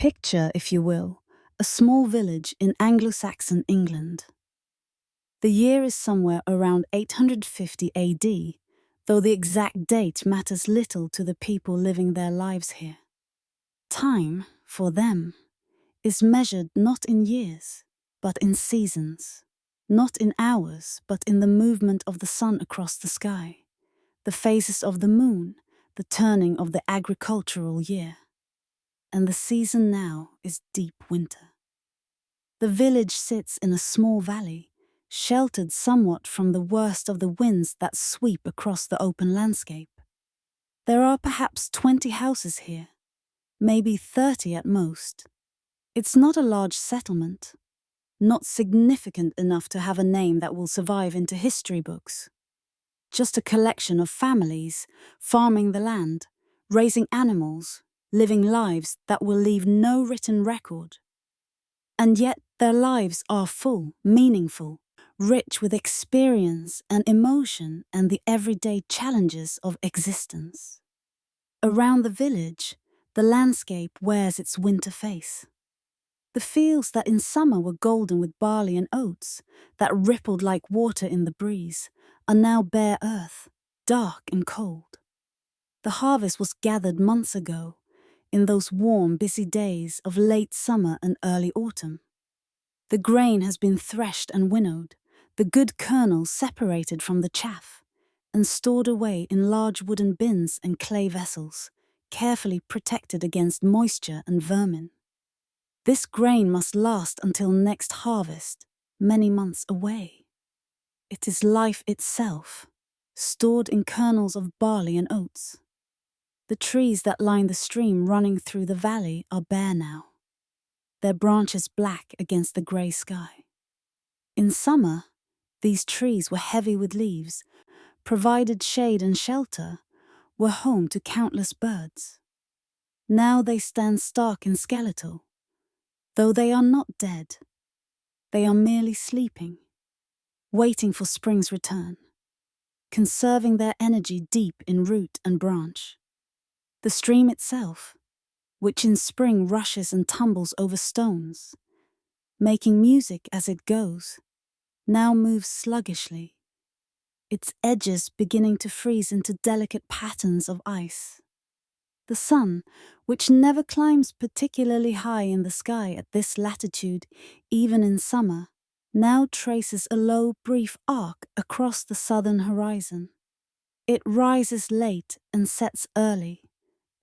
Picture, if you will, a small village in Anglo-Saxon England. The year is somewhere around 850 AD, though the exact date matters little to the people living their lives here. Time, for them, is measured not in years, but in seasons, not in hours, but in the movement of the sun across the sky, the phases of the moon, the turning of the agricultural year. And the season now is deep winter. The village sits in a small valley, sheltered somewhat from the worst of the winds that sweep across the open landscape. There are perhaps 20 houses here, maybe 30 at most. It's not a large settlement, not significant enough to have a name that will survive into history books. Just a collection of families, farming the land, raising animals, living lives that will leave no written record. And yet their lives are full, meaningful, rich with experience and emotion and the everyday challenges of existence. Around the village, the landscape wears its winter face. The fields that in summer were golden with barley and oats, that rippled like water in the breeze, are now bare earth, dark and cold. The harvest was gathered months ago, in those warm, busy days of late summer and early autumn. The grain has been threshed and winnowed, the good kernels separated from the chaff, and stored away in large wooden bins and clay vessels, carefully protected against moisture and vermin. This grain must last until next harvest, many months away. It is life itself, stored in kernels of barley and oats. The trees that line the stream running through the valley are bare now, their branches black against the grey sky. In summer, these trees were heavy with leaves, provided shade and shelter, were home to countless birds. Now they stand stark and skeletal, though they are not dead. They are merely sleeping, waiting for spring's return, conserving their energy deep in root and branch. The stream itself, which in spring rushes and tumbles over stones, making music as it goes, now moves sluggishly, its edges beginning to freeze into delicate patterns of ice. The sun, which never climbs particularly high in the sky at this latitude, even in summer, now traces a low, brief arc across the southern horizon. It rises late and sets early,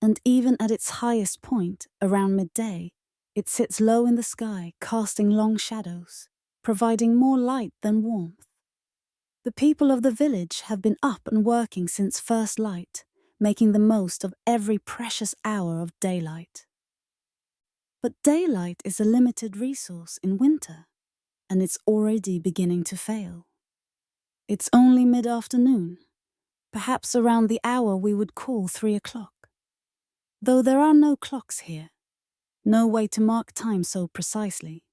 and even at its highest point, around midday, it sits low in the sky, casting long shadows, providing more light than warmth. The people of the village have been up and working since first light, making the most of every precious hour of daylight. But daylight is a limited resource in winter, and it's already beginning to fail. It's only mid-afternoon, perhaps around the hour we would call 3 o'clock. Though there are no clocks here, no way to mark time so precisely,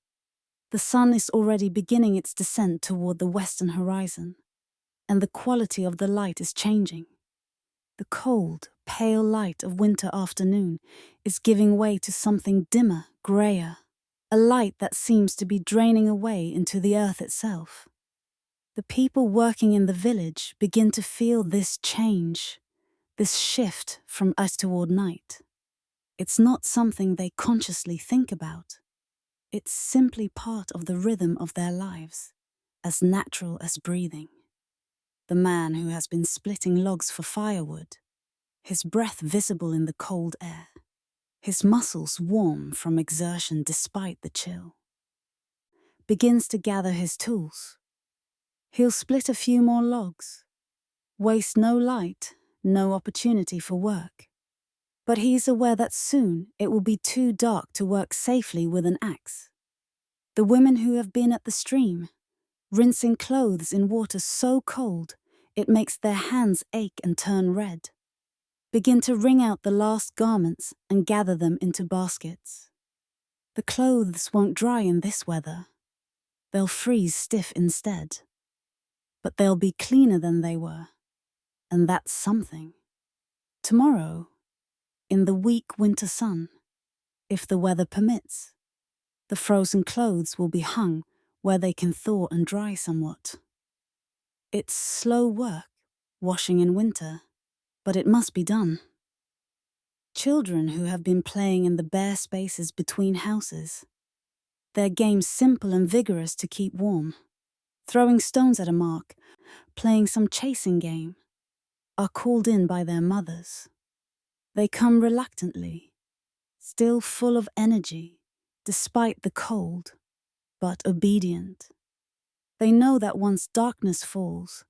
the sun is already beginning its descent toward the western horizon, and the quality of the light is changing. The cold, pale light of winter afternoon is giving way to something dimmer, greyer, a light that seems to be draining away into the earth itself. The people working in the village begin to feel this change, this shift from us toward night. It's not something they consciously think about. It's simply part of the rhythm of their lives, as natural as breathing. The man who has been splitting logs for firewood, his breath visible in the cold air, his muscles warm from exertion despite the chill, begins to gather his tools. He'll split a few more logs, waste no light, no opportunity for work. But he is aware that soon it will be too dark to work safely with an axe. The women who have been at the stream, rinsing clothes in water so cold it makes their hands ache and turn red, begin to wring out the last garments and gather them into baskets. The clothes won't dry in this weather. They'll freeze stiff instead. But they'll be cleaner than they were, and that's something. Tomorrow, in the weak winter sun, if the weather permits. The frozen clothes will be hung where they can thaw and dry somewhat. It's slow work, washing in winter, but it must be done. Children who have been playing in the bare spaces between houses, their games simple and vigorous to keep warm, throwing stones at a mark, playing some chasing game, are called in by their mothers. They come reluctantly, still full of energy, despite the cold, but obedient. They know that once darkness falls,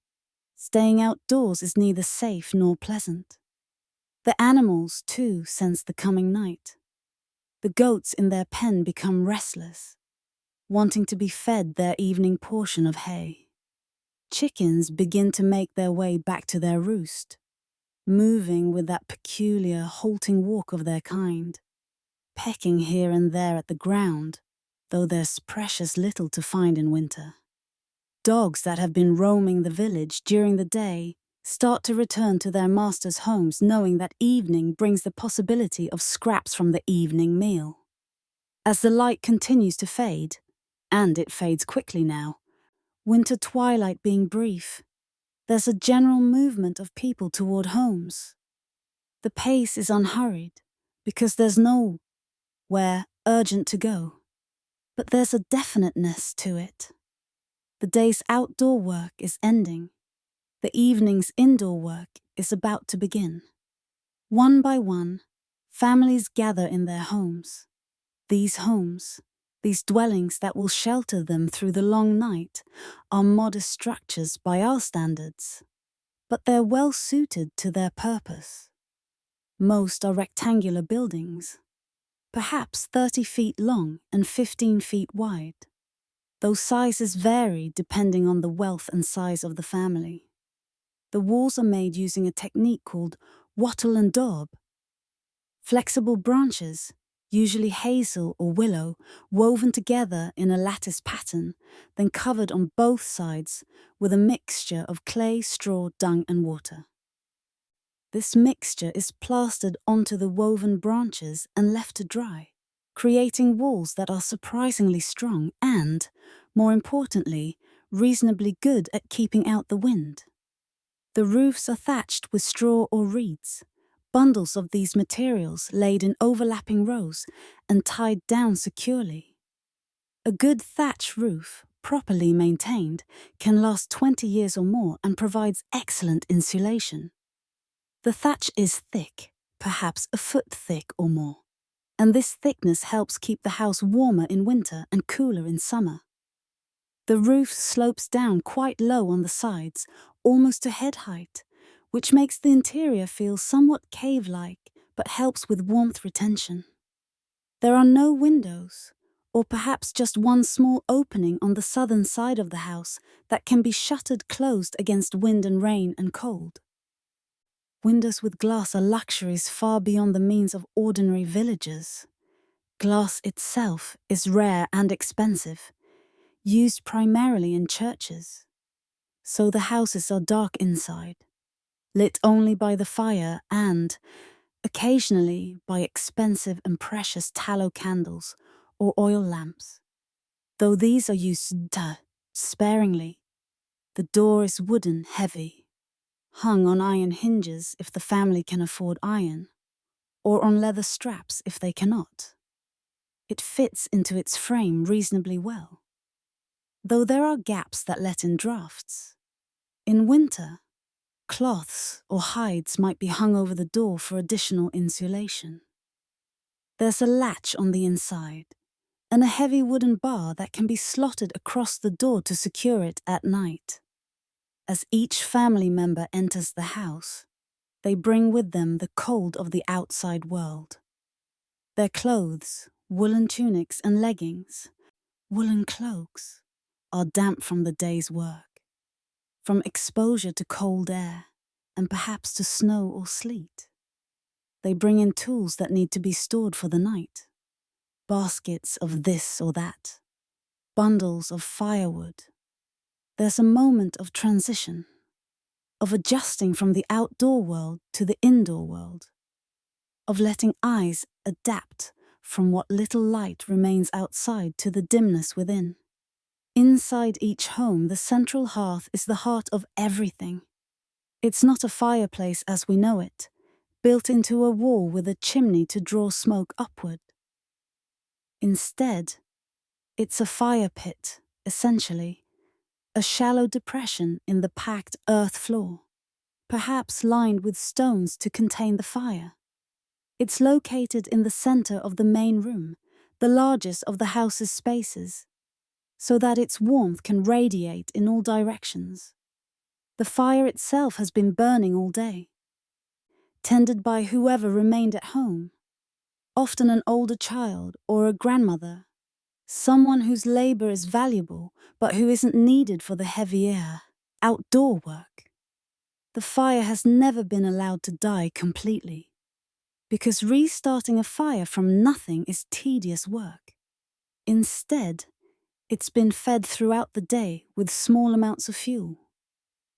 staying outdoors is neither safe nor pleasant. The animals, too, sense the coming night. The goats in their pen become restless, wanting to be fed their evening portion of hay. Chickens begin to make their way back to their roost, moving with that peculiar, halting walk of their kind, pecking here and there at the ground, though there's precious little to find in winter. Dogs that have been roaming the village during the day start to return to their masters' homes, knowing that evening brings the possibility of scraps from the evening meal. As the light continues to fade, and it fades quickly now, winter twilight being brief, there's a general movement of people toward homes. The pace is unhurried, because there's nowhere urgent to go. But there's a definiteness to it. The day's outdoor work is ending. The evening's indoor work is about to begin. One by one, families gather in their homes. These homes, these dwellings that will shelter them through the long night, are modest structures by our standards, but they're well suited to their purpose. Most are rectangular buildings, perhaps 30 feet long and 15 feet wide. Those sizes vary depending on the wealth and size of the family. The walls are made using a technique called wattle and daub. Flexible branches, usually hazel or willow, woven together in a lattice pattern, then covered on both sides with a mixture of clay, straw, dung and water. This mixture is plastered onto the woven branches and left to dry, creating walls that are surprisingly strong and, more importantly, reasonably good at keeping out the wind. The roofs are thatched with straw or reeds, bundles of these materials laid in overlapping rows and tied down securely. A good thatch roof, properly maintained, can last 20 years or more and provides excellent insulation. The thatch is thick, perhaps a foot thick or more, and this thickness helps keep the house warmer in winter and cooler in summer. The roof slopes down quite low on the sides, almost to head height, which makes the interior feel somewhat cave-like, but helps with warmth retention. There are no windows, or perhaps just one small opening on the southern side of the house that can be shuttered closed against wind and rain and cold. Windows with glass are luxuries far beyond the means of ordinary villagers. Glass itself is rare and expensive, used primarily in churches. So the houses are dark inside, lit only by the fire and, occasionally, by expensive and precious tallow candles or oil lamps. Though these are used sparingly, the door is wooden, heavy, hung on iron hinges if the family can afford iron, or on leather straps if they cannot. It fits into its frame reasonably well, though there are gaps that let in drafts. In winter, cloths or hides might be hung over the door for additional insulation. There's a latch on the inside, and a heavy wooden bar that can be slotted across the door to secure it at night. As each family member enters the house, they bring with them the cold of the outside world. Their clothes, woolen tunics and leggings, woolen cloaks, are damp from the day's work, from exposure to cold air, and perhaps to snow or sleet. They bring in tools that need to be stored for the night, baskets of this or that, bundles of firewood. There's a moment of transition, of adjusting from the outdoor world to the indoor world, of letting eyes adapt from what little light remains outside to the dimness within. Inside each home, the central hearth is the heart of everything. It's not a fireplace as we know it, built into a wall with a chimney to draw smoke upward. Instead, it's a fire pit, essentially, a shallow depression in the packed earth floor, perhaps lined with stones to contain the fire. It's located in the center of the main room, the largest of the house's spaces, so that its warmth can radiate in all directions. The fire itself has been burning all day, tended by whoever remained at home, often an older child or a grandmother, someone whose labor is valuable but who isn't needed for the heavy air, outdoor work. The fire has never been allowed to die completely, because restarting a fire from nothing is tedious work. Instead, it's been fed throughout the day with small amounts of fuel,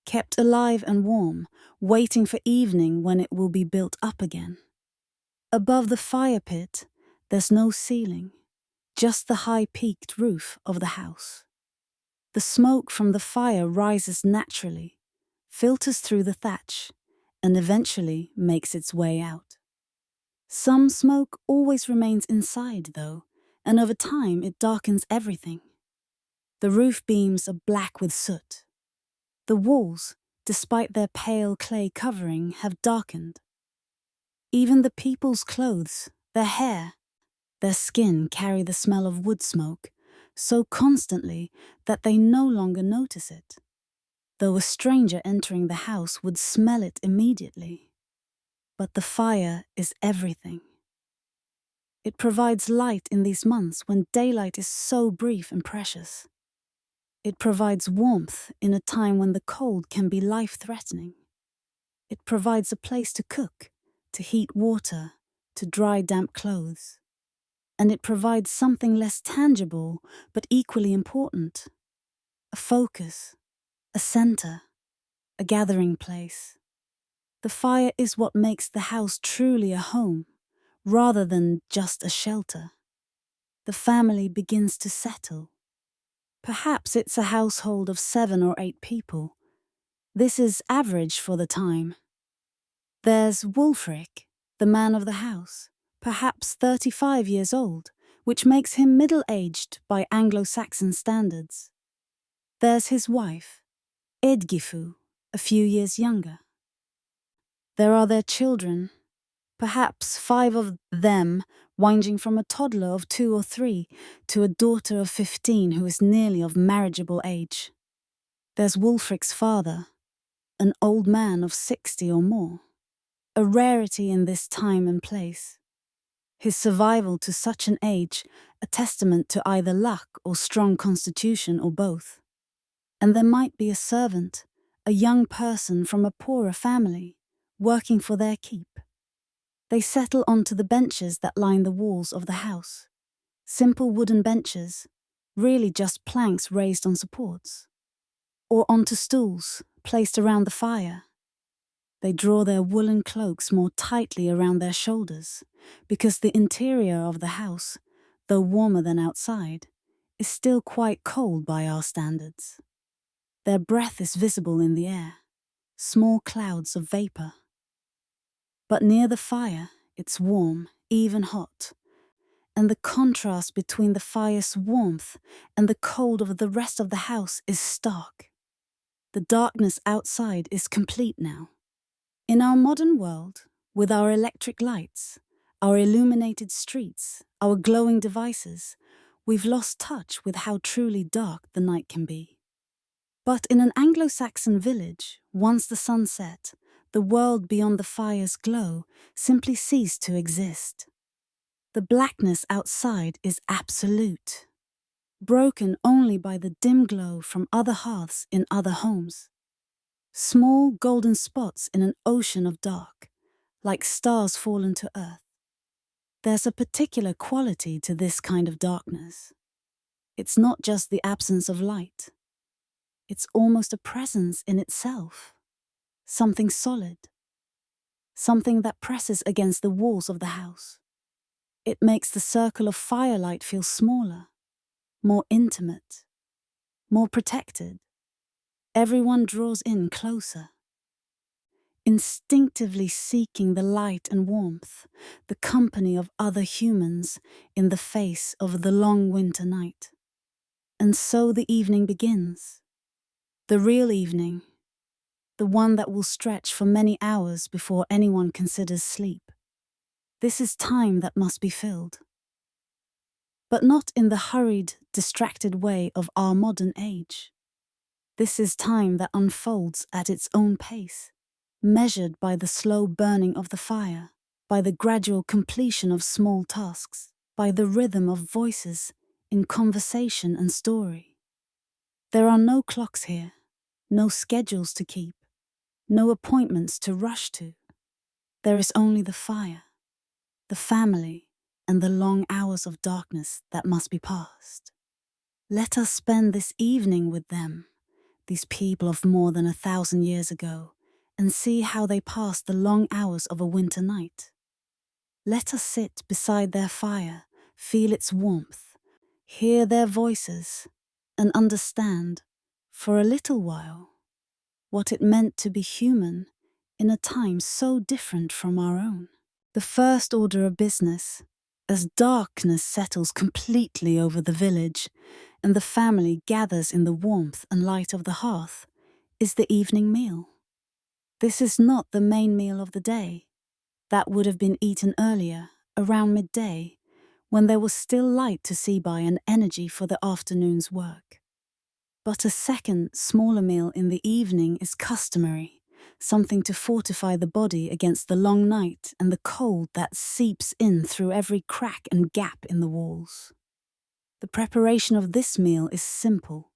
kept alive and warm, waiting for evening when it will be built up again. Above the fire pit, there's no ceiling, just the high-peaked roof of the house. The smoke from the fire rises naturally, filters through the thatch, and eventually makes its way out. Some smoke always remains inside, though, and over time it darkens everything. The roof beams are black with soot. The walls, despite their pale clay covering, have darkened. Even the people's clothes, their hair, their skin carry the smell of wood smoke so constantly that they no longer notice it, though a stranger entering the house would smell it immediately. But the fire is everything. It provides light in these months when daylight is so brief and precious. It provides warmth in a time when the cold can be life-threatening. It provides a place to cook, to heat water, to dry damp clothes. And it provides something less tangible but equally important: a focus, a center, a gathering place. The fire is what makes the house truly a home, rather than just a shelter. The family begins to settle. Perhaps it's a household of 7 or 8 people. This is average for the time. There's Wulfric, the man of the house, perhaps 35 years old, which makes him middle-aged by Anglo-Saxon standards. There's his wife, Edgifu, a few years younger. There are their children, perhaps 5 of them, ranging from a toddler of 2 or 3 to a daughter of 15 who is nearly of marriageable age. There's Wulfric's father, an old man of 60 or more, a rarity in this time and place. His survival to such an age, a testament to either luck or strong constitution or both. And there might be a servant, a young person from a poorer family, working for their keep. They settle onto the benches that line the walls of the house. Simple wooden benches, really just planks raised on supports. Or onto stools, placed around the fire. They draw their woolen cloaks more tightly around their shoulders, because the interior of the house, though warmer than outside, is still quite cold by our standards. Their breath is visible in the air, small clouds of vapor. But near the fire, it's warm, even hot, and the contrast between the fire's warmth and the cold of the rest of the house is stark. The darkness outside is complete now. In our modern world, with our electric lights, our illuminated streets, our glowing devices, we've lost touch with how truly dark the night can be. But in an Anglo-Saxon village, once the sun set, the world beyond the fire's glow simply ceased to exist. The blackness outside is absolute, broken only by the dim glow from other hearths in other homes. Small golden spots in an ocean of dark, like stars fallen to earth. There's a particular quality to this kind of darkness. It's not just the absence of light. It's almost a presence in itself. Something solid. Something that presses against the walls of the house. It makes the circle of firelight feel smaller, more intimate, more protected. Everyone draws in closer, instinctively seeking the light and warmth, the company of other humans in the face of the long winter night. And so the evening begins. The real evening, the one that will stretch for many hours before anyone considers sleep. This is time that must be filled. But not in the hurried, distracted way of our modern age. This is time that unfolds at its own pace, measured by the slow burning of the fire, by the gradual completion of small tasks, by the rhythm of voices in conversation and story. There are no clocks here, no schedules to keep, no appointments to rush to. There is only the fire, the family, and the long hours of darkness that must be passed. Let us spend this evening with them, these people of more than 1,000 years ago, and see how they passed the long hours of a winter night. Let us sit beside their fire, feel its warmth, hear their voices, and understand, for a little while, what it meant to be human in a time so different from our own. The first order of business, as darkness settles completely over the village and the family gathers in the warmth and light of the hearth, is the evening meal. This is not the main meal of the day. That would have been eaten earlier, around midday, when there was still light to see by and energy for the afternoon's work. But a second, smaller meal in the evening is customary, something to fortify the body against the long night and the cold that seeps in through every crack and gap in the walls. The preparation of this meal is simple,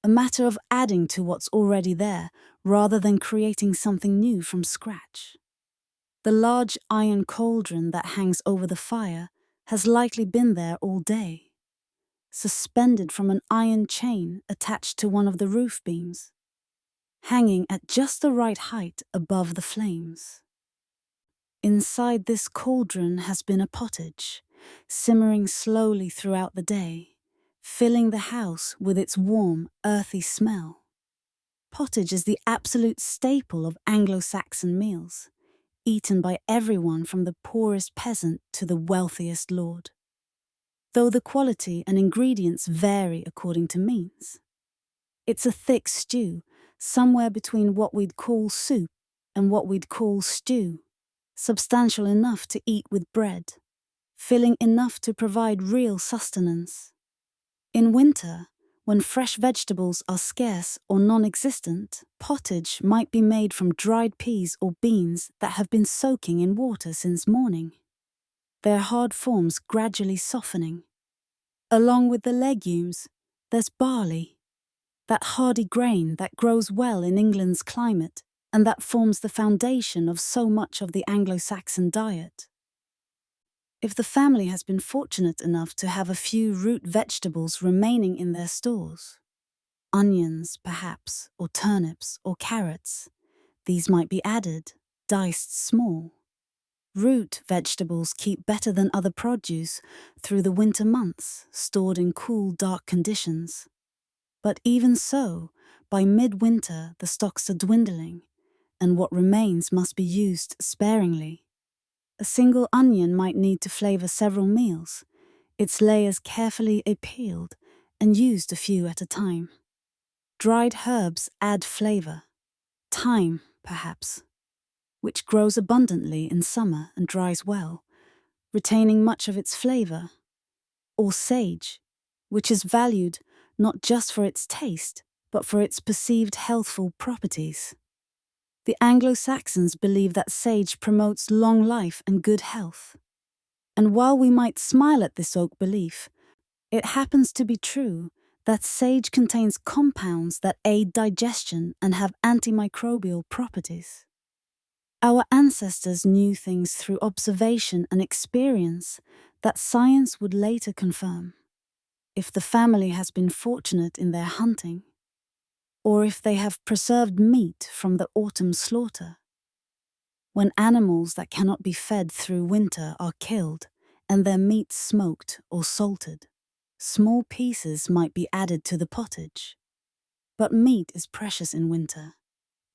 a matter of adding to what's already there rather than creating something new from scratch. The large iron cauldron that hangs over the fire has likely been there all day, suspended from an iron chain attached to one of the roof beams, hanging at just the right height above the flames. Inside this cauldron has been a pottage, simmering slowly throughout the day, filling the house with its warm, earthy smell. Pottage is the absolute staple of Anglo-Saxon meals, eaten by everyone from the poorest peasant to the wealthiest lord, though the quality and ingredients vary according to means. It's a thick stew, somewhere between what we'd call soup and what we'd call stew, substantial enough to eat with bread, filling enough to provide real sustenance. In winter, when fresh vegetables are scarce or non-existent, pottage might be made from dried peas or beans that have been soaking in water since morning, their hard forms gradually softening. Along with the legumes, there's barley, that hardy grain that grows well in England's climate and that forms the foundation of so much of the Anglo-Saxon diet. If the family has been fortunate enough to have a few root vegetables remaining in their stores, onions perhaps, or turnips, or carrots, these might be added, diced small. Root vegetables keep better than other produce through the winter months, stored in cool, dark conditions. But even so, by midwinter the stocks are dwindling, and what remains must be used sparingly. A single onion might need to flavor several meals, its layers carefully peeled and used a few at a time. Dried herbs add flavor. Thyme, perhaps, which grows abundantly in summer and dries well, retaining much of its flavor. Or sage, which is valued not just for its taste, but for its perceived healthful properties. The Anglo-Saxons believe that sage promotes long life and good health. And while we might smile at this oak belief, it happens to be true that sage contains compounds that aid digestion and have antimicrobial properties. Our ancestors knew things through observation and experience that science would later confirm. If the family has been fortunate in their hunting, or if they have preserved meat from the autumn slaughter. When animals that cannot be fed through winter are killed and their meat smoked or salted. Small pieces might be added to the pottage. But meat is precious in winter,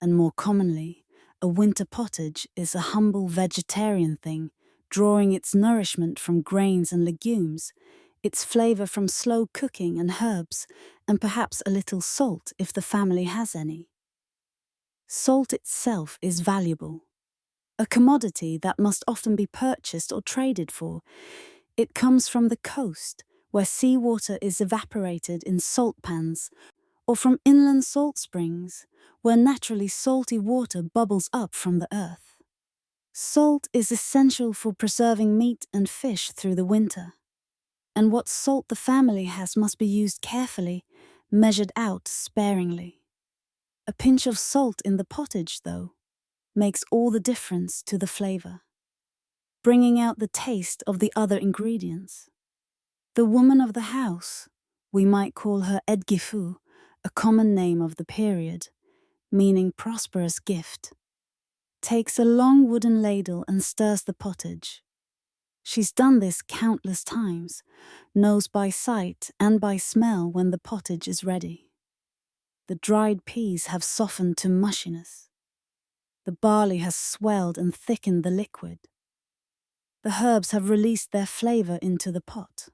and more commonly, a winter pottage is a humble vegetarian thing, drawing its nourishment from grains and legumes, its flavor from slow cooking and herbs, and perhaps a little salt if the family has any. Salt itself is valuable, a commodity that must often be purchased or traded for. It comes from the coast, where seawater is evaporated in salt pans, or from inland salt springs, where naturally salty water bubbles up from the earth. Salt is essential for preserving meat and fish through the winter, and what salt the family has must be used carefully, measured out sparingly. A pinch of salt in the pottage, though, makes all the difference to the flavor, bringing out the taste of the other ingredients. The woman of the house, we might call her Edgifu, a common name of the period, meaning prosperous gift, takes a long wooden ladle and stirs the pottage. She's done this countless times, knows by sight and by smell when the pottage is ready. The dried peas have softened to mushiness. The barley has swelled and thickened the liquid. The herbs have released their flavor into the pot.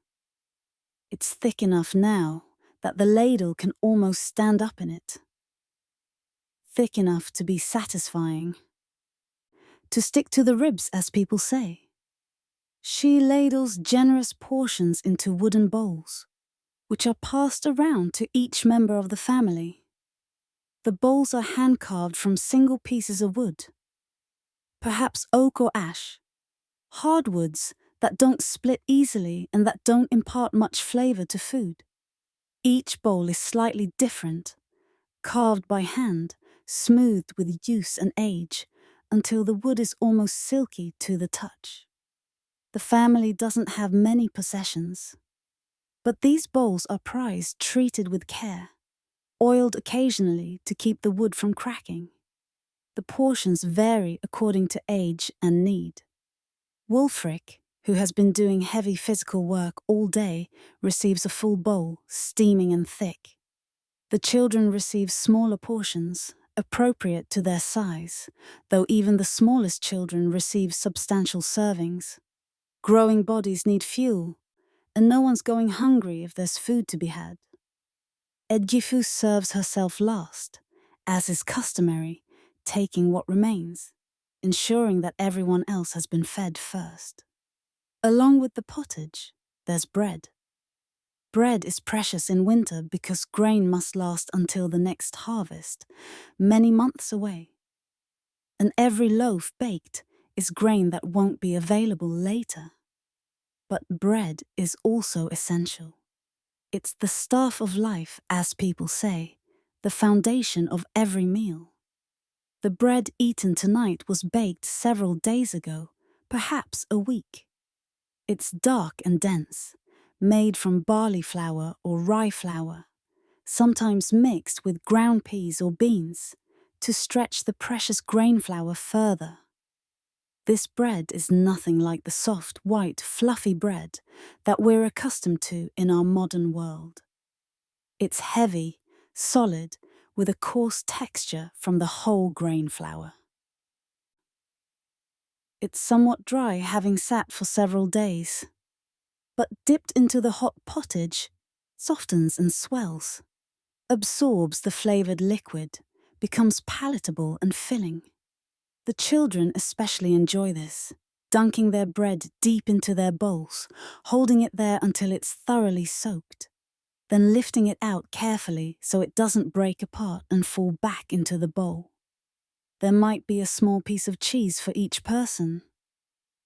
It's thick enough now that the ladle can almost stand up in it. Thick enough to be satisfying. To stick to the ribs, as people say. She ladles generous portions into wooden bowls, which are passed around to each member of the family. The bowls are hand-carved from single pieces of wood, perhaps oak or ash, hardwoods that don't split easily and that don't impart much flavor to food. Each bowl is slightly different, carved by hand, smoothed with use and age, until the wood is almost silky to the touch. The family doesn't have many possessions, but these bowls are prized, treated with care, oiled occasionally to keep the wood from cracking. The portions vary according to age and need. Wulfric, who has been doing heavy physical work all day, receives a full bowl, steaming and thick. The children receive smaller portions, appropriate to their size, though even the smallest children receive substantial servings. Growing bodies need fuel, and no one's going hungry if there's food to be had. Edgifu serves herself last, as is customary, taking what remains, ensuring that everyone else has been fed first. Along with the pottage, there's bread. Bread is precious in winter because grain must last until the next harvest, many months away. And every loaf baked is grain that won't be available later. But bread is also essential. It's the staff of life, as people say, the foundation of every meal. The bread eaten tonight was baked several days ago, perhaps a week. It's dark and dense, made from barley flour or rye flour, sometimes mixed with ground peas or beans, to stretch the precious grain flour further. This bread is nothing like the soft, white, fluffy bread that we're accustomed to in our modern world. It's heavy, solid, with a coarse texture from the whole grain flour. It's somewhat dry, having sat for several days, but dipped into the hot pottage, softens and swells, absorbs the flavored liquid, becomes palatable and filling. The children especially enjoy this, dunking their bread deep into their bowls, holding it there until it's thoroughly soaked, then lifting it out carefully so it doesn't break apart and fall back into the bowl. There might be a small piece of cheese for each person.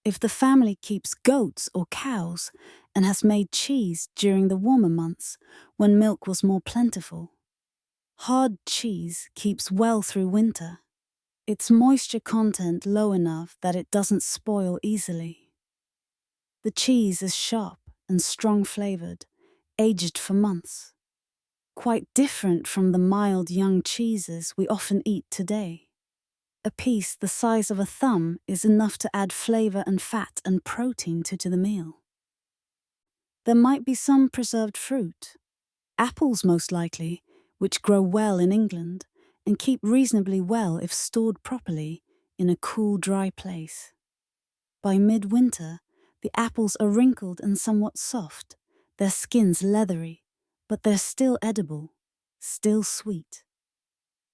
If the family keeps goats or cows and has made cheese during the warmer months when milk was more plentiful, hard cheese keeps well through winter. Its moisture content low enough that it doesn't spoil easily. The cheese is sharp and strong-flavored, aged for months. Quite different from the mild young cheeses we often eat today. A piece the size of a thumb is enough to add flavor and fat and protein to the meal. There might be some preserved fruit. Apples most likely, which grow well in England and keep reasonably well if stored properly in a cool, dry place. By midwinter, the apples are wrinkled and somewhat soft, their skins leathery, but they're still edible, still sweet.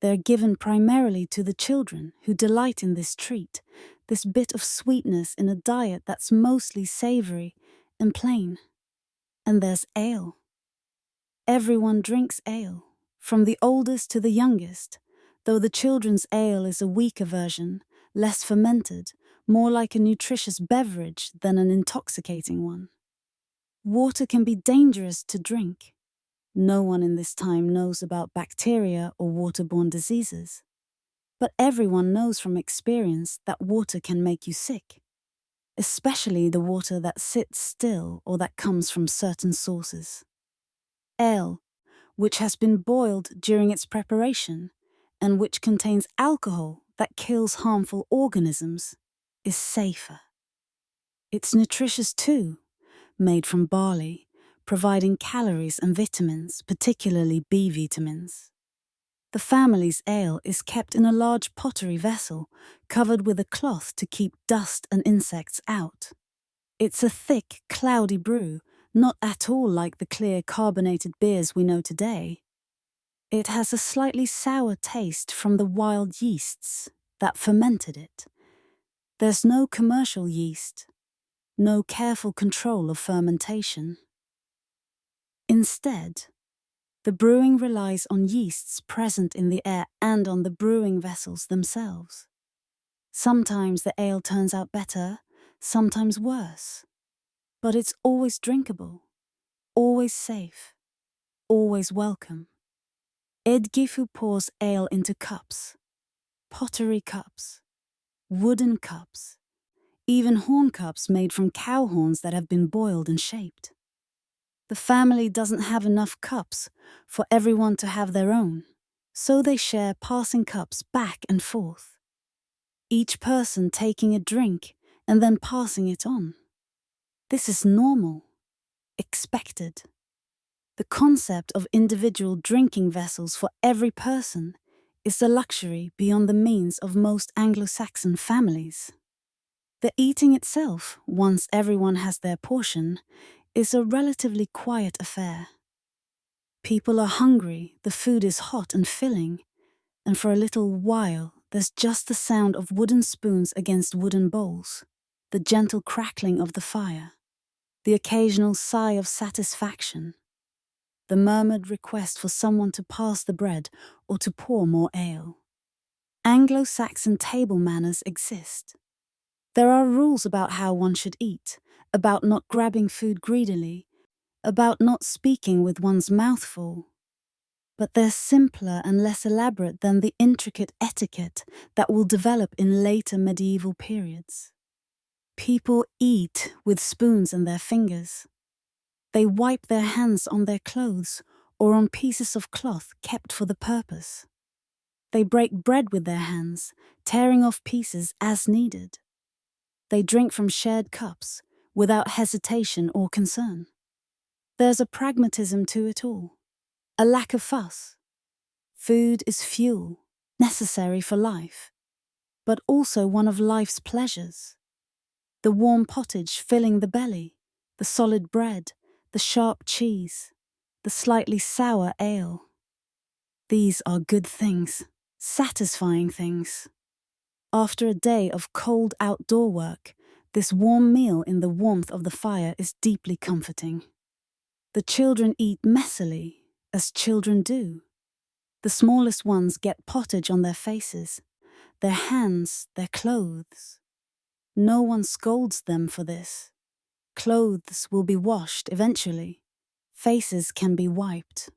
They're given primarily to the children who delight in this treat, this bit of sweetness in a diet that's mostly savory and plain. And there's ale. Everyone drinks ale, from the oldest to the youngest, though the children's ale is a weaker version, less fermented, more like a nutritious beverage than an intoxicating one. Water can be dangerous to drink. No one in this time knows about bacteria or waterborne diseases. But everyone knows from experience that water can make you sick, especially the water that sits still or that comes from certain sources. Ale, which has been boiled during its preparation and which contains alcohol that kills harmful organisms, is safer. It's nutritious too, made from barley, providing calories and vitamins, particularly B vitamins. The family's ale is kept in a large pottery vessel, covered with a cloth to keep dust and insects out. It's a thick, cloudy brew, not at all like the clear carbonated beers we know today. It has a slightly sour taste from the wild yeasts that fermented it. There's no commercial yeast, no careful control of fermentation. Instead, the brewing relies on yeasts present in the air and on the brewing vessels themselves. Sometimes the ale turns out better, sometimes worse. But it's always drinkable, always safe, always welcome. Edgifu pours ale into cups, pottery cups, wooden cups, even horn cups made from cow horns that have been boiled and shaped. The family doesn't have enough cups for everyone to have their own, so they share passing cups back and forth, each person taking a drink and then passing it on. This is normal, expected. The concept of individual drinking vessels for every person is a luxury beyond the means of most Anglo-Saxon families. The eating itself, once everyone has their portion, is a relatively quiet affair. People are hungry, the food is hot and filling, and for a little while there's just the sound of wooden spoons against wooden bowls, the gentle crackling of the fire, the occasional sigh of satisfaction, the murmured request for someone to pass the bread or to pour more ale. Anglo-Saxon table manners exist. There are rules about how one should eat, about not grabbing food greedily, about not speaking with one's mouth full. But they're simpler and less elaborate than the intricate etiquette that will develop in later medieval periods. People eat with spoons in their fingers. They wipe their hands on their clothes or on pieces of cloth kept for the purpose. They break bread with their hands, tearing off pieces as needed. They drink from shared cups, without hesitation or concern. There's a pragmatism to it all, a lack of fuss. Food is fuel, necessary for life, but also one of life's pleasures. The warm pottage filling the belly, the solid bread, the sharp cheese, the slightly sour ale. These are good things, satisfying things. After a day of cold outdoor work, this warm meal in the warmth of the fire is deeply comforting. The children eat messily, as children do. The smallest ones get pottage on their faces, their hands, their clothes. No one scolds them for this. Clothes will be washed eventually. Faces can be wiped.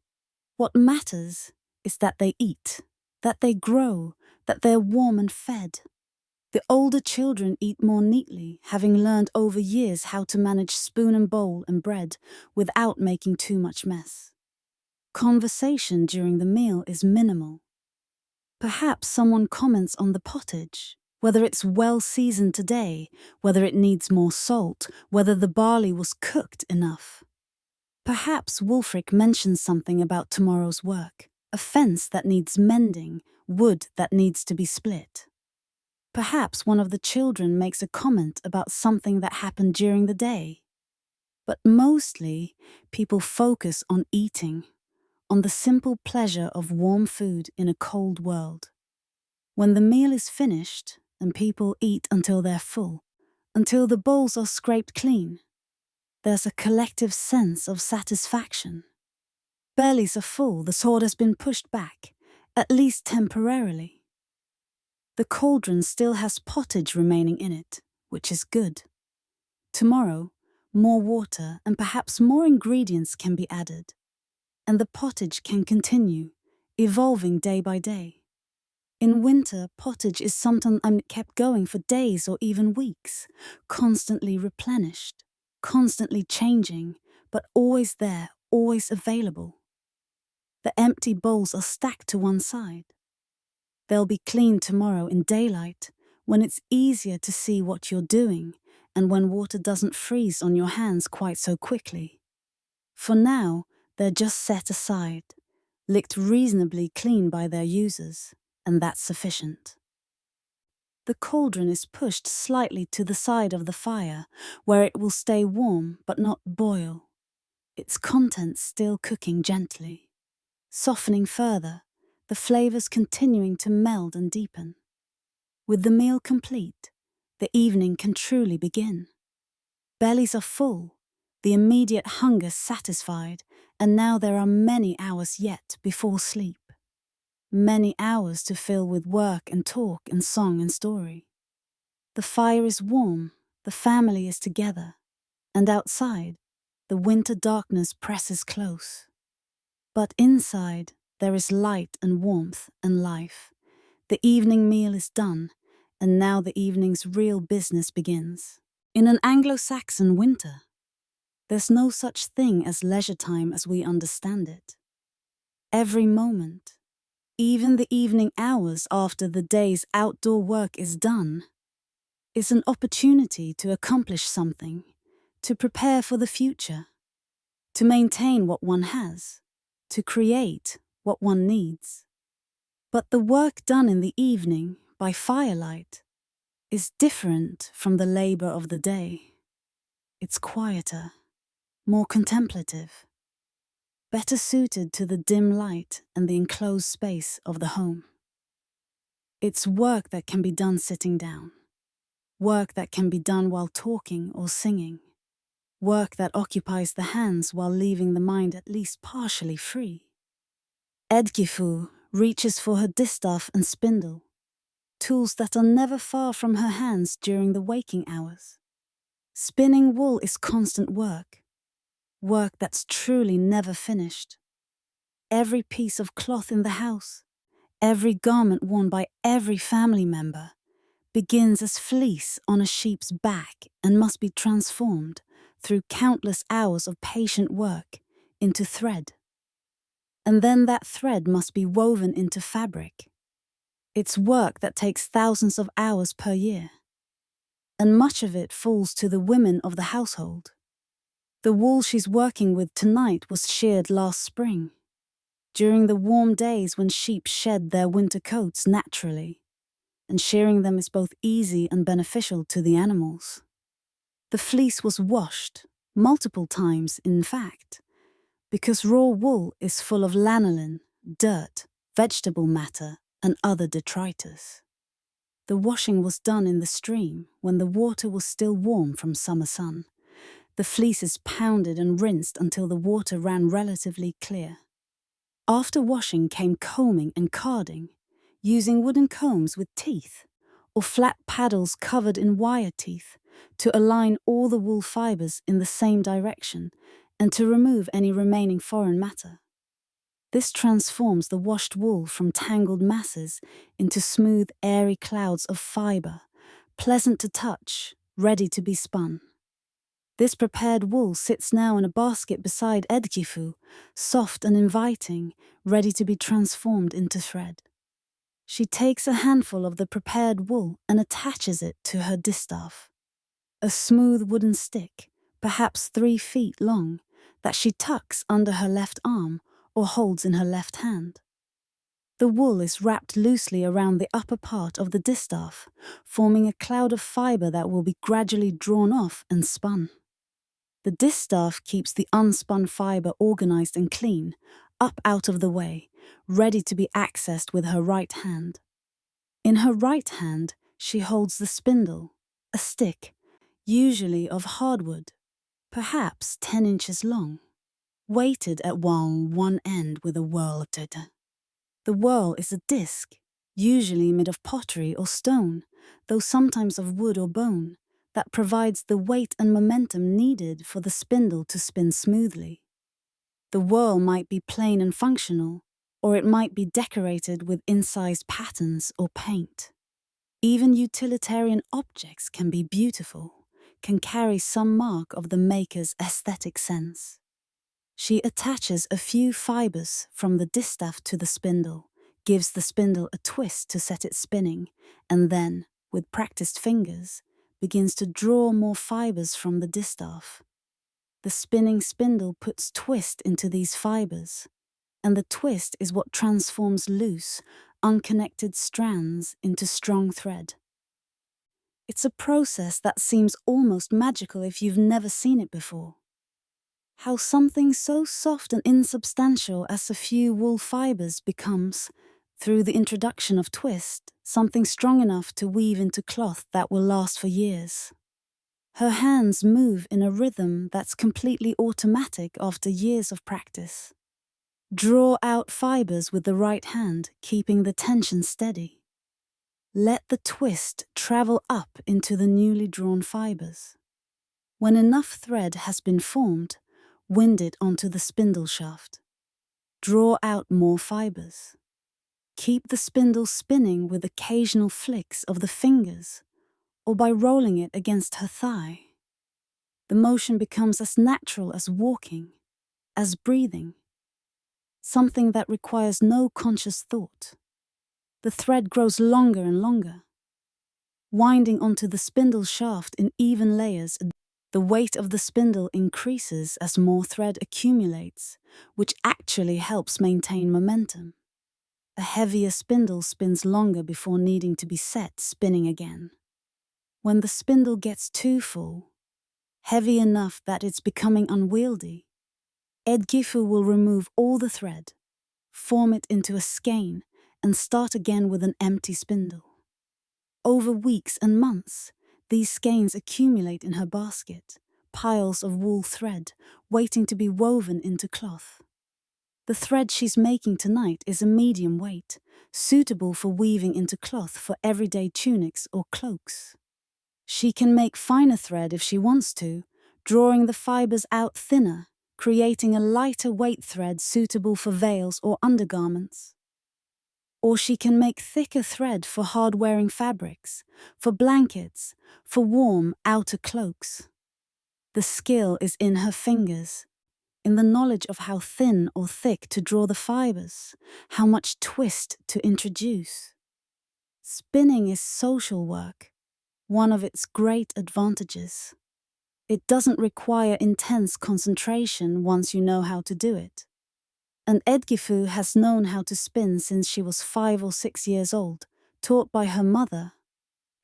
What matters is that they eat, that they grow, that they're warm and fed. The older children eat more neatly, having learned over years how to manage spoon and bowl and bread without making too much mess. Conversation during the meal is minimal. Perhaps someone comments on the pottage, whether it's well seasoned today, whether it needs more salt, whether the barley was cooked enough. Perhaps Wulfric mentions something about tomorrow's work, a fence that needs mending, wood that needs to be split. Perhaps one of the children makes a comment about something that happened during the day. But mostly, people focus on eating, on the simple pleasure of warm food in a cold world. When the meal is finished, and people eat until they're full, until the bowls are scraped clean, there's a collective sense of satisfaction. Bellies are full, the sword has been pushed back, at least temporarily. The cauldron still has pottage remaining in it, which is good. Tomorrow, more water and perhaps more ingredients can be added, and the pottage can continue, evolving day by day. In winter, pottage is sometimes kept going for days or even weeks, constantly replenished, constantly changing, but always there, always available. The empty bowls are stacked to one side. They'll be cleaned tomorrow in daylight, when it's easier to see what you're doing and when water doesn't freeze on your hands quite so quickly. For now, they're just set aside, licked reasonably clean by their users, and that's sufficient. The cauldron is pushed slightly to the side of the fire, where it will stay warm but not boil, its contents still cooking gently, softening further, the flavors continuing to meld and deepen. With the meal complete, the evening can truly begin. Bellies are full, the immediate hunger satisfied, and now there are many hours yet before sleep. Many hours to fill with work and talk and song and story. The fire is warm, the family is together, and outside, the winter darkness presses close. But inside, there is light and warmth and life. The evening meal is done, and now the evening's real business begins. In an Anglo-Saxon winter, there's no such thing as leisure time as we understand it. Every moment, even the evening hours after the day's outdoor work is done, is an opportunity to accomplish something, to prepare for the future, to maintain what one has, to create what one needs. But the work done in the evening, by firelight, is different from the labor of the day. It's quieter, more contemplative, better suited to the dim light and the enclosed space of the home. It's work that can be done sitting down, work that can be done while talking or singing, work that occupies the hands while leaving the mind at least partially free. Edgifu reaches for her distaff and spindle, tools that are never far from her hands during the waking hours. Spinning wool is constant work, work that's truly never finished. Every piece of cloth in the house, every garment worn by every family member, begins as fleece on a sheep's back and must be transformed, through countless hours of patient work, into thread. And then that thread must be woven into fabric. It's work that takes thousands of hours per year, and much of it falls to the women of the household. The wool she's working with tonight was sheared last spring, during the warm days when sheep shed their winter coats naturally, and shearing them is both easy and beneficial to the animals. The fleece was washed, multiple times in fact, because raw wool is full of lanolin, dirt, vegetable matter, and other detritus. The washing was done in the stream when the water was still warm from summer sun. The fleece is pounded and rinsed until the water ran relatively clear. After washing came combing and carding, using wooden combs with teeth, or flat paddles covered in wire teeth, to align all the wool fibers in the same direction and to remove any remaining foreign matter. This transforms the washed wool from tangled masses into smooth, airy clouds of fiber, pleasant to touch, ready to be spun. This prepared wool sits now in a basket beside Edgifu, soft and inviting, ready to be transformed into thread. She takes a handful of the prepared wool and attaches it to her distaff. A smooth wooden stick, perhaps 3 feet long, that she tucks under her left arm or holds in her left hand. The wool is wrapped loosely around the upper part of the distaff, forming a cloud of fiber that will be gradually drawn off and spun. The distaff keeps the unspun fiber organized and clean, up out of the way, ready to be accessed with her right hand. In her right hand, she holds the spindle, a stick, usually of hardwood, perhaps 10 inches long, weighted at one end with a whorl. The whorl is a disc, usually made of pottery or stone, though sometimes of wood or bone, that provides the weight and momentum needed for the spindle to spin smoothly. The whorl might be plain and functional, or it might be decorated with incised patterns or paint. Even utilitarian objects can be beautiful, can carry some mark of the maker's aesthetic sense. She attaches a few fibers from the distaff to the spindle, gives the spindle a twist to set it spinning, and then, with practiced fingers, begins to draw more fibers from the distaff. The spinning spindle puts twist into these fibers, and the twist is what transforms loose, unconnected strands into strong thread. It's a process that seems almost magical if you've never seen it before. How something so soft and insubstantial as a few wool fibers becomes, through the introduction of twist, something strong enough to weave into cloth that will last for years. Her hands move in a rhythm that's completely automatic after years of practice. Draw out fibers with the right hand, keeping the tension steady. Let the twist travel up into the newly drawn fibers. When enough thread has been formed, wind it onto the spindle shaft. Draw out more fibers. Keep the spindle spinning with occasional flicks of the fingers or by rolling it against her thigh. The motion becomes as natural as walking, as breathing, something that requires no conscious thought. The thread grows longer and longer, winding onto the spindle shaft in even layers. The weight of the spindle increases as more thread accumulates, which actually helps maintain momentum. A heavier spindle spins longer before needing to be set spinning again. When the spindle gets too full, heavy enough that it's becoming unwieldy, Edgifu will remove all the thread, form it into a skein, and start again with an empty spindle. Over weeks and months, these skeins accumulate in her basket, piles of wool thread, waiting to be woven into cloth. The thread she's making tonight is a medium weight, suitable for weaving into cloth for everyday tunics or cloaks. She can make finer thread if she wants to, drawing the fibers out thinner, creating a lighter weight thread suitable for veils or undergarments. Or she can make thicker thread for hard-wearing fabrics, for blankets, for warm outer cloaks. The skill is in her fingers, in the knowledge of how thin or thick to draw the fibers, how much twist to introduce. Spinning is social work, one of its great advantages. It doesn't require intense concentration once you know how to do it. And Edgifu has known how to spin since she was 5 or 6 years old, taught by her mother,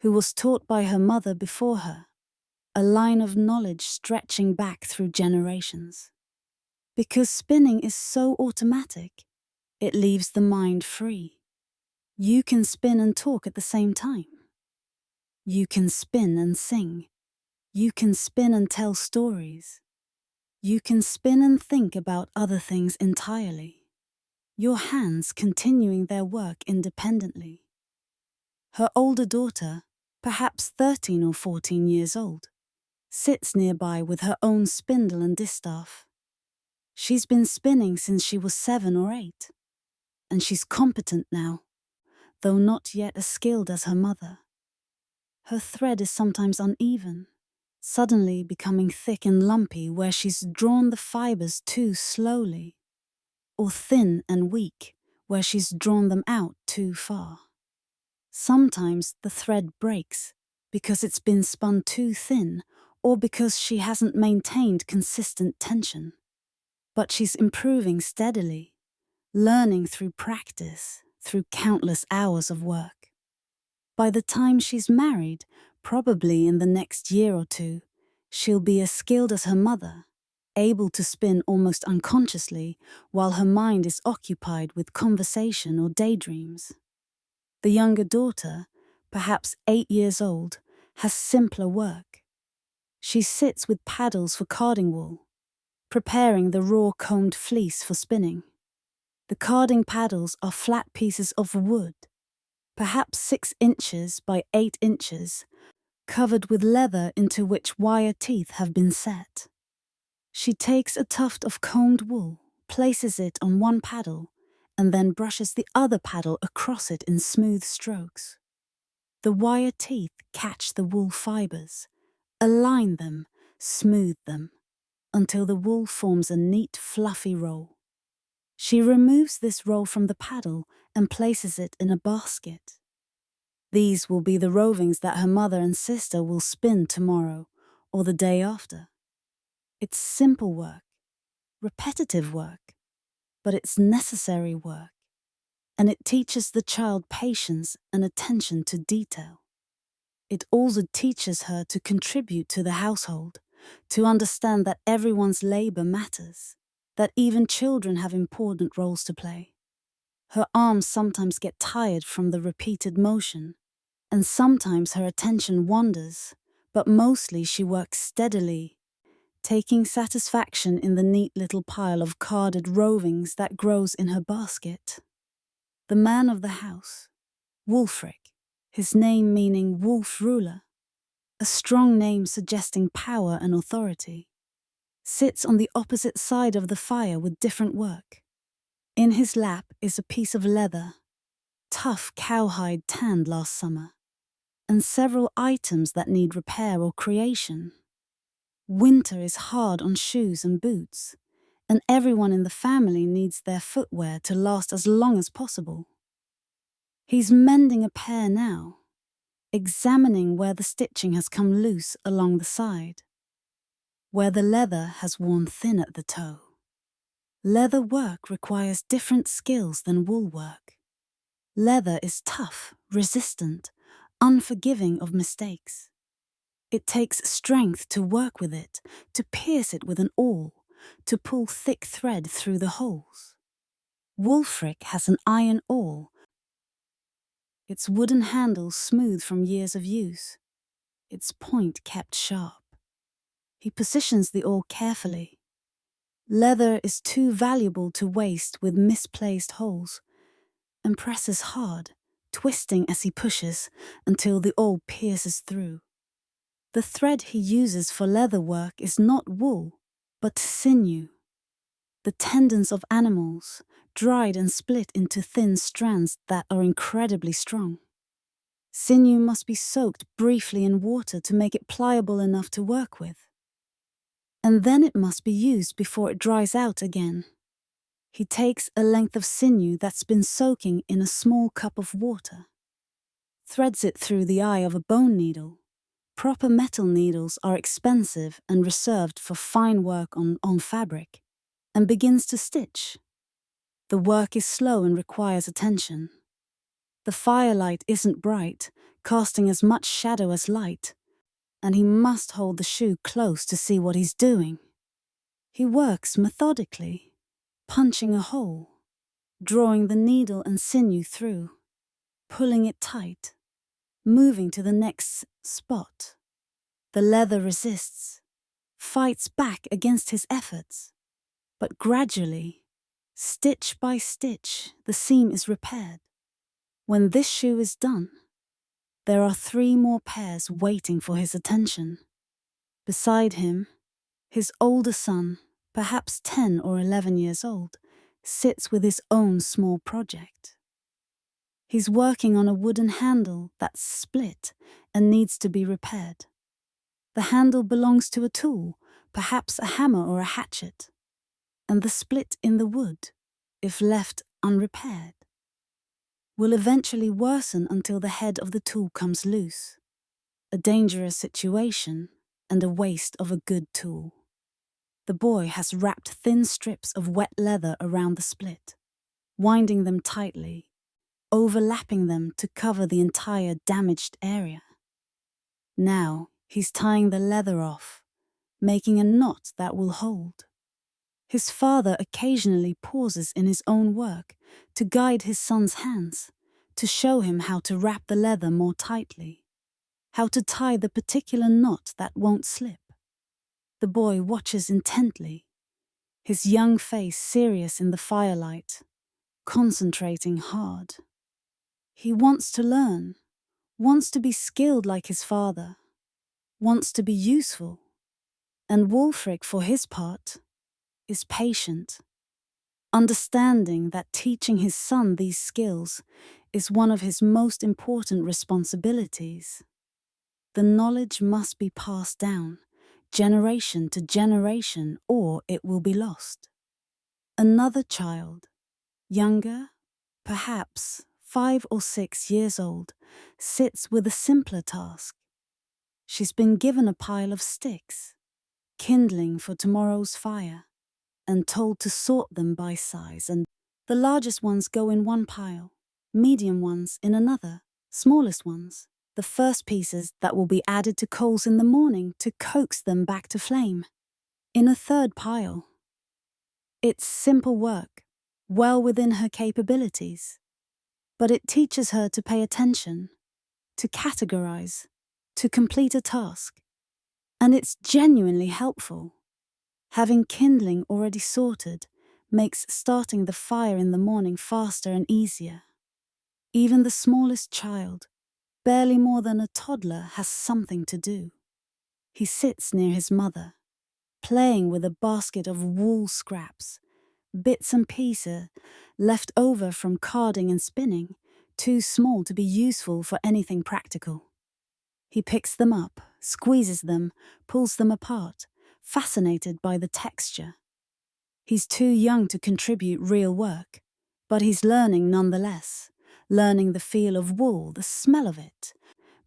who was taught by her mother before her, a line of knowledge stretching back through generations. Because spinning is so automatic, it leaves the mind free. You can spin and talk at the same time. You can spin and sing. You can spin and tell stories. You can spin and think about other things entirely, your hands continuing their work independently. Her older daughter, perhaps 13 or 14 years old, sits nearby with her own spindle and distaff. She's been spinning since she was 7 or 8, and she's competent now, though not yet as skilled as her mother. Her thread is sometimes uneven, suddenly becoming thick and lumpy where she's drawn the fibers too slowly, or thin and weak where she's drawn them out too far. Sometimes the thread breaks because it's been spun too thin or because she hasn't maintained consistent tension. But she's improving steadily, learning through practice, through countless hours of work. By the time she's married, probably in the next year or two, she'll be as skilled as her mother, able to spin almost unconsciously while her mind is occupied with conversation or daydreams. The younger daughter, perhaps 8 years old, has simpler work. She sits with paddles for carding wool, preparing the raw combed fleece for spinning. The carding paddles are flat pieces of wood, perhaps 6 inches by 8 inches, covered with leather into which wire teeth have been set. She takes a tuft of combed wool, places it on one paddle, and then brushes the other paddle across it in smooth strokes. The wire teeth catch the wool fibers, align them, smooth them, until the wool forms a neat, fluffy roll. She removes this roll from the paddle and places it in a basket. These will be the rovings that her mother and sister will spin tomorrow or the day after. It's simple work, repetitive work, but it's necessary work, and it teaches the child patience and attention to detail. It also teaches her to contribute to the household, to understand that everyone's labor matters, that even children have important roles to play. Her arms sometimes get tired from the repeated motion, and sometimes her attention wanders, but mostly she works steadily, taking satisfaction in the neat little pile of carded rovings that grows in her basket. The man of the house, Wulfric, his name meaning wolf ruler, a strong name suggesting power and authority, sits on the opposite side of the fire with different work. In his lap is a piece of leather, tough cowhide tanned last summer, and several items that need repair or creation. Winter is hard on shoes and boots, and everyone in the family needs their footwear to last as long as possible. He's mending a pair now, examining where the stitching has come loose along the side, where the leather has worn thin at the toe. Leather work requires different skills than wool work. Leather is tough, resistant, unforgiving of mistakes. It takes strength to work with it, to pierce it with an awl, to pull thick thread through the holes. Wulfric has an iron awl, its wooden handle smooth from years of use, its point kept sharp. He positions the awl carefully. Leather is too valuable to waste with misplaced holes, and presses hard, twisting as he pushes until the awl pierces through. The thread he uses for leather work is not wool, but sinew. The tendons of animals, dried and split into thin strands that are incredibly strong. Sinew must be soaked briefly in water to make it pliable enough to work with. And then it must be used before it dries out again. He takes a length of sinew that's been soaking in a small cup of water, threads it through the eye of a bone needle. Proper metal needles are expensive and reserved for fine work on fabric, and begins to stitch. The work is slow and requires attention. The firelight isn't bright, casting as much shadow as light, and he must hold the shoe close to see what he's doing. He works methodically, punching a hole, drawing the needle and sinew through, pulling it tight, moving to the next spot. The leather resists, fights back against his efforts, but gradually, stitch by stitch, the seam is repaired. When this shoe is done, there are 3 more pairs waiting for his attention. Beside him, his older son, perhaps 10 or 11 years old, sits with his own small project. He's working on a wooden handle that's split and needs to be repaired. The handle belongs to a tool, perhaps a hammer or a hatchet, and the split in the wood, if left unrepaired, will eventually worsen until the head of the tool comes loose. A dangerous situation and a waste of a good tool. The boy has wrapped thin strips of wet leather around the split, winding them tightly, overlapping them to cover the entire damaged area. Now he's tying the leather off, making a knot that will hold. His father occasionally pauses in his own work to guide his son's hands, to show him how to wrap the leather more tightly, how to tie the particular knot that won't slip. The boy watches intently, his young face serious in the firelight, concentrating hard. He wants to learn, wants to be skilled like his father, wants to be useful. And Wulfric, for his part, is patient, understanding that teaching his son these skills is one of his most important responsibilities. The knowledge must be passed down, generation to generation, or it will be lost. Another child, younger, perhaps 5 or 6 years old, sits with a simpler task. She's been given a pile of sticks, kindling for tomorrow's fire, and told to sort them by size, and the largest ones go in one pile, medium ones in another, smallest ones, the first pieces that will be added to coals in the morning to coax them back to flame, in a third pile. It's simple work, well within her capabilities, but it teaches her to pay attention, to categorize, to complete a task, and it's genuinely helpful. Having kindling already sorted makes starting the fire in the morning faster and easier. Even the smallest child, barely more than a toddler, has something to do. He sits near his mother, playing with a basket of wool scraps, bits and pieces left over from carding and spinning, too small to be useful for anything practical. He picks them up, squeezes them, pulls them apart, fascinated by the texture. He's too young to contribute real work, but he's learning nonetheless, learning the feel of wool, the smell of it,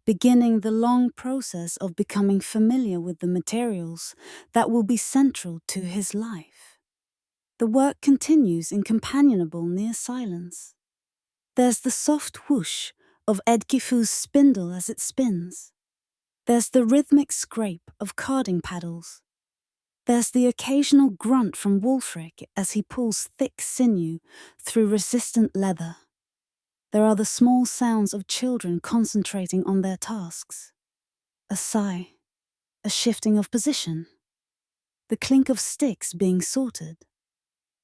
beginning the long process of becoming familiar with the materials that will be central to his life. The work continues in companionable near silence. There's the soft whoosh of Edgifu's spindle as it spins. There's the rhythmic scrape of carding paddles. There's the occasional grunt from Wulfric as he pulls thick sinew through resistant leather. There are the small sounds of children concentrating on their tasks. A sigh, a shifting of position, the clink of sticks being sorted.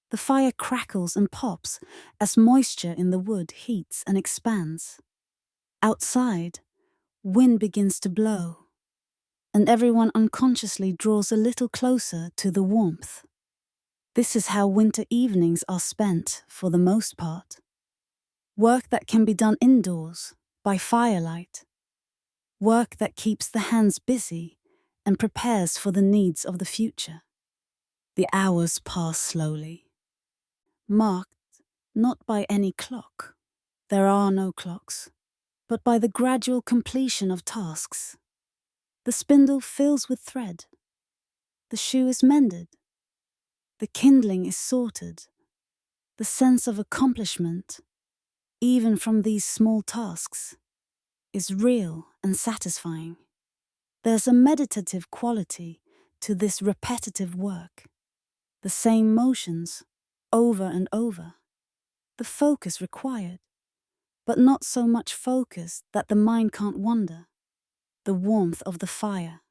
The fire crackles and pops as moisture in the wood heats and expands. Outside, wind begins to blow, and everyone unconsciously draws a little closer to the warmth. This is how winter evenings are spent for the most part. Work that can be done indoors, by firelight. Work that keeps the hands busy and prepares for the needs of the future. The hours pass slowly, marked not by any clock. There are no clocks, but by the gradual completion of tasks. The spindle fills with thread. The shoe is mended. The kindling is sorted. The sense of accomplishment, even from these small tasks, is real and satisfying. There's a meditative quality to this repetitive work. The same motions, over and over. The focus required, but not so much focus that the mind can't wander. The warmth of the fire.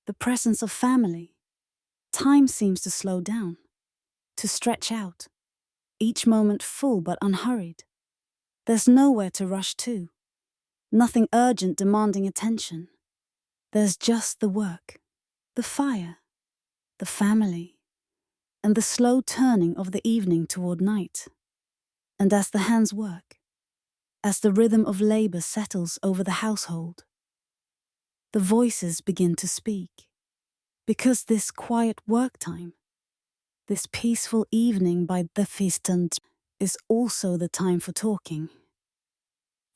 The presence of family. Time seems to slow down, to stretch out, each moment full but unhurried. There's nowhere to rush to, nothing urgent demanding attention. There's just the work, the fire, the family, and the slow turning of the evening toward night. And as the hands work, as the rhythm of labor settles over the household, the voices begin to speak, because this quiet work time, this peaceful evening by the feastend, is also the time for talking,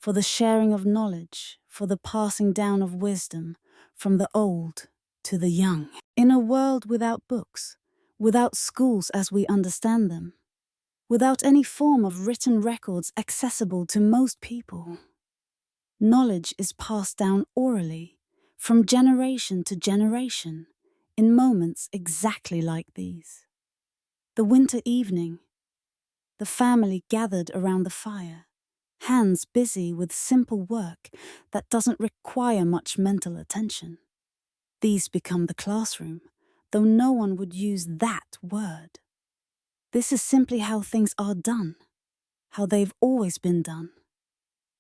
for the sharing of knowledge, for the passing down of wisdom from the old to the young. In a world without books, without schools as we understand them, without any form of written records accessible to most people. Knowledge is passed down orally, from generation to generation, in moments exactly like these. The winter evening, the family gathered around the fire, hands busy with simple work that doesn't require much mental attention. These become the classroom, though no one would use that word. This is simply how things are done, how they've always been done,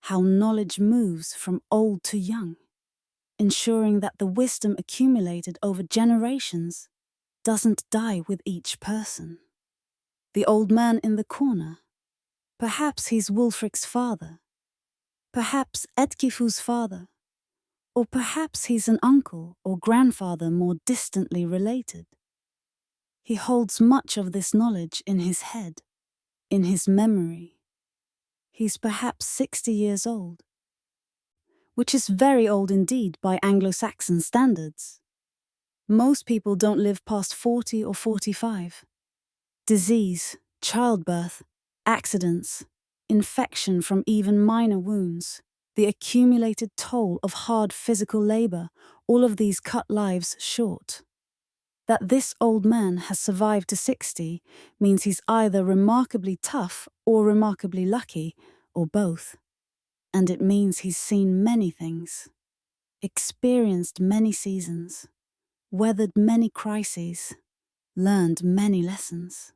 how knowledge moves from old to young, ensuring that the wisdom accumulated over generations doesn't die with each person. The old man in the corner, perhaps he's Wulfric's father, perhaps Edgifu's father, or perhaps he's an uncle or grandfather more distantly related. He holds much of this knowledge in his head, in his memory. He's perhaps 60 years old, which is very old indeed by Anglo-Saxon standards. Most people don't live past 40 or 45. Disease, childbirth, accidents, infection from even minor wounds, the accumulated toll of hard physical labor, all of these cut lives short. That this old man has survived to 60 means he's either remarkably tough or remarkably lucky, or both. And it means he's seen many things, experienced many seasons, weathered many crises, learned many lessons.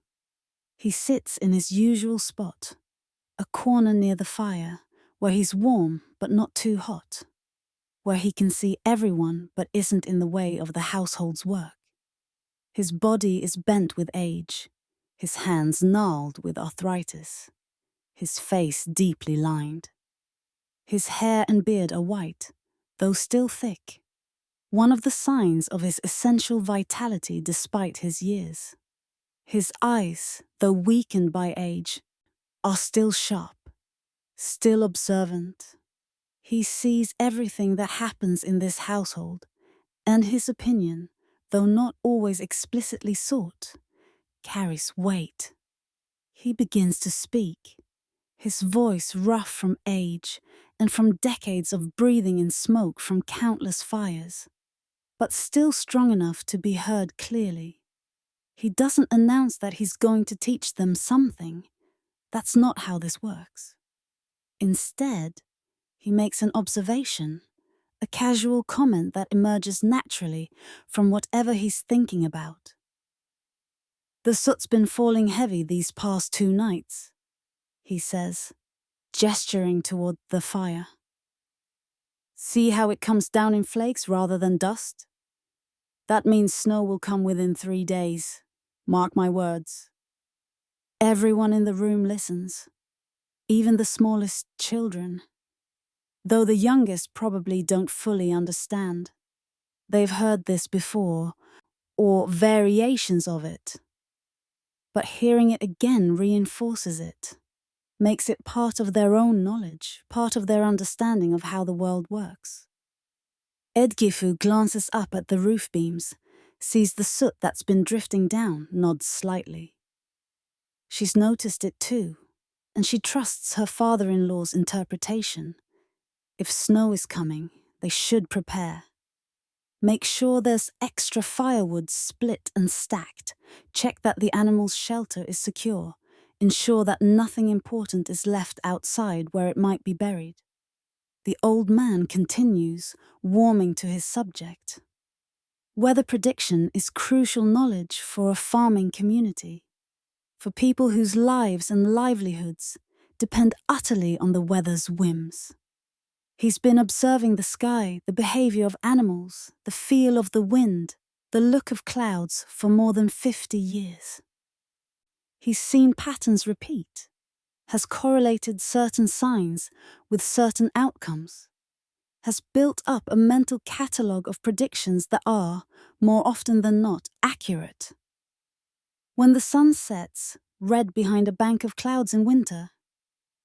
He sits in his usual spot, a corner near the fire, where he's warm but not too hot, where he can see everyone but isn't in the way of the household's work. His body is bent with age, his hands gnarled with arthritis, his face deeply lined. His hair and beard are white, though still thick, one of the signs of his essential vitality despite his years. His eyes, though weakened by age, are still sharp, still observant. He sees everything that happens in this household, and his opinion, though not always explicitly sought, carries weight. He begins to speak, his voice rough from age and from decades of breathing in smoke from countless fires, but still strong enough to be heard clearly. He doesn't announce that he's going to teach them something. That's not how this works. Instead, he makes an observation, a casual comment that emerges naturally from whatever he's thinking about. "The soot's been falling heavy these past 2 nights, he says, gesturing toward the fire. "See how it comes down in flakes rather than dust? That means snow will come within 3 days. Mark my words." Everyone in the room listens, even the smallest children, though the youngest probably don't fully understand. They've heard this before, or variations of it. But hearing it again reinforces it, makes it part of their own knowledge, part of their understanding of how the world works. Edgifu glances up at the roof beams, sees the soot that's been drifting down, nods slightly. She's noticed it too, and she trusts her father-in-law's interpretation. If snow is coming, they should prepare. Make sure there's extra firewood split and stacked. Check that the animal's shelter is secure. Ensure that nothing important is left outside where it might be buried. The old man continues, warming to his subject. Weather prediction is crucial knowledge for a farming community, for people whose lives and livelihoods depend utterly on the weather's whims. He's been observing the sky, the behavior of animals, the feel of the wind, the look of clouds for more than 50 years. He's seen patterns repeat, has correlated certain signs with certain outcomes, has built up a mental catalogue of predictions that are, more often than not, accurate. When the sun sets, red behind a bank of clouds in winter,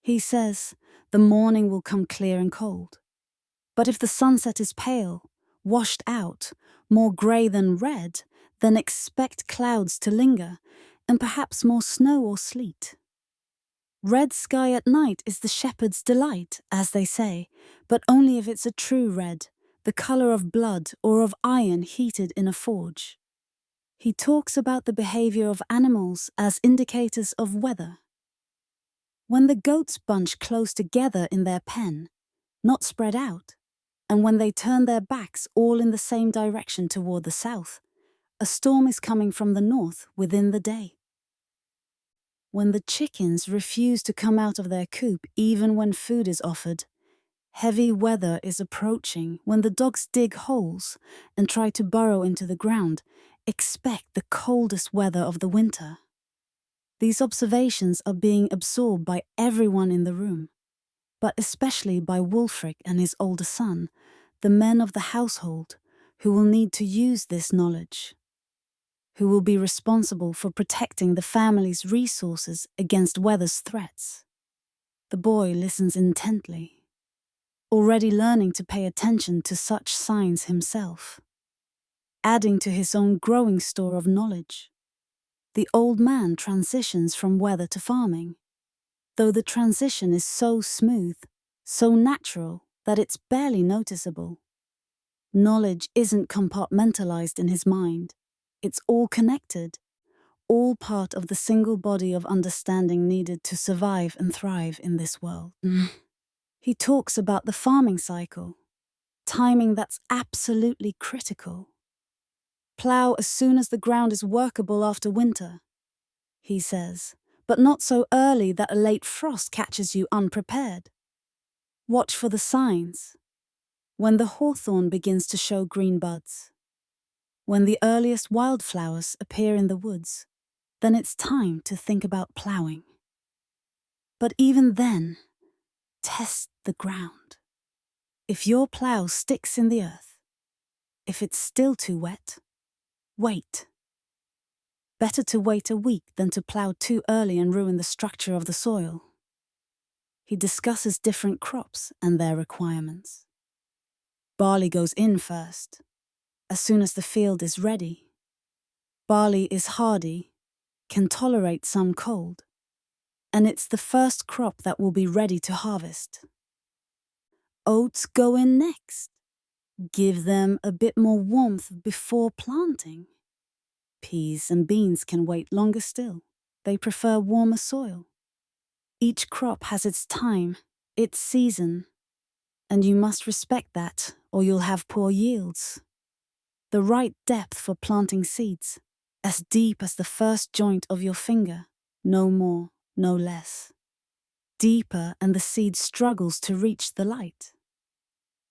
he says the morning will come clear and cold. But if the sunset is pale, washed out, more grey than red, then expect clouds to linger, and perhaps more snow or sleet. Red sky at night is the shepherd's delight, as they say, but only if it's a true red, the colour of blood or of iron heated in a forge. He talks about the behaviour of animals as indicators of weather. When the goats bunch close together in their pen, not spread out, and when they turn their backs all in the same direction toward the south, a storm is coming from the north within the day. When the chickens refuse to come out of their coop even when food is offered, heavy weather is approaching. When the dogs dig holes and try to burrow into the ground, expect the coldest weather of the winter. These observations are being absorbed by everyone in the room, but especially by Wulfric and his older son, the men of the household, who will need to use this knowledge, who will be responsible for protecting the family's resources against weather's threats. The boy listens intently, already learning to pay attention to such signs himself, adding to his own growing store of knowledge. The old man transitions from weather to farming, though the transition is so smooth, so natural, that it's barely noticeable. Knowledge isn't compartmentalized in his mind. It's all connected, all part of the single body of understanding needed to survive and thrive in this world. He talks about the farming cycle, timing that's absolutely critical. Plow as soon as the ground is workable after winter, he says, but not so early that a late frost catches you unprepared. Watch for the signs. When the hawthorn begins to show green buds, when the earliest wildflowers appear in the woods, then it's time to think about plowing. But even then, test the ground. If your plow sticks in the earth, if it's still too wet, wait. Better to wait a week than to plow too early and ruin the structure of the soil. He discusses different crops and their requirements. Barley goes in first, as soon as the field is ready. Barley is hardy, can tolerate some cold, and it's the first crop that will be ready to harvest. Oats go in next. Give them a bit more warmth before planting. Peas and beans can wait longer still. They prefer warmer soil. Each crop has its time, its season, and you must respect that or you'll have poor yields. The right depth for planting seeds, as deep as the first joint of your finger, no more, no less. Deeper and the seed struggles to reach the light.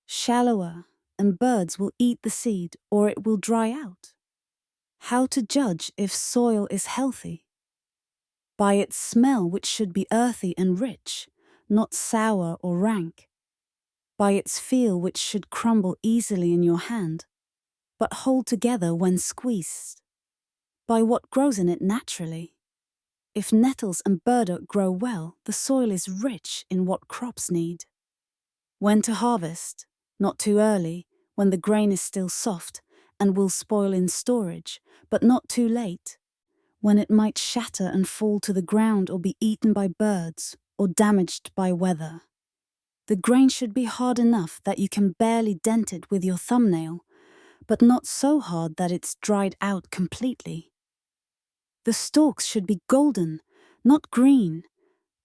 Shallower and birds will eat the seed or it will dry out. How to judge if soil is healthy? By its smell, which should be earthy and rich, not sour or rank. By its feel, which should crumble easily in your hand, but hold together when squeezed. By what grows in it naturally. If nettles and burdock grow well, the soil is rich in what crops need. When to harvest, not too early, when the grain is still soft and will spoil in storage, but not too late, when it might shatter and fall to the ground or be eaten by birds or damaged by weather. The grain should be hard enough that you can barely dent it with your thumbnail, but not so hard that it's dried out completely. The stalks should be golden, not green,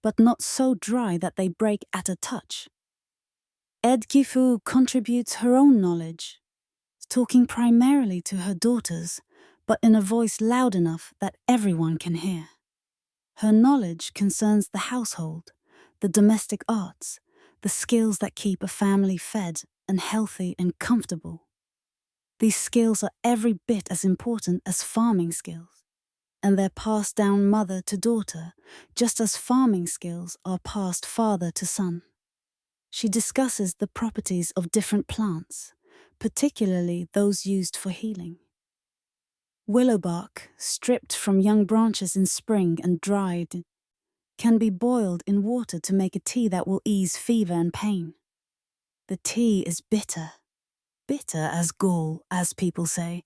but not so dry that they break at a touch. Edgifu contributes her own knowledge, talking primarily to her daughters, but in a voice loud enough that everyone can hear. Her knowledge concerns the household, the domestic arts, the skills that keep a family fed and healthy and comfortable. These skills are every bit as important as farming skills, and they're passed down mother to daughter, just as farming skills are passed father to son. She discusses the properties of different plants, particularly those used for healing. Willow bark, stripped from young branches in spring and dried, can be boiled in water to make a tea that will ease fever and pain. The tea is bitter, bitter as gall, as people say,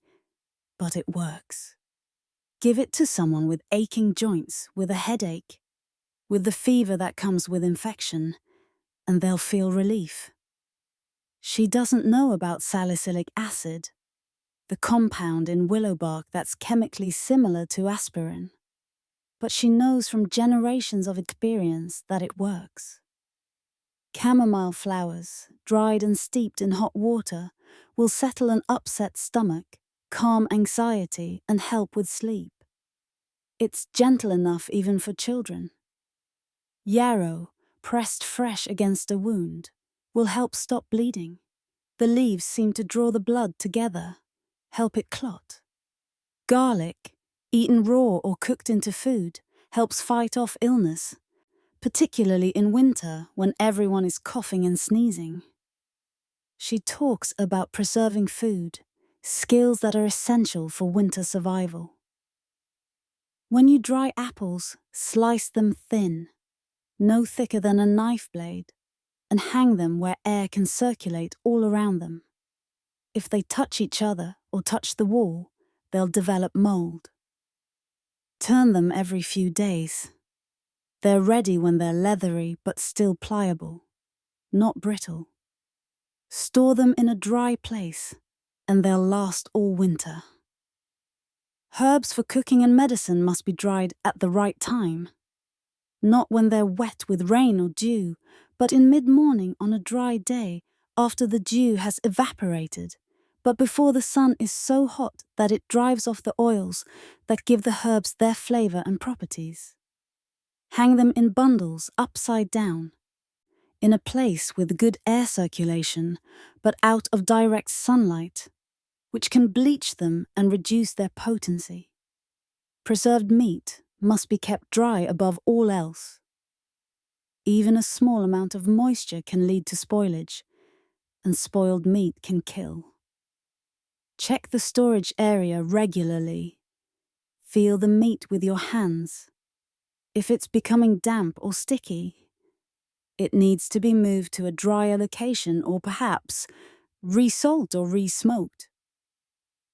but it works. Give it to someone with aching joints, with a headache, with the fever that comes with infection, and they'll feel relief. She doesn't know about salicylic acid, the compound in willow bark that's chemically similar to aspirin. But she knows from generations of experience that it works. Chamomile flowers, dried and steeped in hot water, will settle an upset stomach, calm anxiety, and help with sleep. It's gentle enough even for children. Yarrow, pressed fresh against a wound, will help stop bleeding. The leaves seem to draw the blood together, help it clot. Garlic, eaten raw or cooked into food, helps fight off illness, particularly in winter when everyone is coughing and sneezing. She talks about preserving food, skills that are essential for winter survival. When you dry apples, slice them thin, no thicker than a knife blade, and hang them where air can circulate all around them. If they touch each other or touch the wall, they'll develop mold. Turn them every few days. They're ready when they're leathery but still pliable, not brittle. Store them in a dry place, and they'll last all winter. Herbs for cooking and medicine must be dried at the right time. Not when they're wet with rain or dew, but in mid-morning on a dry day after the dew has evaporated, but before the sun is so hot that it drives off the oils that give the herbs their flavor and properties. Hang them in bundles upside down, in a place with good air circulation, but out of direct sunlight, which can bleach them and reduce their potency. Preserved meat must be kept dry above all else. Even a small amount of moisture can lead to spoilage, and spoiled meat can kill. Check the storage area regularly. Feel the meat with your hands. If it's becoming damp or sticky, it needs to be moved to a drier location or perhaps re-salt or re-smoked.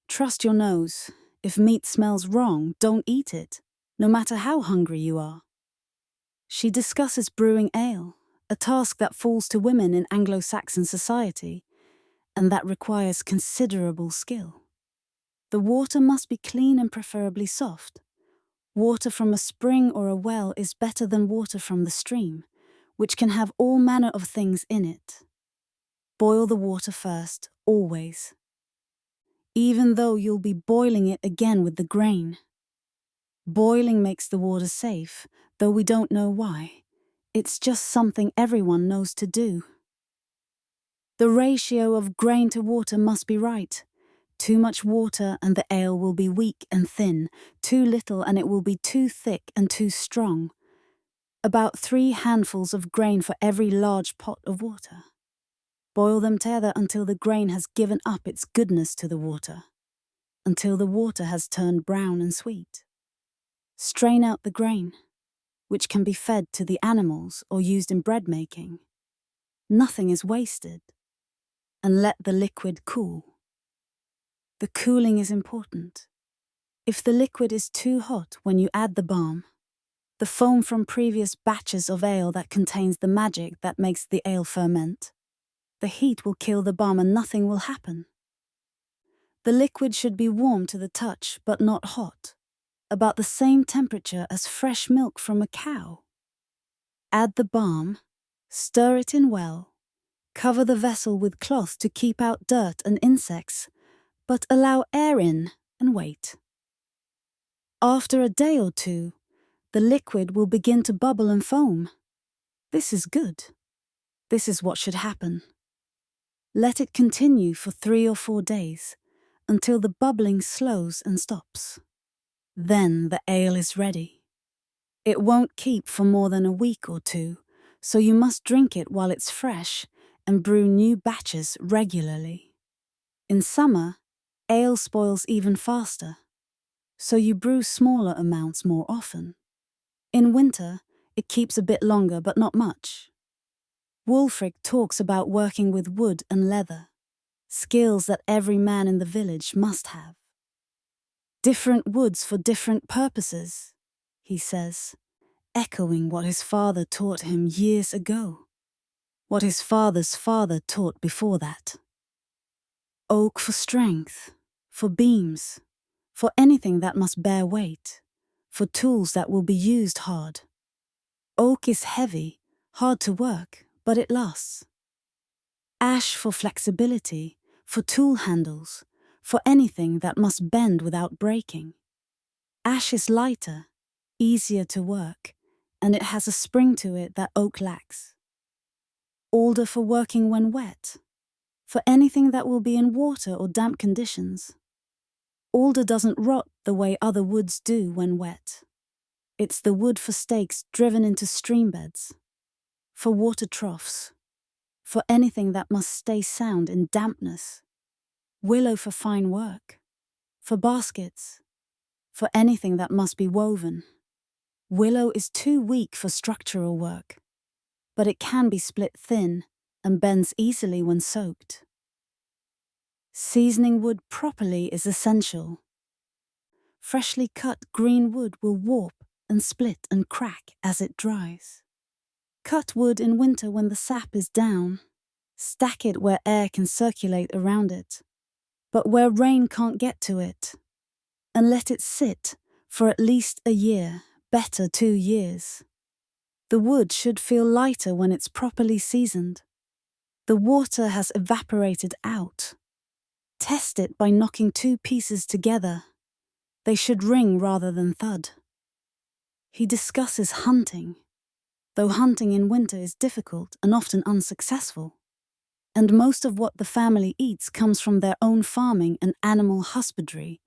Trust your nose. If meat smells wrong, don't eat it, no matter how hungry you are. She discusses brewing ale, a task that falls to women in Anglo-Saxon society, and that requires considerable skill. The water must be clean and preferably soft. Water from a spring or a well is better than water from the stream, which can have all manner of things in it. Boil the water first, always. Even though you'll be boiling it again with the grain. Boiling makes the water safe, though we don't know why. It's just something everyone knows to do. The ratio of grain to water must be right. Too much water and the ale will be weak and thin, too little and it will be too thick and too strong. About 3 handfuls of grain for every large pot of water. Boil them together until the grain has given up its goodness to the water, until the water has turned brown and sweet. Strain out the grain, which can be fed to the animals or used in bread making. Nothing is wasted. And let the liquid cool. The cooling is important. If the liquid is too hot when you add the balm, the foam from previous batches of ale that contains the magic that makes the ale ferment, the heat will kill the balm and nothing will happen. The liquid should be warm to the touch, but not hot, about the same temperature as fresh milk from a cow. Add the balm, stir it in well, cover the vessel with cloth to keep out dirt and insects, but allow air in and wait. After a day or two, the liquid will begin to bubble and foam. This is good. This is what should happen. Let it continue for 3 or 4 days, until the bubbling slows and stops. Then the ale is ready. It won't keep for more than a week or 2, so you must drink it while it's fresh and brew new batches regularly. In summer, ale spoils even faster, so you brew smaller amounts more often. In winter, it keeps a bit longer but not much. Wulfric talks about working with wood and leather, skills that every man in the village must have. Different woods for different purposes, he says, echoing what his father taught him years ago, what his father's father taught before that. Oak for strength, for beams, for anything that must bear weight, for tools that will be used hard. Oak is heavy, hard to work, but it lasts. Ash for flexibility, for tool handles, for anything that must bend without breaking. Ash is lighter, easier to work, and it has a spring to it that oak lacks. Alder for working when wet, for anything that will be in water or damp conditions. Alder doesn't rot the way other woods do when wet. It's the wood for stakes driven into stream beds, for water troughs, for anything that must stay sound in dampness. Willow for fine work, for baskets, for anything that must be woven. Willow is too weak for structural work, but it can be split thin and bends easily when soaked. Seasoning wood properly is essential. Freshly cut green wood will warp and split and crack as it dries. Cut wood in winter when the sap is down. Stack it where air can circulate around it, but where rain can't get to it. And let it sit for at least a year, better 2 years. The wood should feel lighter when it's properly seasoned. The water has evaporated out. Test it by knocking 2 pieces together. They should ring rather than thud. He discusses hunting, though hunting in winter is difficult and often unsuccessful. And most of what the family eats comes from their own farming and animal husbandry,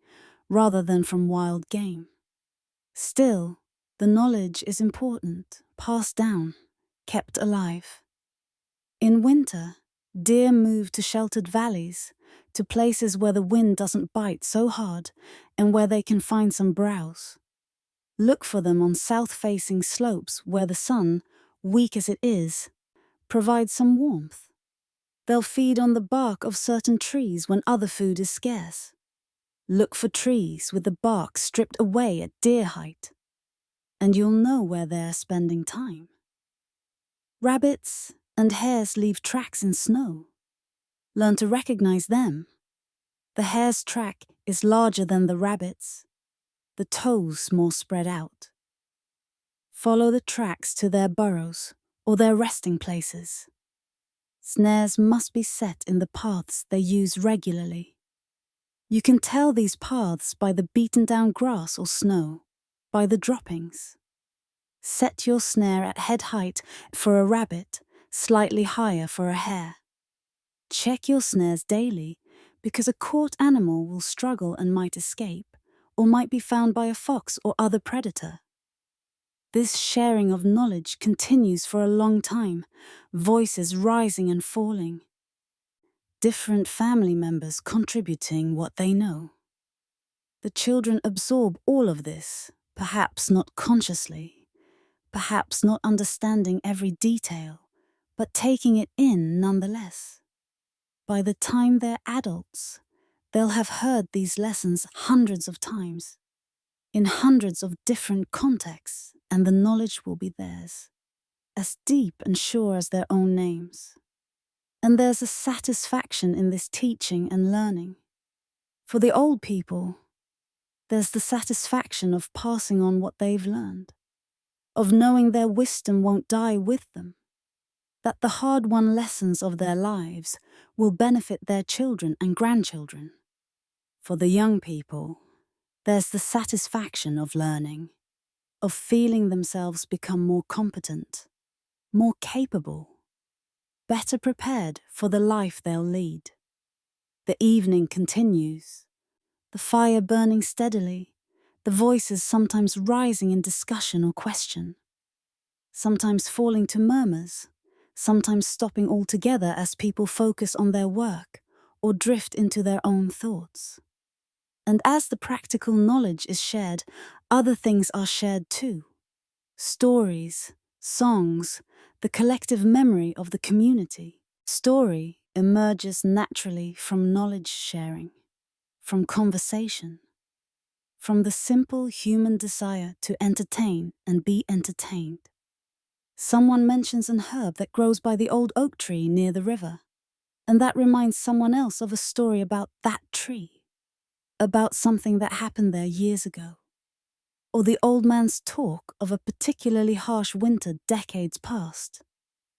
rather than from wild game. Still, the knowledge is important, passed down, kept alive. In winter, deer move to sheltered valleys, to places where the wind doesn't bite so hard and where they can find some browse. Look for them on south-facing slopes where the sun, weak as it is, provides some warmth. They'll feed on the bark of certain trees when other food is scarce. Look for trees with the bark stripped away at deer height, and you'll know where they're spending time. Rabbits and hares leave tracks in snow. Learn to recognize them. The hare's track is larger than the rabbit's, the toes more spread out. Follow the tracks to their burrows or their resting places. Snares must be set in the paths they use regularly. You can tell these paths by the beaten down grass or snow, by the droppings. Set your snare at head height for a rabbit, slightly higher for a hare. Check your snares daily, because a caught animal will struggle and might escape, or might be found by a fox or other predator. This sharing of knowledge continues for a long time, voices rising and falling. Different family members contributing what they know. The children absorb all of this, perhaps not consciously, perhaps not understanding every detail, but taking it in nonetheless. By the time they're adults, they'll have heard these lessons hundreds of times, in hundreds of different contexts, and the knowledge will be theirs, as deep and sure as their own names. And there's a satisfaction in this teaching and learning. For the old people, there's the satisfaction of passing on what they've learned, of knowing their wisdom won't die with them, that the hard-won lessons of their lives will benefit their children and grandchildren. For the young people, there's the satisfaction of learning, of feeling themselves become more competent, more capable, better prepared for the life they'll lead. The evening continues, the fire burning steadily, the voices sometimes rising in discussion or question, sometimes falling to murmurs, sometimes stopping altogether as people focus on their work or drift into their own thoughts. And as the practical knowledge is shared, other things are shared too. Stories, songs, the collective memory of the community. Story emerges naturally from knowledge sharing, from conversation. from the simple human desire to entertain and be entertained. Someone mentions an herb that grows by the old oak tree near the river, and that reminds someone else of a story about that tree, about something that happened there years ago. Or the old man's talk of a particularly harsh winter decades past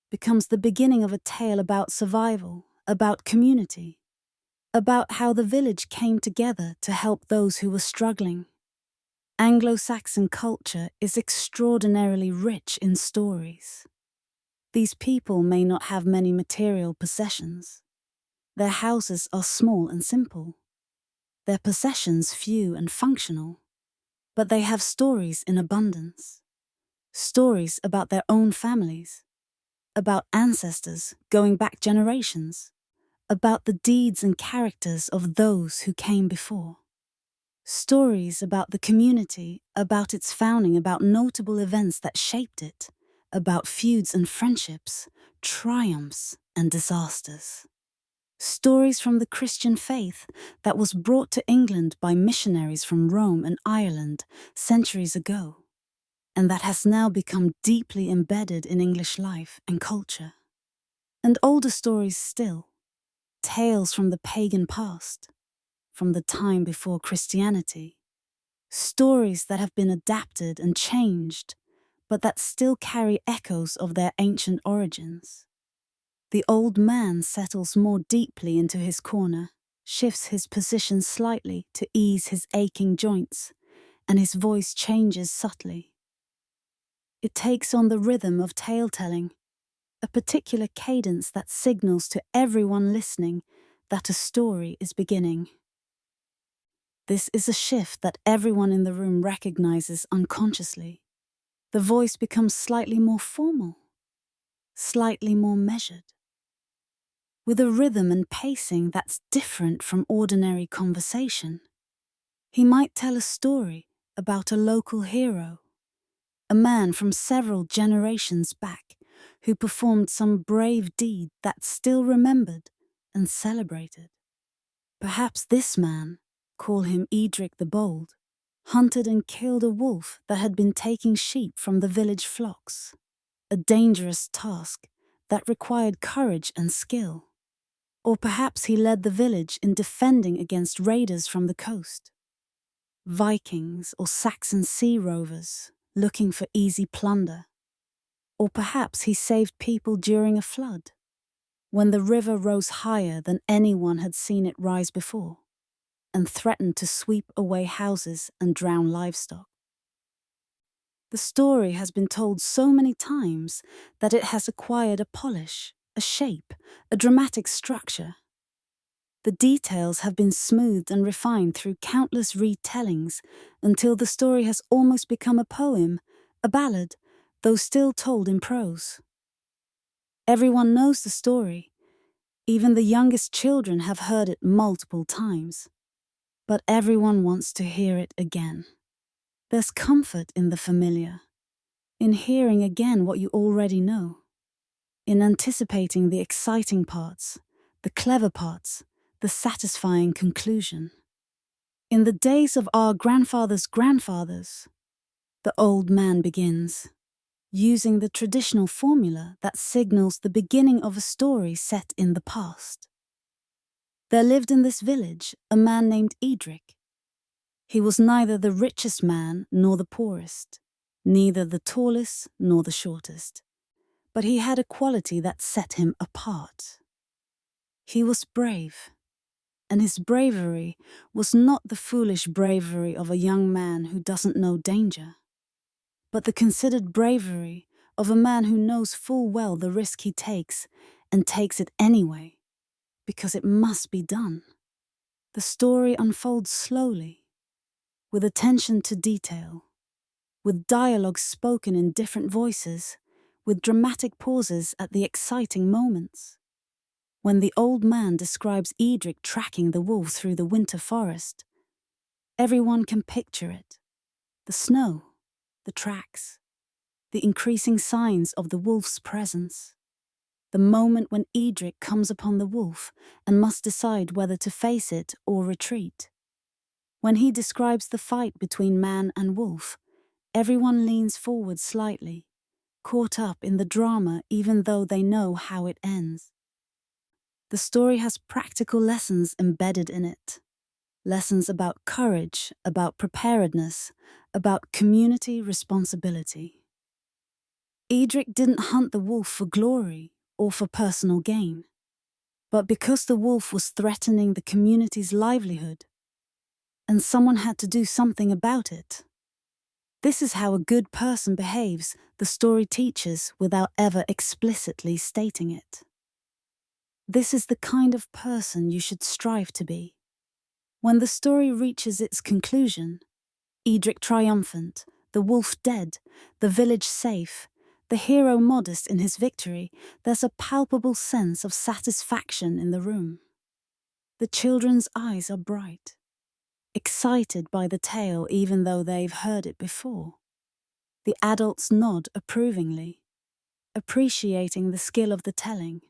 becomes the beginning of a tale about survival, about community, about how the village came together to help those who were struggling. Anglo-Saxon culture is extraordinarily rich in stories. These people may not have many material possessions. Their houses are small and simple. Their possessions few and functional. But they have stories in abundance. Stories about their own families, about ancestors going back generations, about the deeds and characters of those who came before. Stories about the community, about its founding, about notable events that shaped it, about feuds and friendships, triumphs and disasters. Stories from the Christian faith that was brought to England by missionaries from Rome and Ireland centuries ago, and that has now become deeply embedded in English life and culture. And older stories still, tales from the pagan past, from the time before Christianity, stories that have been adapted and changed, but that still carry echoes of their ancient origins. The old man settles more deeply into his corner, shifts his position slightly to ease his aching joints, and his voice changes subtly. It takes on the rhythm of tale-telling, a particular cadence that signals to everyone listening that a story is beginning. This is a shift that everyone in the room recognizes unconsciously. The voice becomes slightly more formal, slightly more measured, with a rhythm and pacing that's different from ordinary conversation. He might tell a story about a local hero, a man from several generations back who performed some brave deed that's still remembered and celebrated. Perhaps this man, call him Edric the Bold, hunted and killed a wolf that had been taking sheep from the village flocks, a dangerous task that required courage and skill. Or perhaps he led the village in defending against raiders from the coast, Vikings or Saxon sea rovers looking for easy plunder. Or perhaps he saved people during a flood, when the river rose higher than anyone had seen it rise before, and threatened to sweep away houses and drown livestock. The story has been told so many times that it has acquired a polish, a shape, a dramatic structure. The details have been smoothed and refined through countless retellings until the story has almost become a poem, a ballad, though still told in prose. Everyone knows the story. Even the youngest children have heard it multiple times. But everyone wants to hear it again. There's comfort in the familiar, in hearing again what you already know, in anticipating the exciting parts, the clever parts, the satisfying conclusion. In the days of our grandfathers' grandfathers, the old man begins, using the traditional formula that signals the beginning of a story set in the past. There lived in this village a man named Edric. He was neither the richest man nor the poorest, neither the tallest nor the shortest, but he had a quality that set him apart. He was brave, and his bravery was not the foolish bravery of a young man who doesn't know danger, but the considered bravery of a man who knows full well the risk he takes and takes it anyway, because it must be done. The story unfolds slowly, with attention to detail, with dialogue spoken in different voices, with dramatic pauses at the exciting moments. When the old man describes Edric tracking the wolf through the winter forest, everyone can picture it. The snow, the tracks, the increasing signs of the wolf's presence. The moment when Edric comes upon the wolf and must decide whether to face it or retreat. When he describes the fight between man and wolf, everyone leans forward slightly, caught up in the drama even though they know how it ends. The story has practical lessons embedded in it. Lessons about courage, about preparedness, about community responsibility. Edric didn't hunt the wolf for glory or for personal gain, but because the wolf was threatening the community's livelihood, and someone had to do something about it. This is how a good person behaves, the story teaches without ever explicitly stating it. This is the kind of person you should strive to be. When the story reaches its conclusion, Edric triumphant, the wolf dead, the village safe, the hero modest in his victory, there's a palpable sense of satisfaction in the room. The children's eyes are bright, excited by the tale even though they've heard it before. The adults nod approvingly, appreciating the skill of the telling,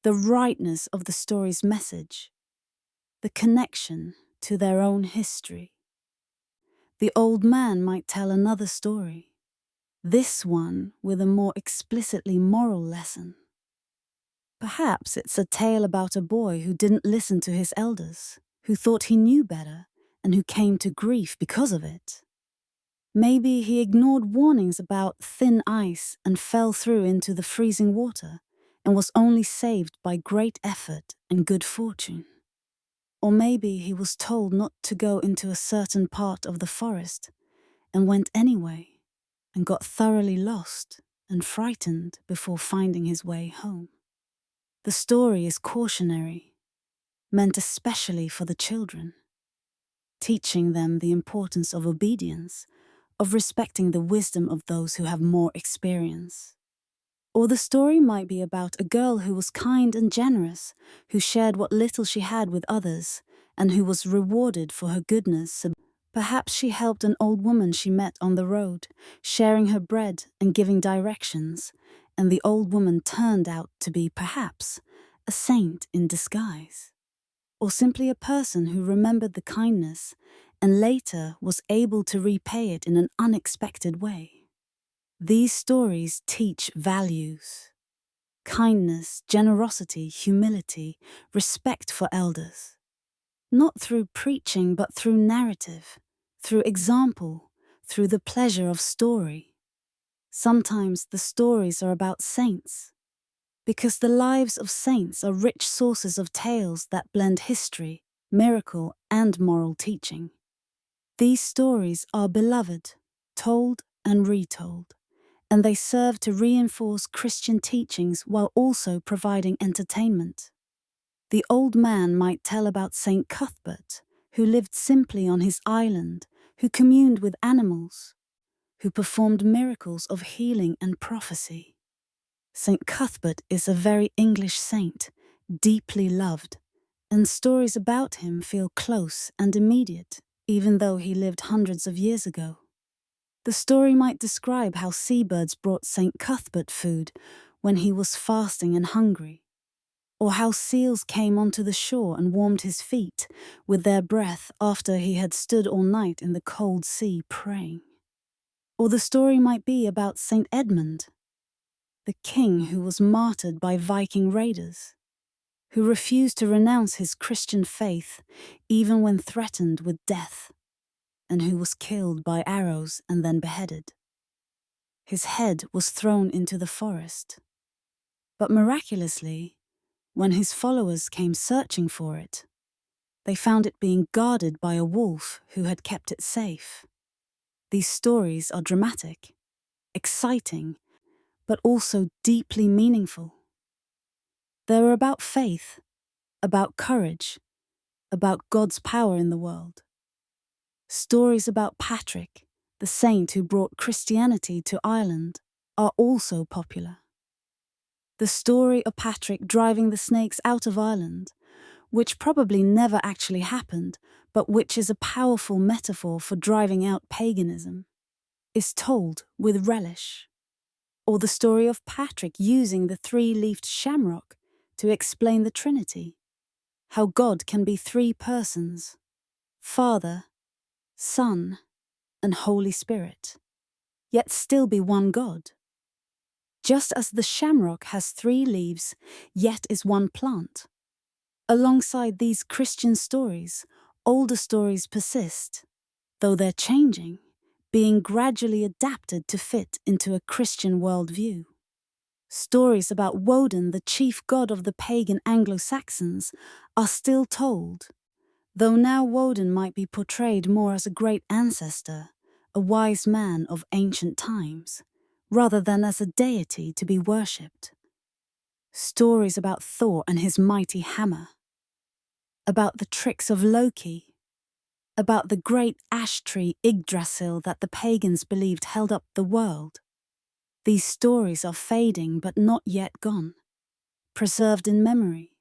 the rightness of the story's message, the connection to their own history. The old man might tell another story, this one with a more explicitly moral lesson. Perhaps it's a tale about a boy who didn't listen to his elders, who thought he knew better, and who came to grief because of it. Maybe he ignored warnings about thin ice and fell through into the freezing water, and was only saved by great effort and good fortune. Or maybe he was told not to go into a certain part of the forest, and went anyway, and got thoroughly lost and frightened before finding his way home. The story is cautionary, meant especially for the children, teaching them the importance of obedience, of respecting the wisdom of those who have more experience. Or the story might be about a girl who was kind and generous, who shared what little she had with others, and who was rewarded for her goodness. Perhaps she helped an old woman she met on the road, sharing her bread and giving directions, and the old woman turned out to be, perhaps, a saint in disguise. Or simply a person who remembered the kindness and later was able to repay it in an unexpected way. These stories teach values: kindness, generosity, humility, respect for elders. Not through preaching, but through narrative, through example, through the pleasure of story. Sometimes the stories are about saints, because the lives of saints are rich sources of tales that blend history, miracle, and moral teaching. These stories are beloved, told and retold, and they serve to reinforce Christian teachings while also providing entertainment. The old man might tell about St. Cuthbert, who lived simply on his island, who communed with animals, who performed miracles of healing and prophecy. St. Cuthbert is a very English saint, deeply loved, and stories about him feel close and immediate, even though he lived hundreds of years ago. The story might describe how seabirds brought St. Cuthbert food when he was fasting and hungry, or how seals came onto the shore and warmed his feet with their breath after he had stood all night in the cold sea praying. Or the story might be about St. Edmund, the king who was martyred by Viking raiders, who refused to renounce his Christian faith even when threatened with death, and who was killed by arrows and then beheaded. His head was thrown into the forest. But miraculously, when his followers came searching for it, they found it being guarded by a wolf who had kept it safe. These stories are dramatic, exciting, but also deeply meaningful. They're about faith, about courage, about God's power in the world. Stories about Patrick, the saint who brought Christianity to Ireland, are also popular. The story of Patrick driving the snakes out of Ireland, which probably never actually happened, but which is a powerful metaphor for driving out paganism, is told with relish. Or the story of Patrick using the three-leafed shamrock to explain the Trinity, how God can be three persons, Father, Son, and Holy Spirit, yet still be one God. Just as the shamrock has 3 leaves, yet is one plant. Alongside these Christian stories, older stories persist, though they're changing, being gradually adapted to fit into a Christian worldview. Stories about Woden, the chief god of the pagan Anglo-Saxons, are still told, though now Woden might be portrayed more as a great ancestor, a wise man of ancient times, rather than as a deity to be worshipped. Stories about Thor and his mighty hammer, about the tricks of Loki, about the great ash tree Yggdrasil that the pagans believed held up the world. These stories are fading but not yet gone, preserved in memory,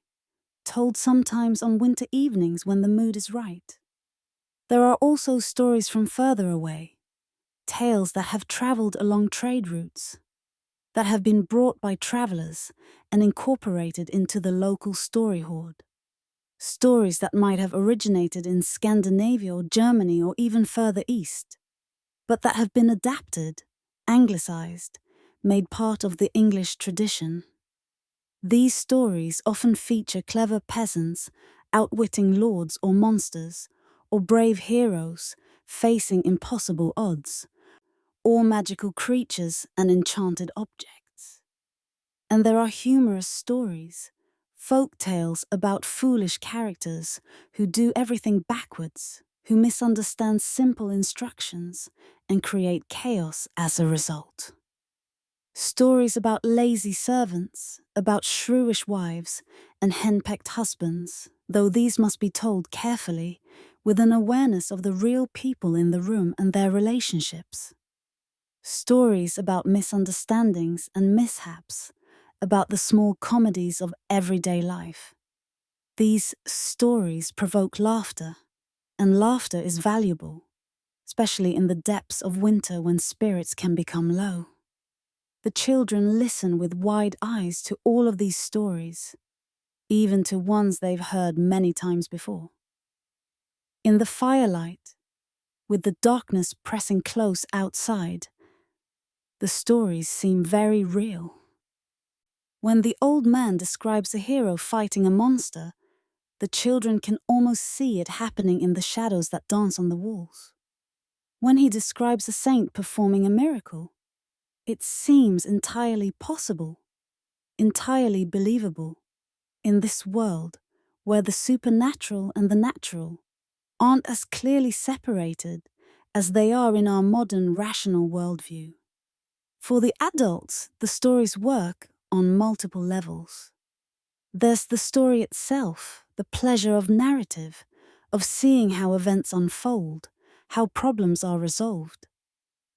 told sometimes on winter evenings when the mood is right. There are also stories from further away, tales that have traveled along trade routes, that have been brought by travelers and incorporated into the local story hoard. Stories that might have originated in Scandinavia or Germany or even further east, but that have been adapted, anglicized, made part of the English tradition. These stories often feature clever peasants outwitting lords or monsters, or brave heroes facing impossible odds, or magical creatures and enchanted objects. And there are humorous stories, folk tales about foolish characters who do everything backwards, who misunderstand simple instructions and create chaos as a result. Stories about lazy servants, about shrewish wives and henpecked husbands, though these must be told carefully, with an awareness of the real people in the room and their relationships. Stories about misunderstandings and mishaps, about the small comedies of everyday life. These stories provoke laughter, and laughter is valuable, especially in the depths of winter when spirits can become low. The children listen with wide eyes to all of these stories, even to ones they've heard many times before. In the firelight, with the darkness pressing close outside, the stories seem very real. When the old man describes a hero fighting a monster, the children can almost see it happening in the shadows that dance on the walls. When he describes a saint performing a miracle, it seems entirely possible, entirely believable, in this world where the supernatural and the natural aren't as clearly separated as they are in our modern rational worldview. For the adults, the stories work on multiple levels. There's the story itself, the pleasure of narrative, of seeing how events unfold, how problems are resolved.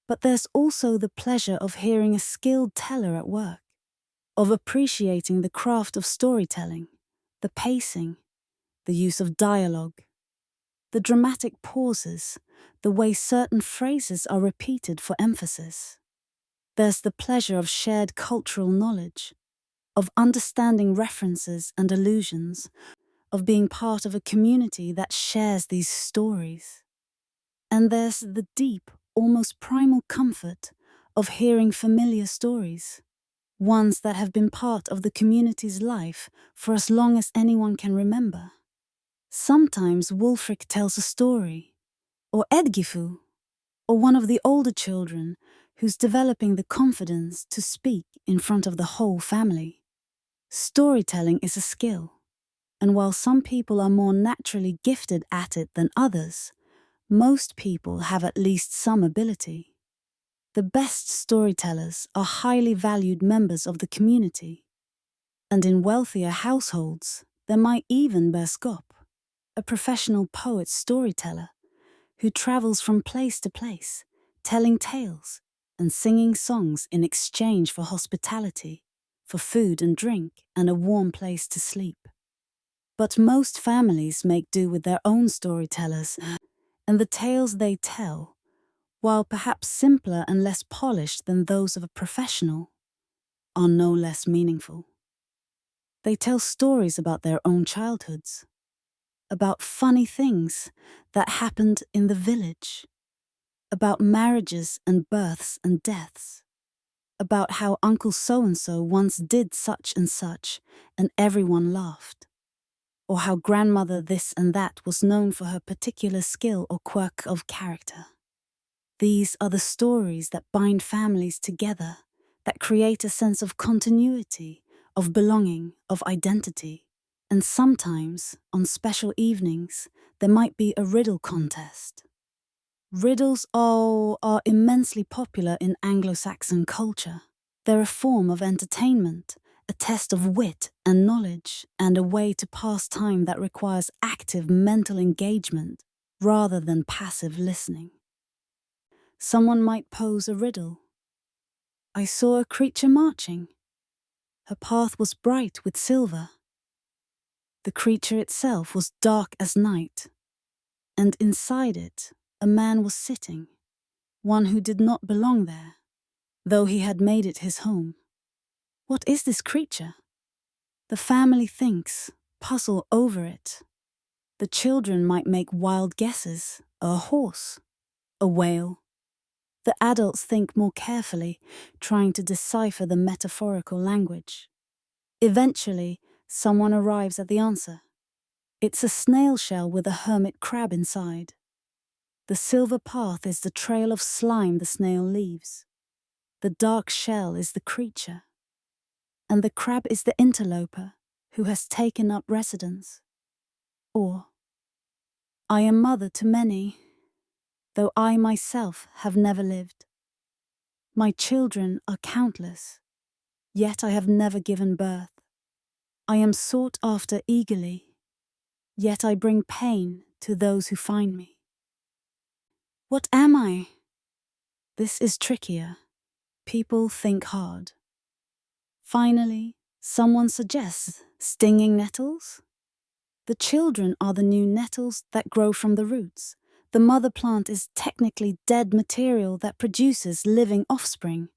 But there's also the pleasure of hearing a skilled teller at work, of appreciating the craft of storytelling, the pacing, the use of dialogue, the dramatic pauses, the way certain phrases are repeated for emphasis. There's the pleasure of shared cultural knowledge, of understanding references and allusions, of being part of a community that shares these stories. And there's the deep, almost primal comfort of hearing familiar stories, ones that have been part of the community's life for as long as anyone can remember. Sometimes Wulfric tells a story, or Edgifu, or one of the older children who's developing the confidence to speak in front of the whole family. Storytelling is a skill, and while some people are more naturally gifted at it than others, most people have at least some ability. The best storytellers are highly valued members of the community, and in wealthier households, there might even be Skop, a professional poet storyteller who travels from place to place, telling tales and singing songs in exchange for hospitality, for food and drink and a warm place to sleep. But most families make do with their own storytellers, and the tales they tell, while perhaps simpler and less polished than those of a professional, are no less meaningful. They tell stories about their own childhoods, about funny things that happened in the village, about marriages and births and deaths, about how Uncle so-and-so once did such and everyone laughed, or how grandmother this and that was known for her particular skill or quirk of character. These are the stories that bind families together, that create a sense of continuity, of belonging, of identity. And sometimes, on special evenings, there might be a riddle contest. Riddles are immensely popular in Anglo-Saxon culture. They're a form of entertainment, a test of wit and knowledge, and a way to pass time that requires active mental engagement rather than passive listening. Someone might pose a riddle. I saw a creature marching. Her path was bright with silver. The creature itself was dark as night, and inside it a man was sitting, one who did not belong there, though he had made it his home. What is this creature? The family thinks, puzzle over it. The children might make wild guesses, a horse, a whale. The adults think more carefully, trying to decipher the metaphorical language. Eventually, someone arrives at the answer. It's a snail shell with a hermit crab inside. The silver path is the trail of slime the snail leaves. The dark shell is the creature. And the crab is the interloper who has taken up residence. Or, I am mother to many, though I myself have never lived. My children are countless, yet I have never given birth. I am sought after eagerly, yet I bring pain to those who find me. What am I? This is trickier. People think hard. Finally, someone suggests stinging nettles? The children are the new nettles that grow from the roots. The mother plant is technically dead material that produces living offspring.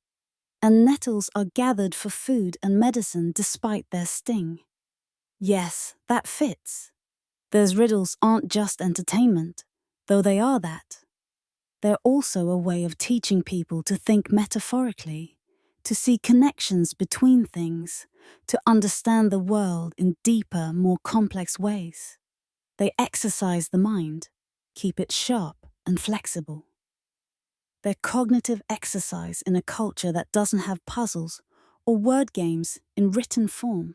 And nettles are gathered for food and medicine despite their sting. Yes, that fits. Those riddles aren't just entertainment, though they are that. They're also a way of teaching people to think metaphorically, to see connections between things, to understand the world in deeper, more complex ways. They exercise the mind, keep it sharp and flexible. They're cognitive exercise in a culture that doesn't have puzzles or word games in written form,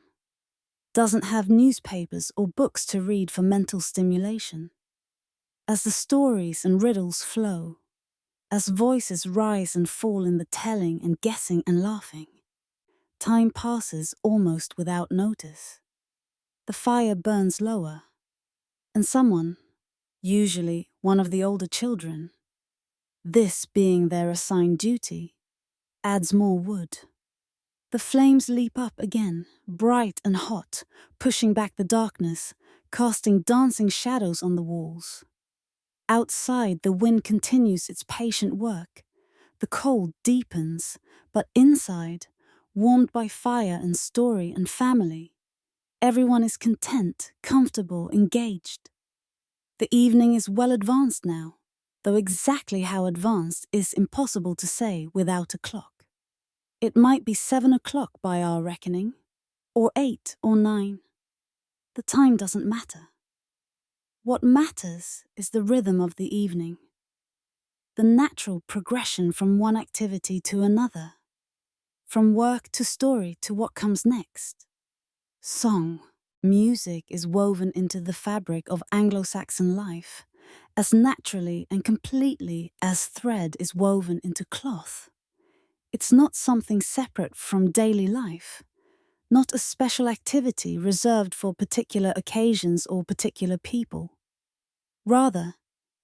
doesn't have newspapers or books to read for mental stimulation. As the stories and riddles flow, as voices rise and fall in the telling and guessing and laughing, time passes almost without notice. The fire burns lower, and someone, usually one of the older children, this being their assigned duty, adds more wood. The flames leap up again, bright and hot, pushing back the darkness, casting dancing shadows on the walls. Outside, the wind continues its patient work. The cold deepens, but inside, warmed by fire and story and family, everyone is content, comfortable, engaged. The evening is well advanced now, though exactly how advanced is impossible to say without a clock. It might be 7 o'clock by our reckoning, or 8 or 9. The time doesn't matter. What matters is the rhythm of the evening, the natural progression from one activity to another, from work to story to what comes next. Song, music is woven into the fabric of Anglo-Saxon life, as naturally and completely as thread is woven into cloth. It's not something separate from daily life, not a special activity reserved for particular occasions or particular people. Rather,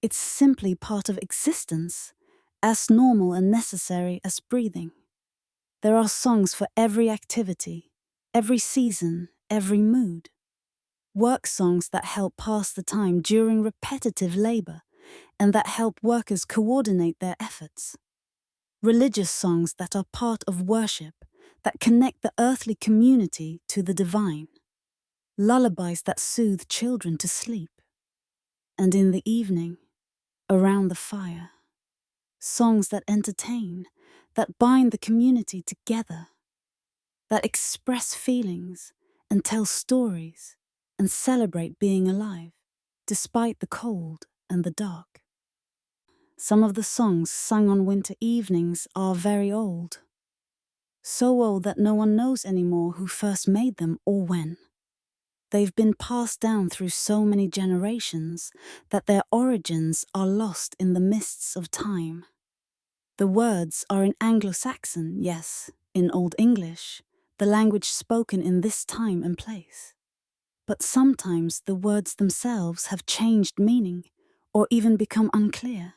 it's simply part of existence, as normal and necessary as breathing. There are songs for every activity, every season, every mood. Work songs that help pass the time during repetitive labor and that help workers coordinate their efforts. Religious songs that are part of worship, that connect the earthly community to the divine. Lullabies that soothe children to sleep. and in the evening, around the fire. Songs that entertain, that bind the community together, that express feelings and tell stories and celebrate being alive, despite the cold and the dark. Some of the songs sung on winter evenings are very old. So old that no one knows anymore who first made them or when. They've been passed down through so many generations that their origins are lost in the mists of time. The words are in Anglo-Saxon, yes, in Old English, the language spoken in this time and place. But sometimes the words themselves have changed meaning or even become unclear.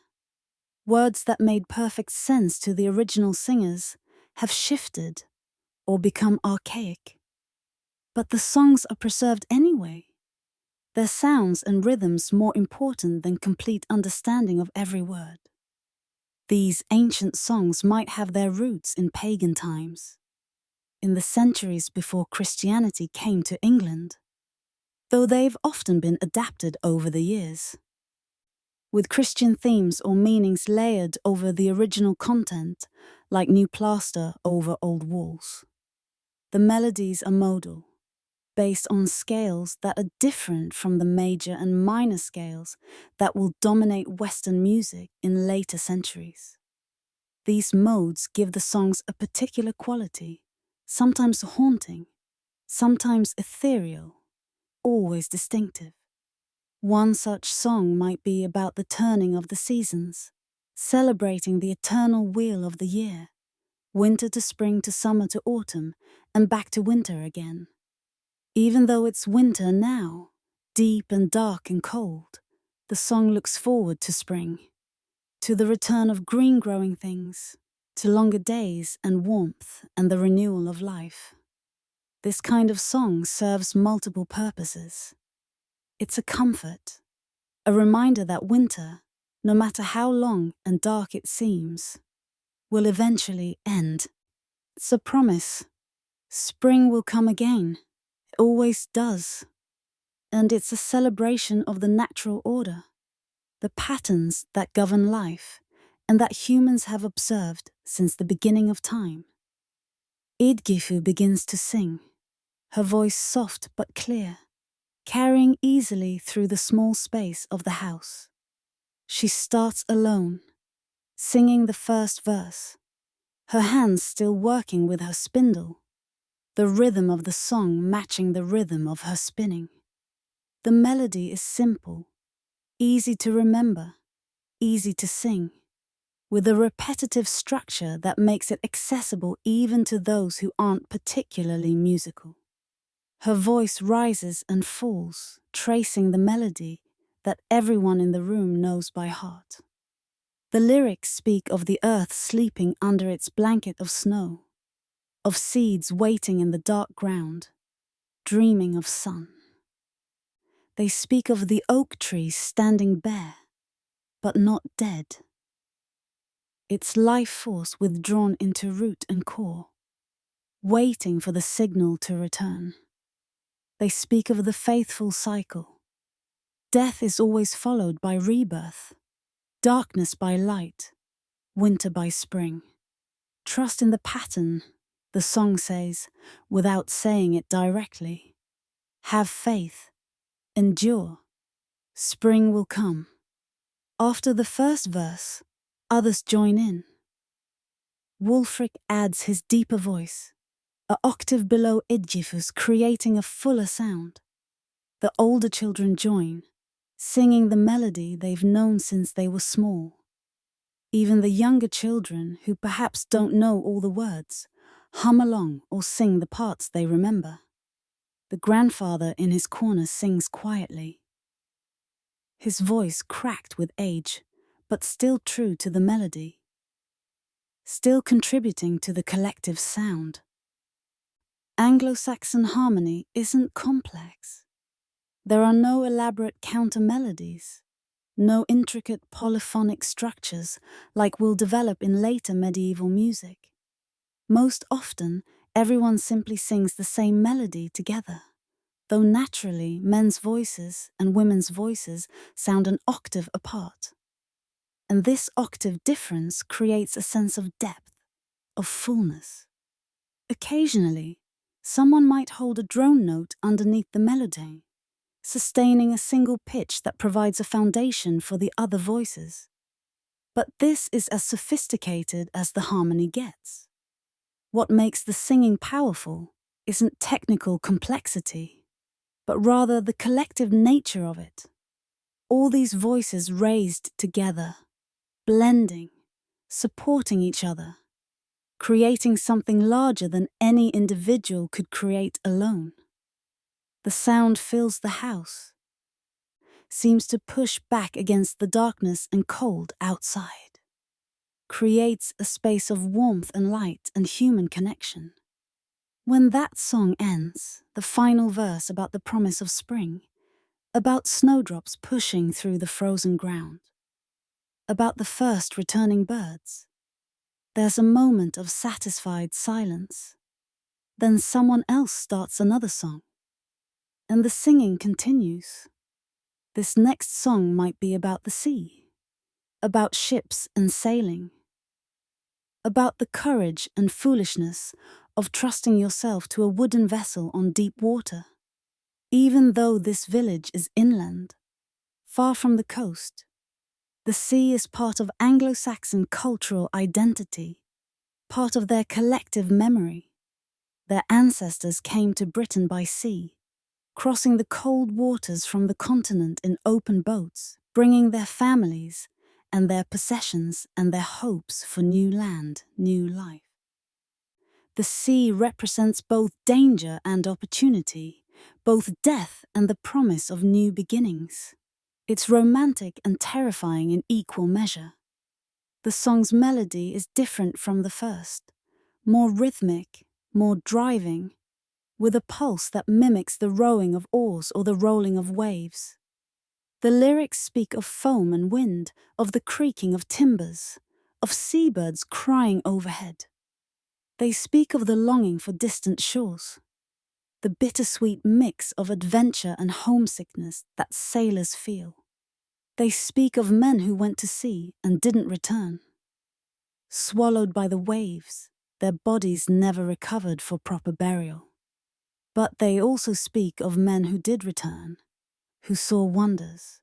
Words that made perfect sense to the original singers have shifted or become archaic. But the songs are preserved anyway. Their sounds and rhythms more important than complete understanding of every word. These ancient songs might have their roots in pagan times, in the centuries before Christianity came to England, though they've often been adapted over the years, with Christian themes or meanings layered over the original content, like new plaster over old walls. The melodies are modal, based on scales that are different from the major and minor scales that will dominate Western music in later centuries. These modes give the songs a particular quality, sometimes haunting, sometimes ethereal, always distinctive. One such song might be about the turning of the seasons, celebrating the eternal wheel of the year, winter to spring to summer to autumn, and back to winter again. Even though it's winter now, deep and dark and cold, the song looks forward to spring, to the return of green-growing things, to longer days and warmth and the renewal of life. This kind of song serves multiple purposes. It's a comfort, a reminder that winter, no matter how long and dark it seems, will eventually end. It's a promise. Spring will come again. It always does. And it's a celebration of the natural order, the patterns that govern life, and that humans have observed since the beginning of time. Idgifu begins to sing, her voice soft but clear, carrying easily through the small space of the house. She starts alone, singing the first verse, her hands still working with her spindle, the rhythm of the song matching the rhythm of her spinning. The melody is simple, easy to remember, easy to sing, with a repetitive structure that makes it accessible even to those who aren't particularly musical. Her voice rises and falls, tracing the melody that everyone in the room knows by heart. The lyrics speak of the earth sleeping under its blanket of snow, of seeds waiting in the dark ground, dreaming of sun. They speak of the oak trees standing bare, but not dead. Its life force withdrawn into root and core, waiting for the signal to return. They speak of the faithful cycle. Death is always followed by rebirth, darkness by light, winter by spring. Trust in the pattern, the song says, without saying it directly. Have faith, endure, spring will come. After the first verse, others join in. Wulfric adds his deeper voice, an octave below Idgifu's, creating a fuller sound. The older children join, singing the melody they've known since they were small. Even the younger children, who perhaps don't know all the words, hum along or sing the parts they remember. The grandfather in his corner sings quietly, his voice cracked with age, but still true to the melody, still contributing to the collective sound. Anglo-Saxon harmony isn't complex. There are no elaborate counter-melodies, no intricate polyphonic structures like will develop in later medieval music. Most often, everyone simply sings the same melody together, though naturally men's voices and women's voices sound an octave apart. And this octave difference creates a sense of depth, of fullness. Occasionally, someone might hold a drone note underneath the melody, sustaining a single pitch that provides a foundation for the other voices. But this is as sophisticated as the harmony gets. What makes the singing powerful isn't technical complexity, but rather the collective nature of it. All these voices raised together, blending, supporting each other, creating something larger than any individual could create alone. The sound fills the house, seems to push back against the darkness and cold outside, creates a space of warmth and light and human connection. When that song ends, the final verse about the promise of spring, about snowdrops pushing through the frozen ground, about the first returning birds, there's a moment of satisfied silence. Then someone else starts another song, and the singing continues. This next song might be about the sea, about ships and sailing, about the courage and foolishness of trusting yourself to a wooden vessel on deep water. Even though this village is inland, far from the coast, the sea is part of Anglo-Saxon cultural identity, part of their collective memory. Their ancestors came to Britain by sea, crossing the cold waters from the continent in open boats, bringing their families and their possessions and their hopes for new land, new life. The sea represents both danger and opportunity, both death and the promise of new beginnings. It's romantic and terrifying in equal measure. The song's melody is different from the first, more rhythmic, more driving, with a pulse that mimics the rowing of oars or the rolling of waves. The lyrics speak of foam and wind, of the creaking of timbers, of seabirds crying overhead. They speak of the longing for distant shores, the bittersweet mix of adventure and homesickness that sailors feel. They speak of men who went to sea and didn't return. Swallowed by the waves, their bodies never recovered for proper burial. But they also speak of men who did return, who saw wonders,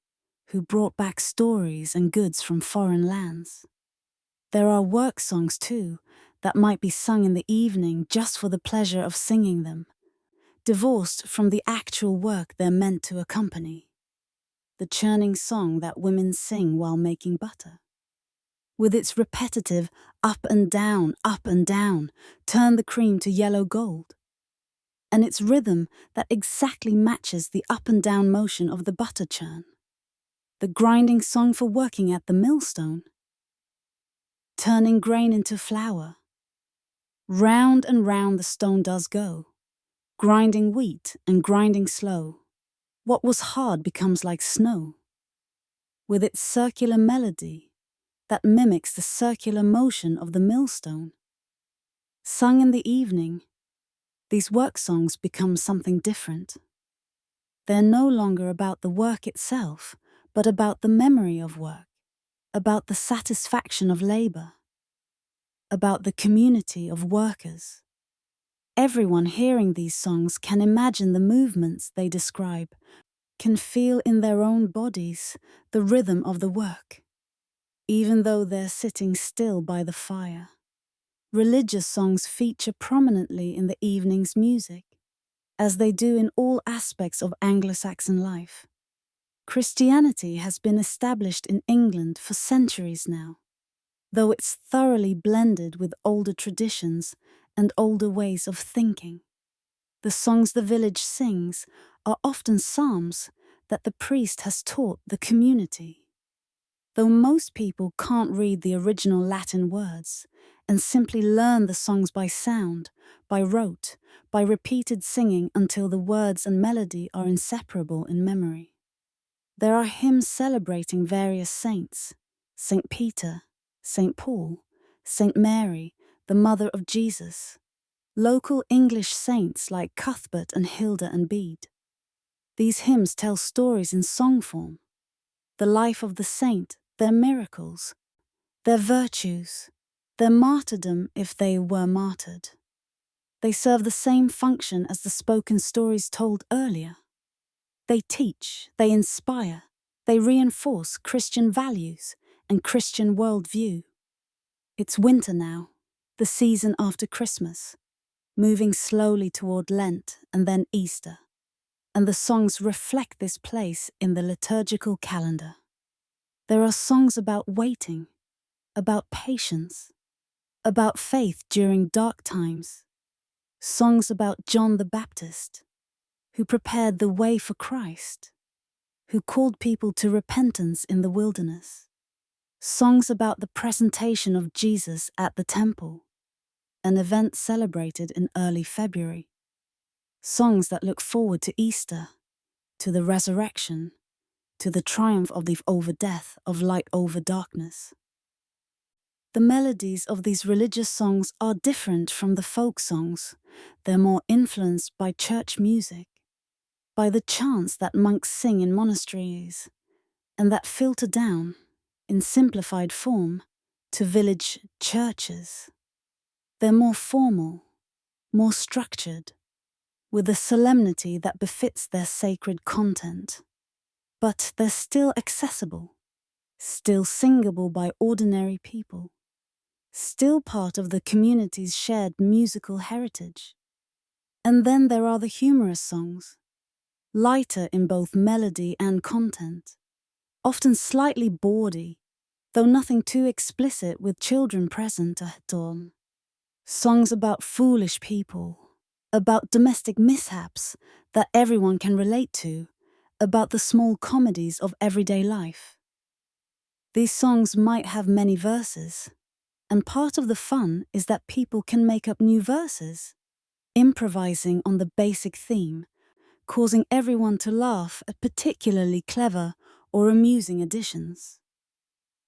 who brought back stories and goods from foreign lands. There are work songs too, that might be sung in the evening just for the pleasure of singing them, divorced from the actual work they're meant to accompany. The churning song that women sing while making butter. With its repetitive up and down, turn the cream to yellow gold. And its rhythm that exactly matches the up and down motion of the butter churn. The grinding song for working at the millstone. Turning grain into flour. Round and round the stone does go, grinding wheat and grinding slow. What was hard becomes like snow. With its circular melody that mimics the circular motion of the millstone. Sung in the evening, these work songs become something different. They're no longer about the work itself, but about the memory of work, about the satisfaction of labor, about the community of workers. Everyone hearing these songs can imagine the movements they describe, can feel in their own bodies the rhythm of the work, even though they're sitting still by the fire. Religious songs feature prominently in the evening's music, as they do in all aspects of Anglo-Saxon life. Christianity has been established in England for centuries now, though it's thoroughly blended with older traditions and older ways of thinking. The songs the village sings are often psalms that the priest has taught the community. Though most people can't read the original Latin words and simply learn the songs by sound, by rote, by repeated singing until the words and melody are inseparable in memory. There are hymns celebrating various saints, St. Peter, St. Paul, St. Mary, the mother of Jesus, local English saints like Cuthbert and Hilda and Bede. These hymns tell stories in song form, the life of the saint, their miracles, their virtues, their martyrdom if they were martyred. They serve the same function as the spoken stories told earlier. They teach, they inspire, they reinforce Christian values and Christian worldview. It's winter now, the season after Christmas, moving slowly toward Lent and then Easter, and the songs reflect this place in the liturgical calendar. There are songs about waiting, about patience, about faith during dark times, songs about John the Baptist, who prepared the way for Christ, who called people to repentance in the wilderness, songs about the presentation of Jesus at the temple, an event celebrated in early February, songs that look forward to Easter, to the resurrection, to the triumph over death, of light over darkness. The melodies of these religious songs are different from the folk songs. They're more influenced by church music, by the chants that monks sing in monasteries, and that filter down, in simplified form, to village churches. They're more formal, more structured, with a solemnity that befits their sacred content. But they're still accessible, still singable by ordinary people, still part of the community's shared musical heritage. And then there are the humorous songs, lighter in both melody and content, often slightly bawdy, though nothing too explicit with children present at all. Songs about foolish people, about domestic mishaps that everyone can relate to, about the small comedies of everyday life. These songs might have many verses, and part of the fun is that people can make up new verses, improvising on the basic theme, causing everyone to laugh at particularly clever or amusing additions.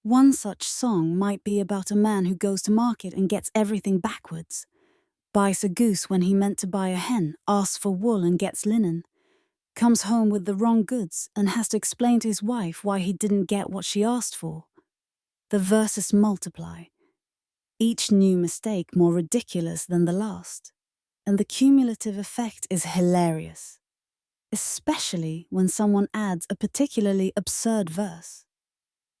One such song might be about a man who goes to market and gets everything backwards, buys a goose when he meant to buy a hen, asks for wool and gets linen, comes home with the wrong goods and has to explain to his wife why he didn't get what she asked for. The verses multiply, each new mistake more ridiculous than the last, and the cumulative effect is hilarious, especially when someone adds a particularly absurd verse.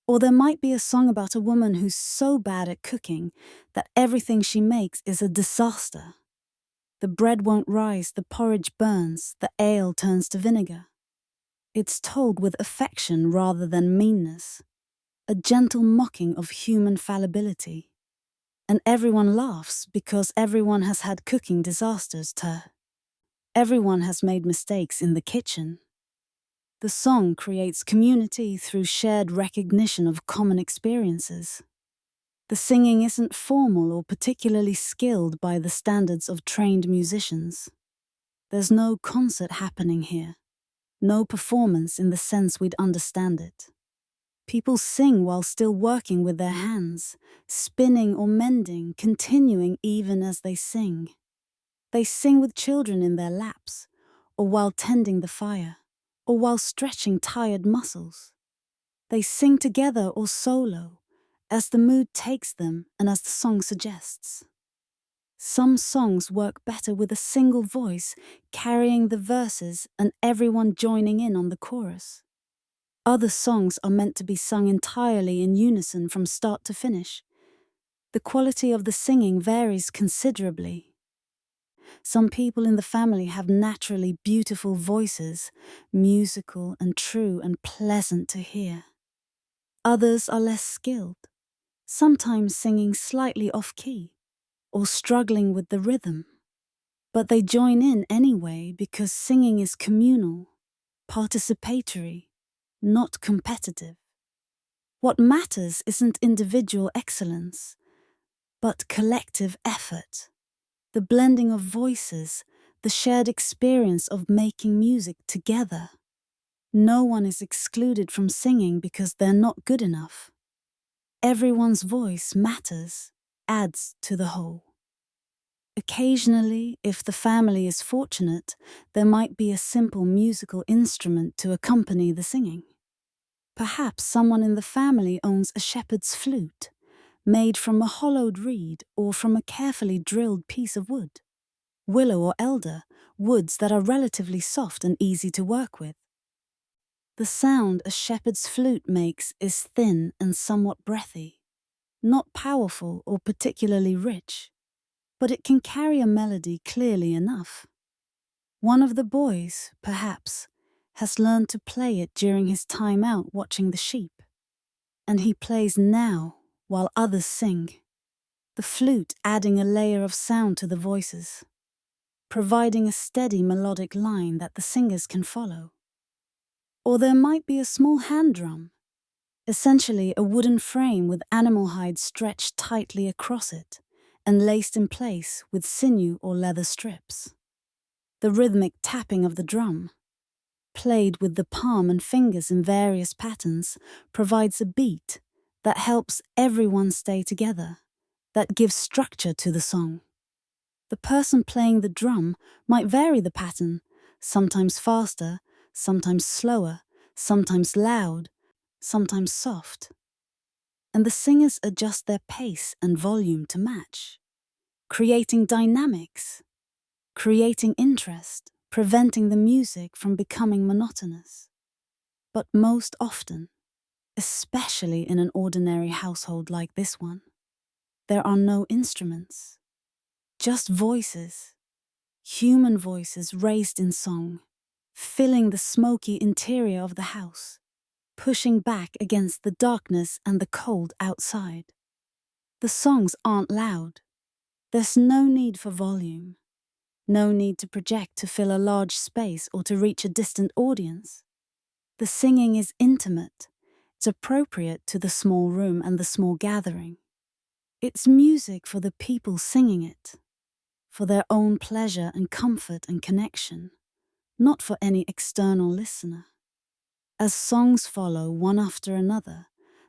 Or there might be a song about a woman who's so bad at cooking that everything she makes is a disaster. The bread won't rise, the porridge burns, the ale turns to vinegar. It's told with affection rather than meanness, a gentle mocking of human fallibility. And everyone laughs because everyone has had cooking disasters too. Everyone has made mistakes in the kitchen. The song creates community through shared recognition of common experiences. The singing isn't formal or particularly skilled by the standards of trained musicians. There's no concert happening here, no performance in the sense we'd understand it. People sing while still working with their hands, spinning or mending, continuing even as they sing. They sing with children in their laps, or while tending the fire, or while stretching tired muscles. They sing together or solo, as the mood takes them and as the song suggests. Some songs work better with a single voice carrying the verses and everyone joining in on the chorus. Other songs are meant to be sung entirely in unison from start to finish. The quality of the singing varies considerably. Some people in the family have naturally beautiful voices, musical and true and pleasant to hear. Others are less skilled, sometimes singing slightly off-key or struggling with the rhythm. But they join in anyway because singing is communal, participatory, not competitive. What matters isn't individual excellence, but collective effort, the blending of voices, the shared experience of making music together. No one is excluded from singing because they're not good enough. Everyone's voice matters, adds to the whole. Occasionally, if the family is fortunate, there might be a simple musical instrument to accompany the singing. Perhaps someone in the family owns a shepherd's flute, made from a hollowed reed or from a carefully drilled piece of wood. Willow or elder, woods that are relatively soft and easy to work with. The sound a shepherd's flute makes is thin and somewhat breathy, not powerful or particularly rich, but it can carry a melody clearly enough. One of the boys, perhaps, has learned to play it during his time out watching the sheep, and he plays now while others sing, the flute adding a layer of sound to the voices, providing a steady melodic line that the singers can follow. Or there might be a small hand drum, essentially a wooden frame with animal hide stretched tightly across it and laced in place with sinew or leather strips. The rhythmic tapping of the drum, played with the palm and fingers in various patterns, provides a beat that helps everyone stay together, that gives structure to the song. The person playing the drum might vary the pattern, sometimes faster, sometimes slower, sometimes loud, sometimes soft. And the singers adjust their pace and volume to match, creating dynamics, creating interest, preventing the music from becoming monotonous. But most often, especially in an ordinary household like this one, there are no instruments, just voices, human voices raised in song, filling the smoky interior of the house, pushing back against the darkness and the cold outside. The songs aren't loud. There's no need for volume, no need to project to fill a large space or to reach a distant audience. The singing is intimate. It's appropriate to the small room and the small gathering. It's music for the people singing it, for their own pleasure and comfort and connection, not for any external listener. As songs follow one after another,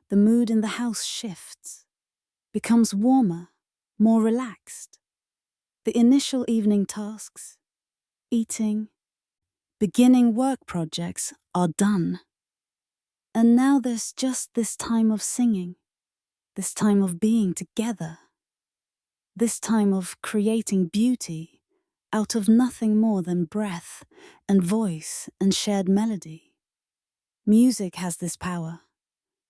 the mood in the house shifts, becomes warmer, more relaxed. The initial evening tasks, eating, beginning work projects are done. And now there's just this time of singing, this time of being together, this time of creating beauty out of nothing more than breath and voice and shared melody. Music has this power,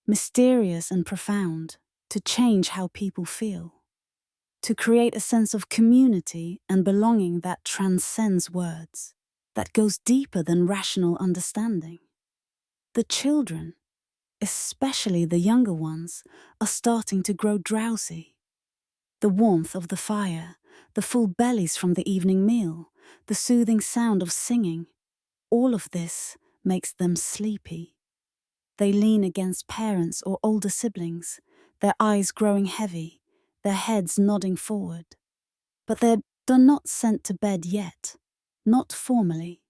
mysterious and profound, to change how people feel, to create a sense of community and belonging that transcends words, that goes deeper than rational understanding. The children, especially the younger ones, are starting to grow drowsy. The warmth of the fire, the full bellies from the evening meal, the soothing sound of singing, all of this makes them sleepy. They lean against parents or older siblings, their eyes growing heavy, their heads nodding forward. But they're not sent to bed yet, not formally.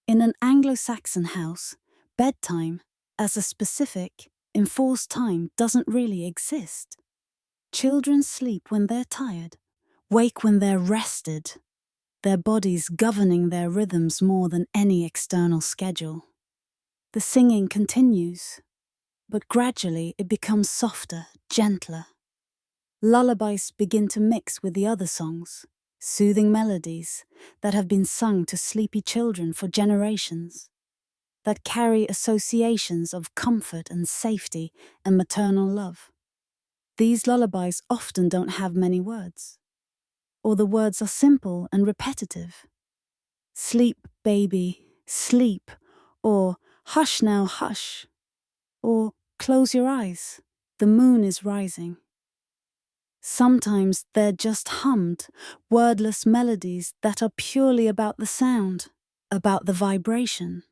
In an Anglo-Saxon house, bedtime, as a specific, enforced time, doesn't really exist. Children sleep when they're tired, wake when they're rested, their bodies governing their rhythms more than any external schedule. The singing continues, but gradually it becomes softer, gentler. Lullabies begin to mix with the other songs, soothing melodies that have been sung to sleepy children for generations, that carry associations of comfort and safety and maternal love. These lullabies often don't have many words, or the words are simple and repetitive. Sleep, baby, sleep, or hush now, hush, or close your eyes, the moon is rising. Sometimes they're just hummed, wordless melodies that are purely about the sound, about the vibration,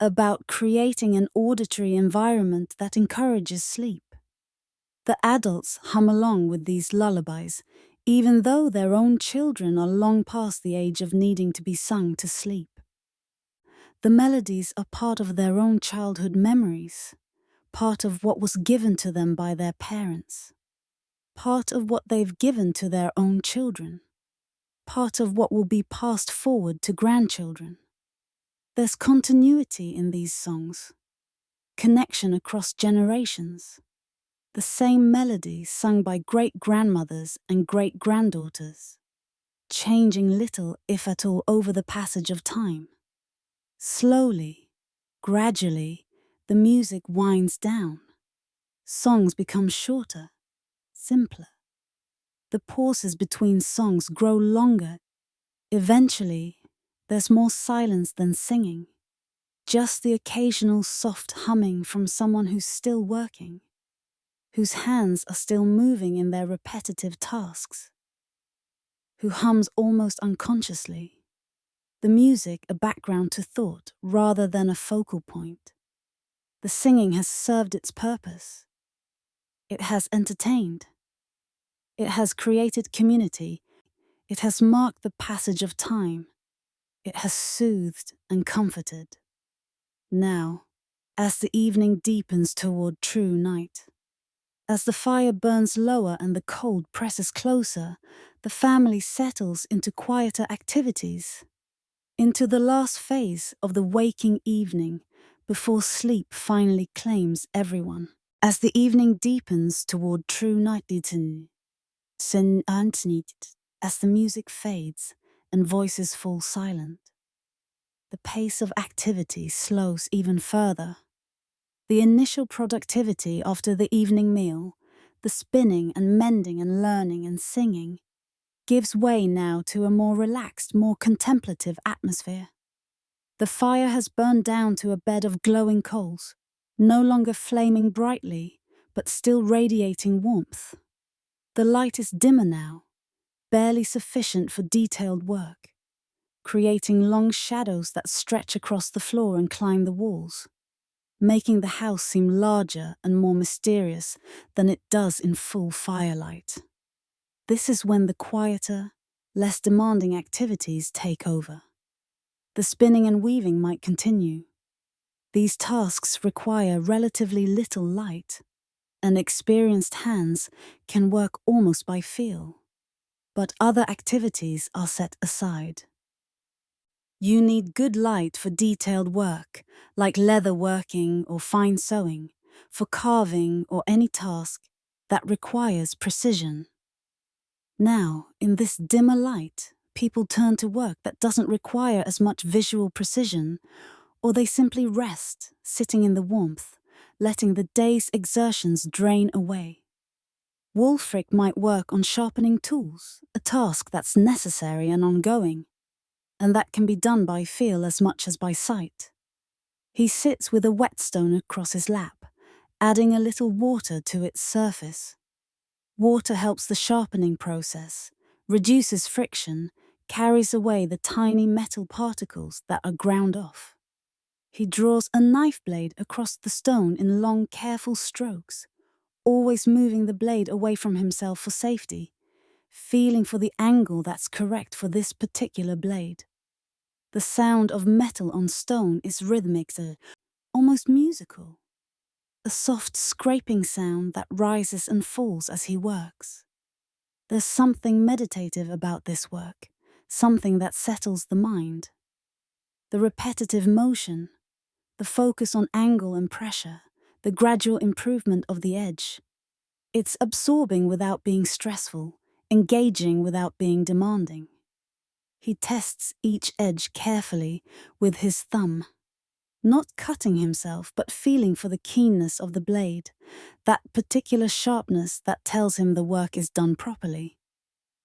about creating an auditory environment that encourages sleep. The adults hum along with these lullabies, even though their own children are long past the age of needing to be sung to sleep. The melodies are part of their own childhood memories, part of what was given to them by their parents, part of what they've given to their own children. part of what will be passed forward to grandchildren. There's continuity in these songs, connection across generations. The same melody sung by great-grandmothers and great-granddaughters, changing little, if at all, over the passage of time. Slowly, gradually, the music winds down. Songs become shorter, simpler. The pauses between songs grow longer. Eventually, there's more silence than singing, just the occasional soft humming from someone who's still working, whose hands are still moving in their repetitive tasks, who hums almost unconsciously, the music a background to thought rather than a focal point. The singing has served its purpose. It has entertained. It has created community. It has marked the passage of time. It has soothed and comforted. Now, as the evening deepens toward true night, as the fire burns lower and the cold presses closer, the family settles into quieter activities, into the last phase of the waking evening before sleep finally claims everyone. As the evening deepens toward true night, as the music fades and voices fall silent, the pace of activity slows even further. The initial productivity after the evening meal, the spinning and mending and learning and singing, gives way now to a more relaxed, more contemplative atmosphere. The fire has burned down to a bed of glowing coals, no longer flaming brightly, but still radiating warmth. The light is dimmer now, barely sufficient for detailed work, creating long shadows that stretch across the floor and climb the walls, making the house seem larger and more mysterious than it does in full firelight. This is when the quieter, less demanding activities take over. The spinning and weaving might continue. These tasks require relatively little light, and experienced hands can work almost by feel. But other activities are set aside. You need good light for detailed work, like leather working or fine sewing, for carving or any task that requires precision. Now, in this dimmer light, people turn to work that doesn't require as much visual precision, or they simply rest, sitting in the warmth, letting the day's exertions drain away. Wulfric might work on sharpening tools, a task that's necessary and ongoing, and that can be done by feel as much as by sight. He sits with a whetstone across his lap, adding a little water to its surface. Water helps the sharpening process, reduces friction, carries away the tiny metal particles that are ground off. He draws a knife blade across the stone in long, careful strokes, always moving the blade away from himself for safety, feeling for the angle that's correct for this particular blade. The sound of metal on stone is rhythmic, almost musical. A soft scraping sound that rises and falls as he works. There's something meditative about this work, something that settles the mind. The repetitive motion, the focus on angle and pressure, the gradual improvement of the edge. It's absorbing without being stressful, engaging without being demanding. He tests each edge carefully with his thumb, not cutting himself, but feeling for the keenness of the blade, that particular sharpness that tells him the work is done properly.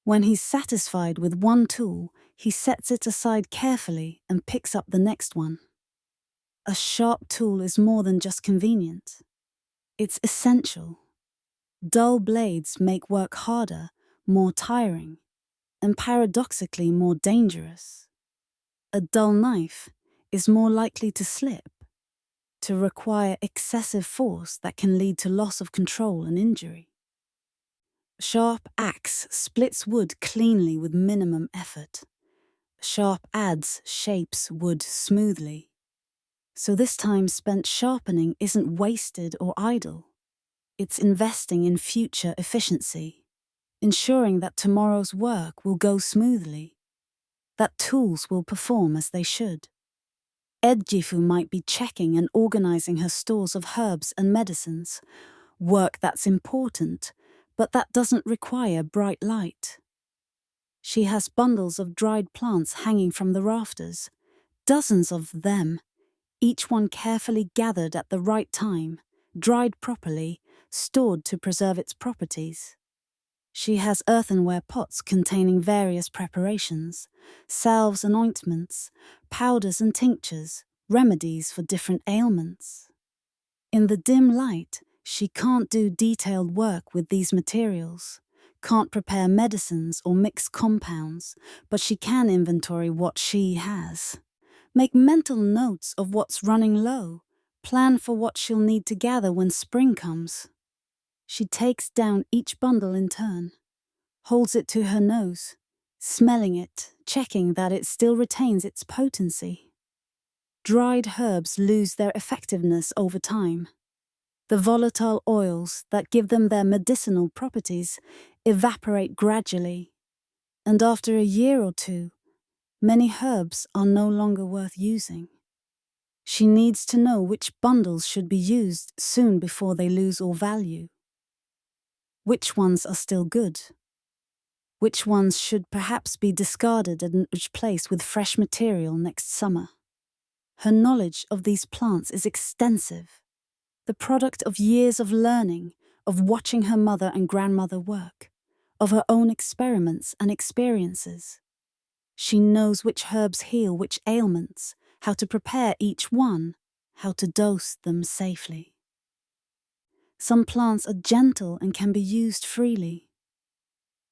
When he's satisfied with one tool, he sets it aside carefully and picks up the next one. A sharp tool is more than just convenient. It's essential. Dull blades make work harder, more tiring, and paradoxically more dangerous. A dull knife is more likely to slip, to require excessive force that can lead to loss of control and injury. A sharp axe splits wood cleanly with minimum effort. A sharp adze shapes wood smoothly. So this time spent sharpening isn't wasted or idle. It's investing in future efficiency. ensuring that tomorrow's work will go smoothly, that tools will perform as they should. Edgifu might be checking and organizing her stores of herbs and medicines, work that's important, but that doesn't require bright light. She has bundles of dried plants hanging from the rafters, dozens of them, each one carefully gathered at the right time, dried properly, stored to preserve its properties. She has earthenware pots containing various preparations, salves and ointments, powders and tinctures, remedies for different ailments. In the dim light, she can't do detailed work with these materials, can't prepare medicines or mix compounds, but she can inventory what she has. Make mental notes of what's running low, plan for what she'll need to gather when spring comes. She takes down each bundle in turn, holds it to her nose, smelling it, checking that it still retains its potency. Dried herbs lose their effectiveness over time. The volatile oils that give them their medicinal properties evaporate gradually, and after a year or two, many herbs are no longer worth using. She needs to know which bundles should be used soon before they lose all value. Which ones are still good? Which ones should perhaps be discarded and replaced with fresh material next summer? Her knowledge of these plants is extensive, the product of years of learning, of watching her mother and grandmother work, of her own experiments and experiences. She knows which herbs heal which ailments, how to prepare each one, how to dose them safely. Some plants are gentle and can be used freely.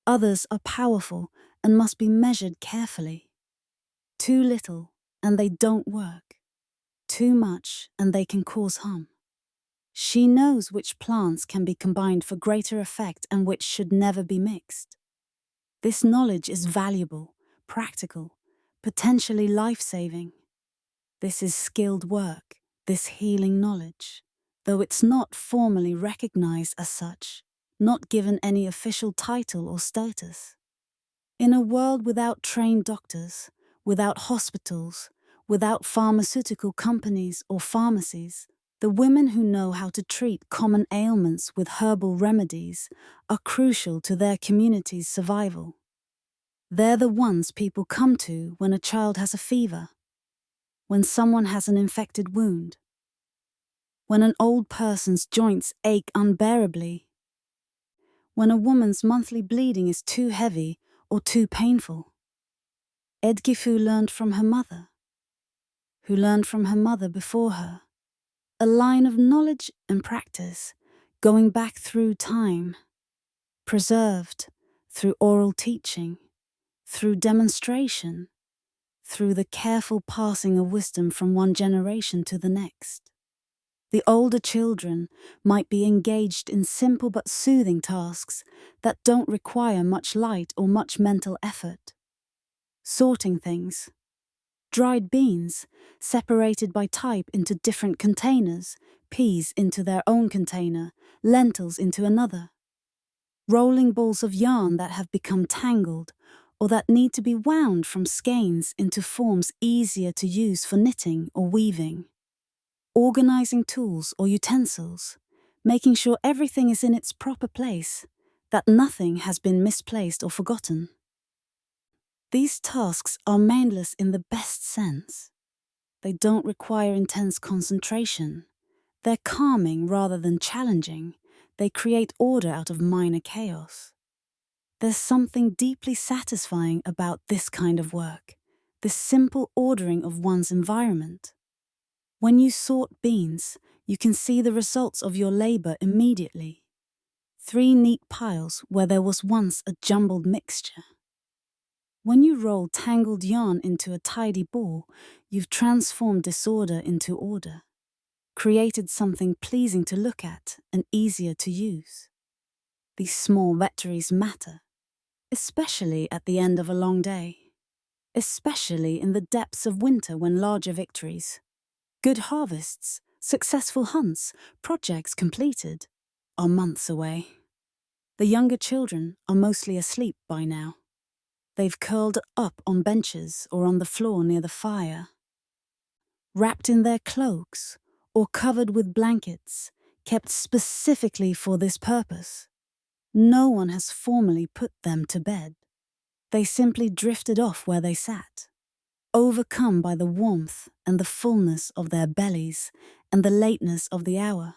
Others are powerful and must be measured carefully. Too little and they don't work. Too much and they can cause harm. She knows which plants can be combined for greater effect and which should never be mixed. This knowledge is valuable, practical, potentially life-saving. This is skilled work, this healing knowledge, though it's not formally recognized as such, not given any official title or status. In a world without trained doctors, without hospitals, without pharmaceutical companies or pharmacies, the women who know how to treat common ailments with herbal remedies are crucial to their community's survival. They're the ones people come to when a child has a fever, when someone has an infected wound, when an old person's joints ache unbearably, when a woman's monthly bleeding is too heavy or too painful. Edgifu learned from her mother, who learned from her mother before her, a line of knowledge and practice going back through time, preserved through oral teaching, through demonstration, through the careful passing of wisdom from one generation to the next. The older children might be engaged in simple but soothing tasks that don't require much light or much mental effort. Sorting things. Dried beans, separated by type into different containers, peas into their own container, lentils into another. Rolling balls of yarn that have become tangled, or that need to be wound from skeins into forms easier to use for knitting or weaving. Organizing tools or utensils, making sure everything is in its proper place, that nothing has been misplaced or forgotten. These tasks are mindless in the best sense. They don't require intense concentration. They're calming rather than challenging. They create order out of minor chaos. There's something deeply satisfying about this kind of work, this simple ordering of one's environment. When you sort beans, you can see the results of your labor immediately. 3 neat piles where there was once a jumbled mixture. When you roll tangled yarn into a tidy ball, you've transformed disorder into order, created something pleasing to look at and easier to use. These small victories matter, especially at the end of a long day, especially in the depths of winter when larger victories, good harvests, successful hunts, projects completed, are months away. The younger children are mostly asleep by now. They've curled up on benches or on the floor near the fire. Wrapped in their cloaks or covered with blankets, kept specifically for this purpose. No one has formally put them to bed. They simply drifted off where they sat, overcome by the warmth and the fullness of their bellies and the lateness of the hour.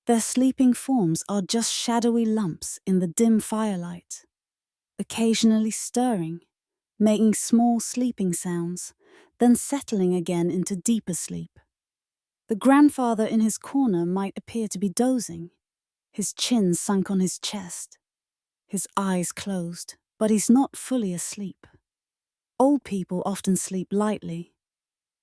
Their sleeping forms are just shadowy lumps in the dim firelight, occasionally stirring, making small sleeping sounds, then settling again into deeper sleep. The grandfather in his corner might appear to be dozing, his chin sunk on his chest, his eyes closed, but he's not fully asleep. Old people often sleep lightly,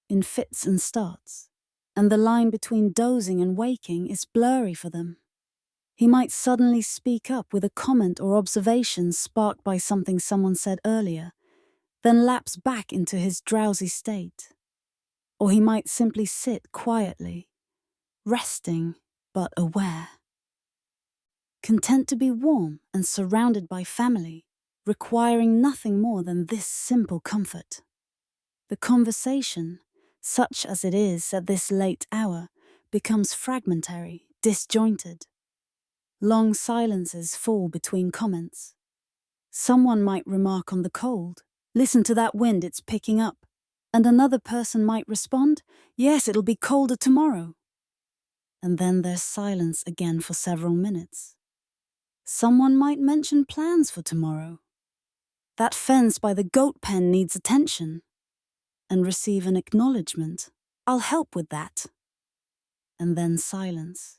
in fits and starts, and the line between dozing and waking is blurry for them. He might suddenly speak up with a comment or observation sparked by something someone said earlier, then lapse back into his drowsy state. Or he might simply sit quietly, resting but aware. Content to be warm and surrounded by family, requiring nothing more than this simple comfort. The conversation, such as it is at this late hour, becomes fragmentary, disjointed. Long silences fall between comments. Someone might remark on the cold, "Listen to that wind, it's picking up." And another person might respond, "Yes, it'll be colder tomorrow." And then there's silence again for several minutes. Someone might mention plans for tomorrow. "That fence by the goat pen needs attention." And receive an acknowledgement, "I'll help with that." And then silence.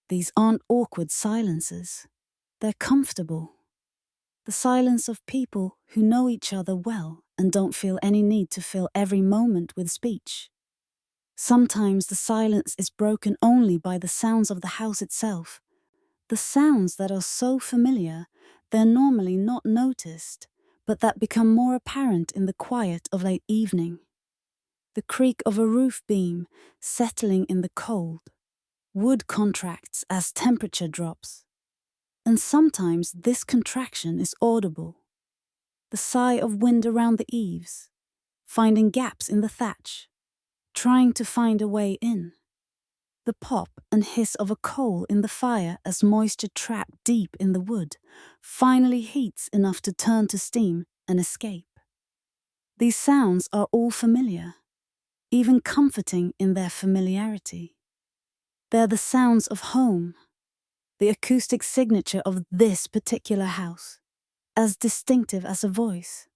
These aren't awkward silences. They're comfortable. The silence of people who know each other well and don't feel any need to fill every moment with speech. Sometimes the silence is broken only by the sounds of the house itself, the sounds that are so familiar they're normally not noticed, but that become more apparent in the quiet of late evening. The creak of a roof beam settling in the cold. Wood contracts as temperature drops. And sometimes this contraction is audible. The sigh of wind around the eaves, finding gaps in the thatch, trying to find a way in. The pop and hiss of a coal in the fire as moisture trapped deep in the wood finally heats enough to turn to steam and escape. These sounds are all familiar, even comforting in their familiarity. They're the sounds of home, the acoustic signature of this particular house, as distinctive as a voice.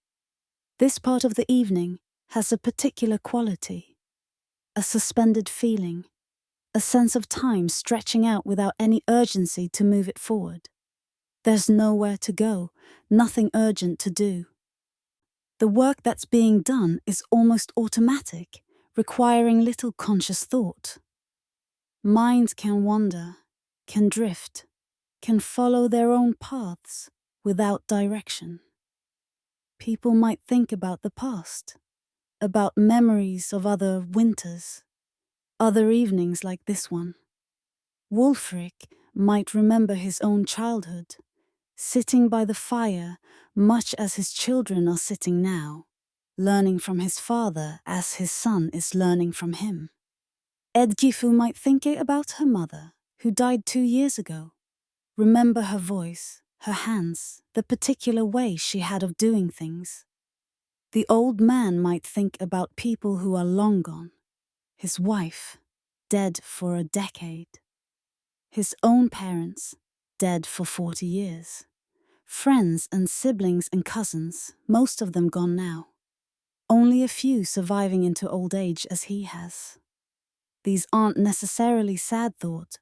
This part of the evening has a particular quality, a suspended feeling, a sense of time stretching out without any urgency to move it forward. There's nowhere to go, nothing urgent to do. The work that's being done is almost automatic, requiring little conscious thought. Minds can wander, can drift, can follow their own paths without direction. People might think about the past, about memories of other winters, other evenings like this one. Wulfric might remember his own childhood, sitting by the fire much as his children are sitting now, learning from his father as his son is learning from him. Edgifu might think about her mother, who died 2 years ago. Remember her voice, her hands, the particular way she had of doing things. The old man might think about people who are long gone. His wife, dead for a decade. His own parents, dead for 40 years. Friends and siblings and cousins, most of them gone now. Only a few surviving into old age as he has. These aren't necessarily sad thoughts,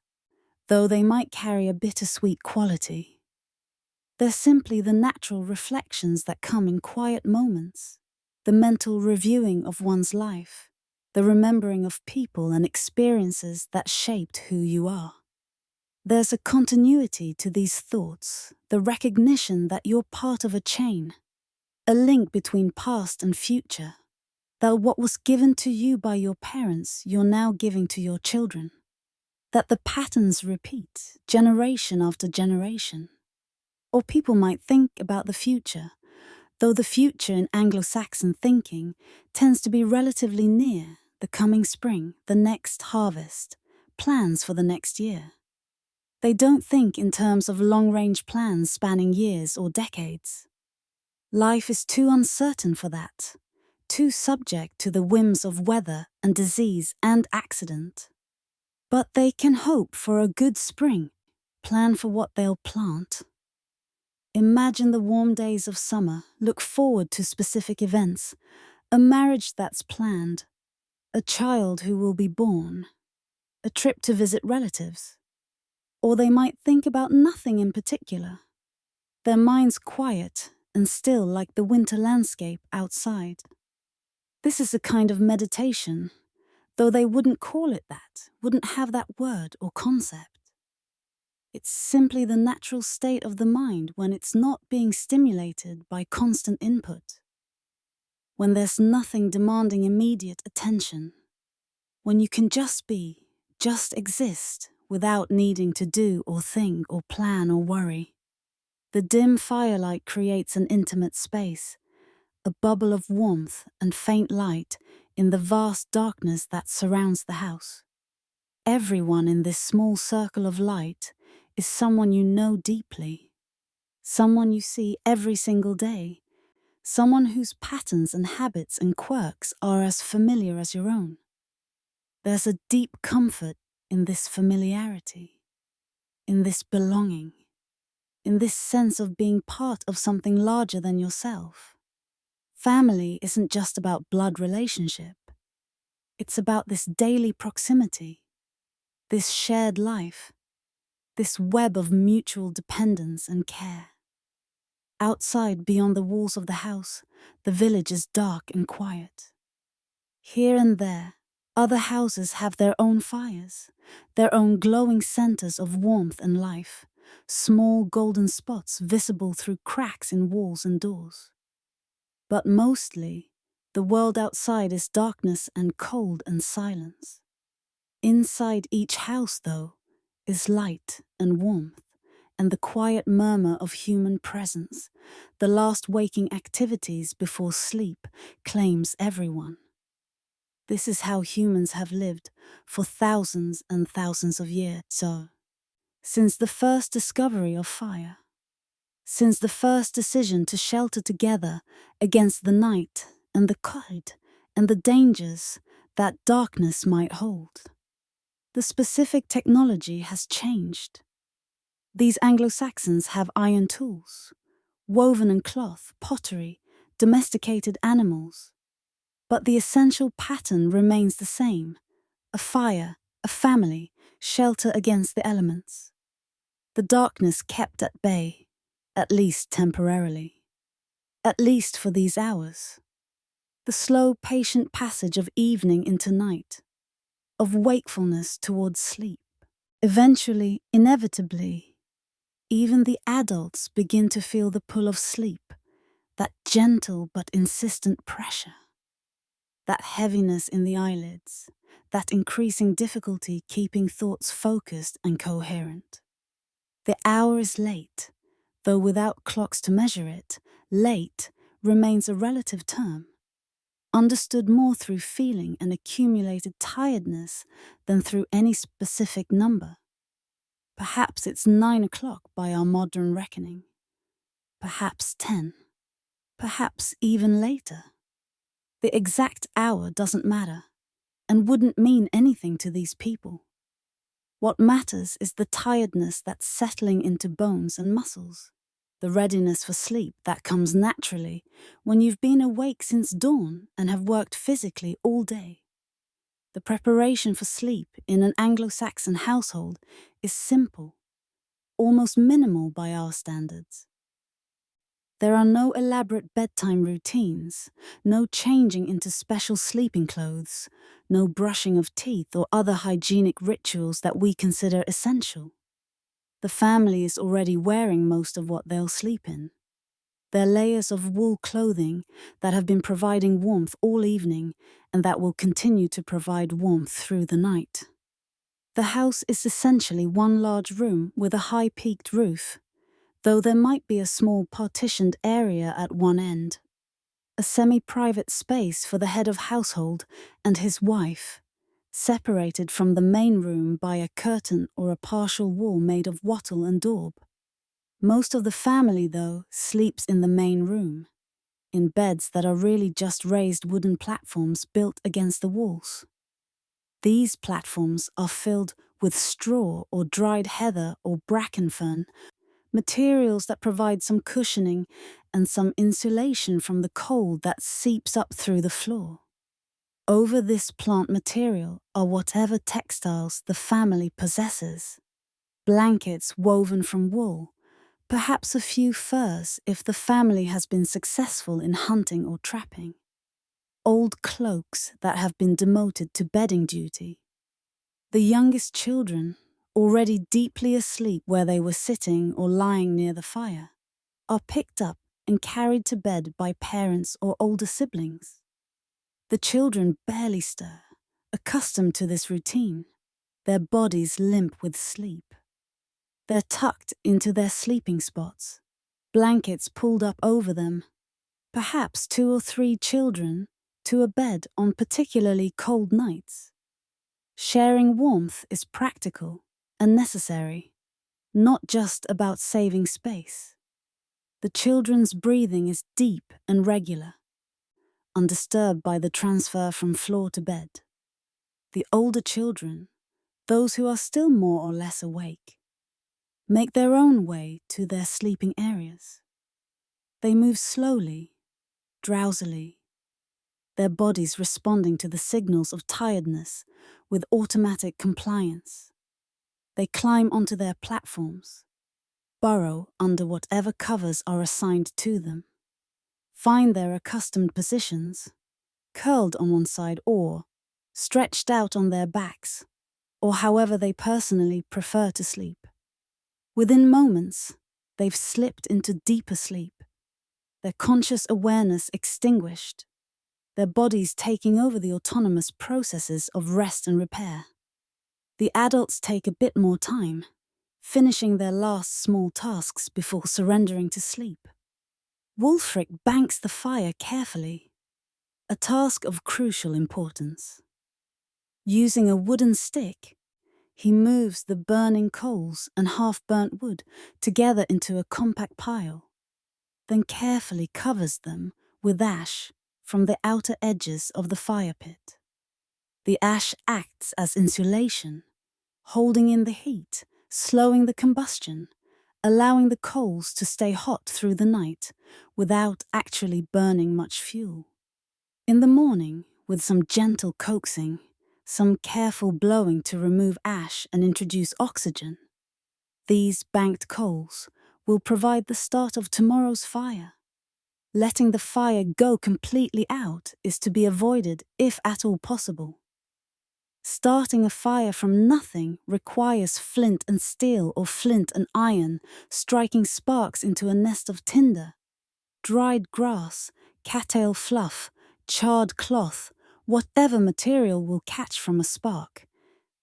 though they might carry a bittersweet quality. They're simply the natural reflections that come in quiet moments, the mental reviewing of one's life, the remembering of people and experiences that shaped who you are. There's a continuity to these thoughts, the recognition that you're part of a chain, a link between past and future, that what was given to you by your parents you're now giving to your children, that the patterns repeat generation after generation. Or people might think about the future, though the future in Anglo-Saxon thinking tends to be relatively near: the coming spring, the next harvest, plans for the next year. They don't think in terms of long-range plans spanning years or decades. Life is too uncertain for that, too subject to the whims of weather and disease and accident. But they can hope for a good spring, plan for what they'll plant. Imagine the warm days of summer, look forward to specific events, a marriage that's planned, a child who will be born, a trip to visit relatives. Or they might think about nothing in particular, their minds quiet and still like the winter landscape outside. This is a kind of meditation, though they wouldn't call it that, wouldn't have that word or concept. It's simply the natural state of the mind when it's not being stimulated by constant input, when there's nothing demanding immediate attention, when you can just be, just exist, without needing to do or think or plan or worry. The dim firelight creates an intimate space, a bubble of warmth and faint light in the vast darkness that surrounds the house. Everyone in this small circle of light is someone you know deeply, someone you see every single day, someone whose patterns and habits and quirks are as familiar as your own. There's a deep comfort in this familiarity, in this belonging, in this sense of being part of something larger than yourself. Family isn't just about blood relationship. It's about this daily proximity, this shared life, this web of mutual dependence and care. Outside, beyond the walls of the house, the village is dark and quiet. Here and there, other houses have their own fires, their own glowing centers of warmth and life, small golden spots visible through cracks in walls and doors. But mostly, the world outside is darkness and cold and silence. Inside each house, though, is light and warmth, and the quiet murmur of human presence, the last waking activities before sleep, claims everyone. This is how humans have lived for thousands and thousands of years. So, since the first discovery of fire, since the first decision to shelter together against the night and the cold and the dangers that darkness might hold, the specific technology has changed. These Anglo-Saxons have iron tools, woven and cloth, pottery, domesticated animals. But the essential pattern remains the same: a fire, a family, shelter against the elements. The darkness kept at bay, at least temporarily, at least for these hours. The slow, patient passage of evening into night, of wakefulness towards sleep. Eventually, inevitably, even the adults begin to feel the pull of sleep, that gentle but insistent pressure, that heaviness in the eyelids, that increasing difficulty keeping thoughts focused and coherent. The hour is late, though without clocks to measure it, late remains a relative term, understood more through feeling and accumulated tiredness than through any specific number. Perhaps it's 9 o'clock by our modern reckoning. Perhaps 10. Perhaps even later. The exact hour doesn't matter, and wouldn't mean anything to these people. What matters is the tiredness that's settling into bones and muscles, the readiness for sleep that comes naturally when you've been awake since dawn and have worked physically all day. The preparation for sleep in an Anglo-Saxon household is simple, almost minimal by our standards. There are no elaborate bedtime routines, no changing into special sleeping clothes, no brushing of teeth or other hygienic rituals that we consider essential. The family is already wearing most of what they'll sleep in. Their layers of wool clothing that have been providing warmth all evening and that will continue to provide warmth through the night. The house is essentially one large room with a high-peaked roof. though there might be a small partitioned area at one end, a semi-private space for the head of household and his wife, separated from the main room by a curtain or a partial wall made of wattle and daub. Most of the family, though, sleeps in the main room, in beds that are really just raised wooden platforms built against the walls. These platforms are filled with straw or dried heather or bracken fern, materials that provide some cushioning and some insulation from the cold that seeps up through the floor. Over this plant material are whatever textiles the family possesses. Blankets woven from wool, perhaps a few furs if the family has been successful in hunting or trapping. Old cloaks that have been demoted to bedding duty. The youngest children, already deeply asleep where they were sitting or lying near the fire, are picked up and carried to bed by parents or older siblings. The children barely stir, accustomed to this routine, their bodies limp with sleep. They're tucked into their sleeping spots, blankets pulled up over them, perhaps 2 or 3 children to a bed on particularly cold nights. Sharing warmth is practical and necessary, not just about saving space. The children's breathing is deep and regular, undisturbed by the transfer from floor to bed. The older children, those who are still more or less awake, make their own way to their sleeping areas. They move slowly, drowsily, their bodies responding to the signals of tiredness with automatic compliance. They climb onto their platforms, burrow under whatever covers are assigned to them, find their accustomed positions, curled on one side or stretched out on their backs, or however they personally prefer to sleep. Within moments, they've slipped into deeper sleep, their conscious awareness extinguished, their bodies taking over the autonomous processes of rest and repair. The adults take a bit more time, finishing their last small tasks before surrendering to sleep. Wulfric banks the fire carefully, a task of crucial importance. Using a wooden stick, he moves the burning coals and half-burnt wood together into a compact pile, then carefully covers them with ash from the outer edges of the fire pit. The ash acts as insulation, holding in the heat, slowing the combustion, allowing the coals to stay hot through the night without actually burning much fuel. In the morning, with some gentle coaxing, some careful blowing to remove ash and introduce oxygen, these banked coals will provide the start of tomorrow's fire. Letting the fire go completely out is to be avoided if at all possible. Starting a fire from nothing requires flint and steel or flint and iron, striking sparks into a nest of tinder, dried grass, cattail fluff, charred cloth, whatever material will catch from a spark,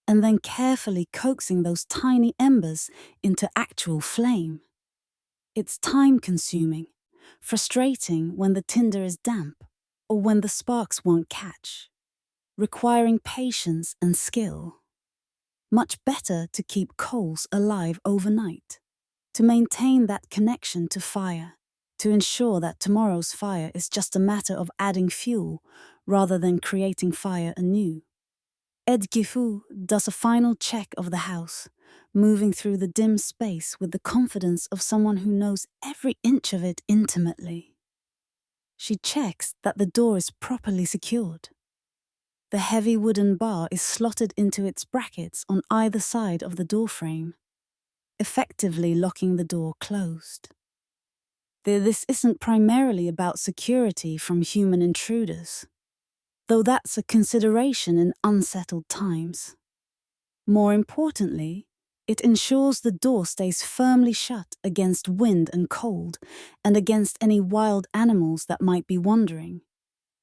and then carefully coaxing those tiny embers into actual flame. It's time-consuming, frustrating when the tinder is damp or when the sparks won't catch, requiring patience and skill. Much better to keep coals alive overnight, to maintain that connection to fire, to ensure that tomorrow's fire is just a matter of adding fuel rather than creating fire anew. Ed Gifu does a final check of the house, moving through the dim space with the confidence of someone who knows every inch of it intimately. She checks that the door is properly secured. The heavy wooden bar is slotted into its brackets on either side of the doorframe, effectively locking the door closed. This isn't primarily about security from human intruders, though that's a consideration in unsettled times. More importantly, it ensures the door stays firmly shut against wind and cold and against any wild animals that might be wandering.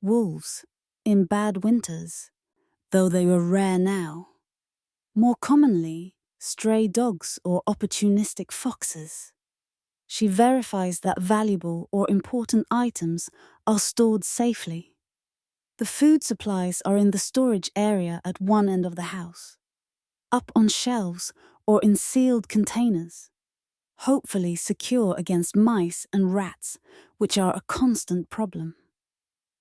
Wolves, in bad winters, though they were rare now. More commonly, stray dogs or opportunistic foxes. She verifies that valuable or important items are stored safely. The food supplies are in the storage area at one end of the house, up on shelves or in sealed containers, hopefully secure against mice and rats, which are a constant problem.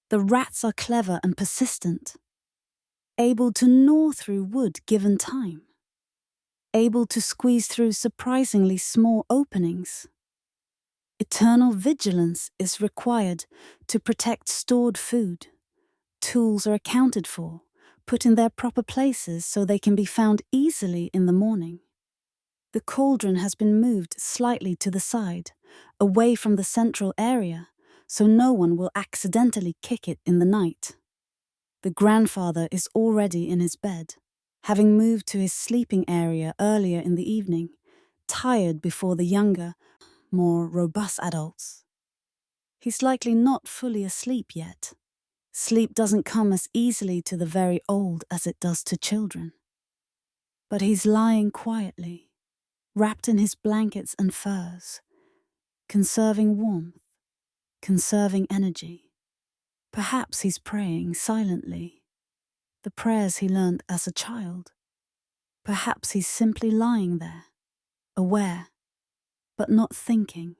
The rats are clever and persistent, able to gnaw through wood given time, able to squeeze through surprisingly small openings. Eternal vigilance is required to protect stored food. Tools are accounted for, put in their proper places so they can be found easily in the morning. The cauldron has been moved slightly to the side, away from the central area, so no one will accidentally kick it in the night. The grandfather is already in his bed, having moved to his sleeping area earlier in the evening, tired before the younger, more robust adults. He's likely not fully asleep yet. Sleep doesn't come as easily to the very old as it does to children. But he's lying quietly, wrapped in his blankets and furs, conserving warmth, conserving energy. Perhaps he's praying silently, the prayers he learned as a child. Perhaps he's simply lying there, aware, but not thinking,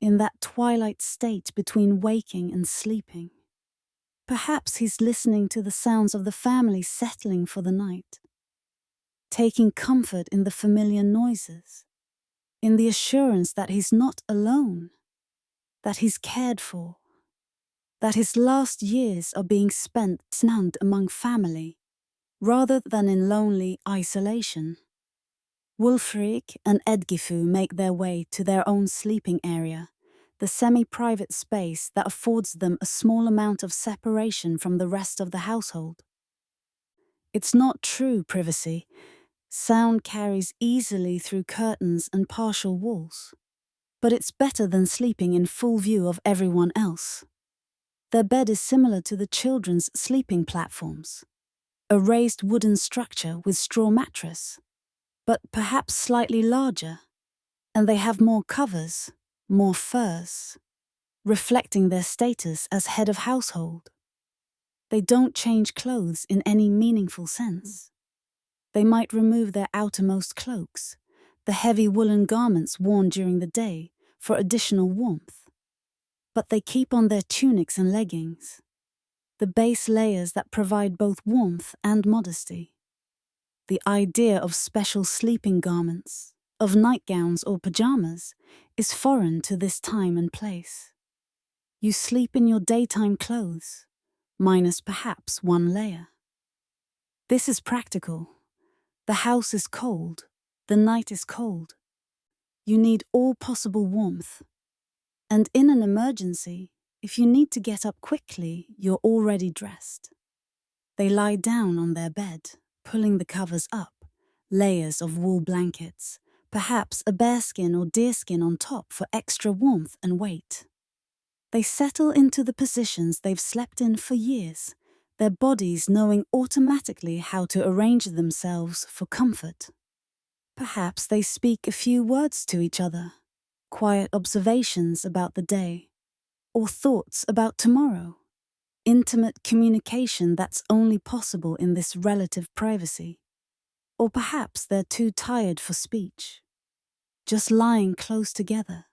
in that twilight state between waking and sleeping. Perhaps he's listening to the sounds of the family settling for the night, taking comfort in the familiar noises, in the assurance that he's not alone, that he's cared for, that his last years are being spent snug among family, rather than in lonely isolation. Wulfric and Edgifu make their way to their own sleeping area, the semi-private space that affords them a small amount of separation from the rest of the household. It's not true privacy. Sound carries easily through curtains and partial walls. But it's better than sleeping in full view of everyone else. Their bed is similar to the children's sleeping platforms, a raised wooden structure with straw mattress, but perhaps slightly larger, and they have more covers, more furs, reflecting their status as head of household. They don't change clothes in any meaningful sense. They might remove their outermost cloaks, the heavy woolen garments worn during the day, for additional warmth. But they keep on their tunics and leggings, the base layers that provide both warmth and modesty. The idea of special sleeping garments, of nightgowns or pajamas, is foreign to this time and place. You sleep in your daytime clothes, minus perhaps one layer. This is practical. The house is cold, the night is cold. You need all possible warmth. And in an emergency, if you need to get up quickly, you're already dressed. They lie down on their bed, pulling the covers up, layers of wool blankets, perhaps a bearskin or deerskin on top for extra warmth and weight. They settle into the positions they've slept in for years, their bodies knowing automatically how to arrange themselves for comfort. Perhaps they speak a few words to each other, quiet observations about the day, or thoughts about tomorrow, intimate communication that's only possible in this relative privacy. Or perhaps they're too tired for speech, just lying close together,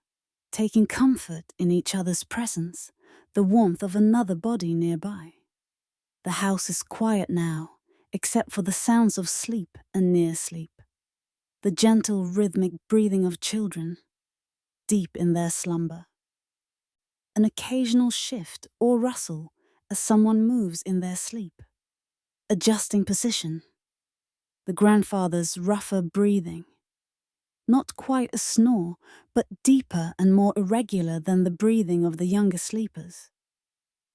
taking comfort in each other's presence, the warmth of another body nearby. The house is quiet now, except for the sounds of sleep and near sleep. The gentle rhythmic breathing of children, deep in their slumber. An occasional shift or rustle as someone moves in their sleep, adjusting position. The grandfather's rougher breathing. Not quite a snore, but deeper and more irregular than the breathing of the younger sleepers.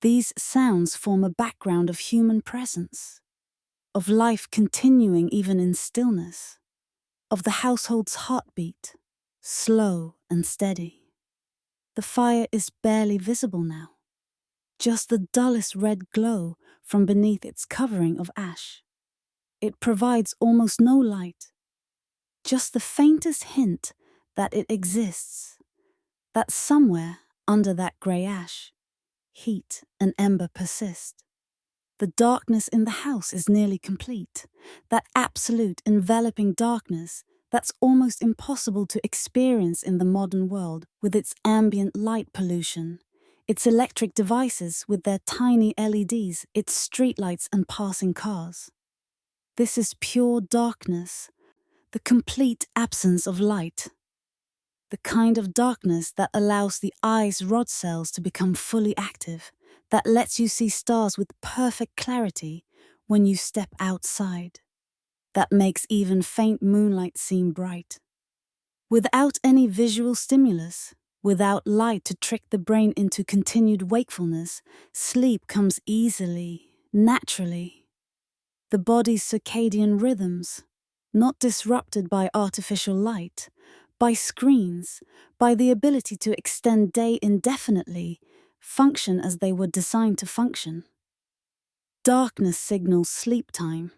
These sounds form a background of human presence, of life continuing even in stillness, of the household's heartbeat, slow and steady. The fire is barely visible now, just the dullest red glow from beneath its covering of ash. It provides almost no light, just the faintest hint that it exists, that somewhere under that grey ash, heat and ember persist. The darkness in the house is nearly complete, that absolute enveloping darkness that's almost impossible to experience in the modern world with its ambient light pollution, its electric devices with their tiny LEDs, its streetlights and passing cars. This is pure darkness, the complete absence of light. The kind of darkness that allows the eye's rod cells to become fully active, that lets you see stars with perfect clarity when you step outside, that makes even faint moonlight seem bright. Without any visual stimulus, without light to trick the brain into continued wakefulness, sleep comes easily, naturally. The body's circadian rhythms, not disrupted by artificial light, by screens, by the ability to extend day indefinitely, function as they were designed to function. Darkness signals sleep time.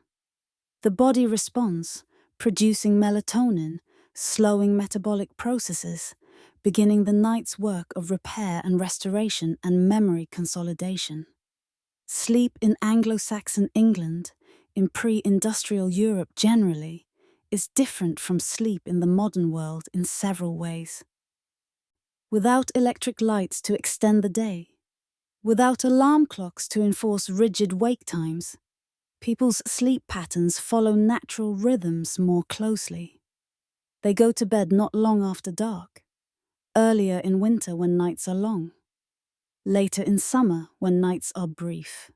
The body responds, producing melatonin, slowing metabolic processes, beginning the night's work of repair and restoration and memory consolidation. Sleep in Anglo-Saxon England, in pre-industrial Europe generally, is different from sleep in the modern world in several ways. Without electric lights to extend the day, without alarm clocks to enforce rigid wake times, people's sleep patterns follow natural rhythms more closely. They go to bed not long after dark, earlier in winter when nights are long, later in summer when nights are brief.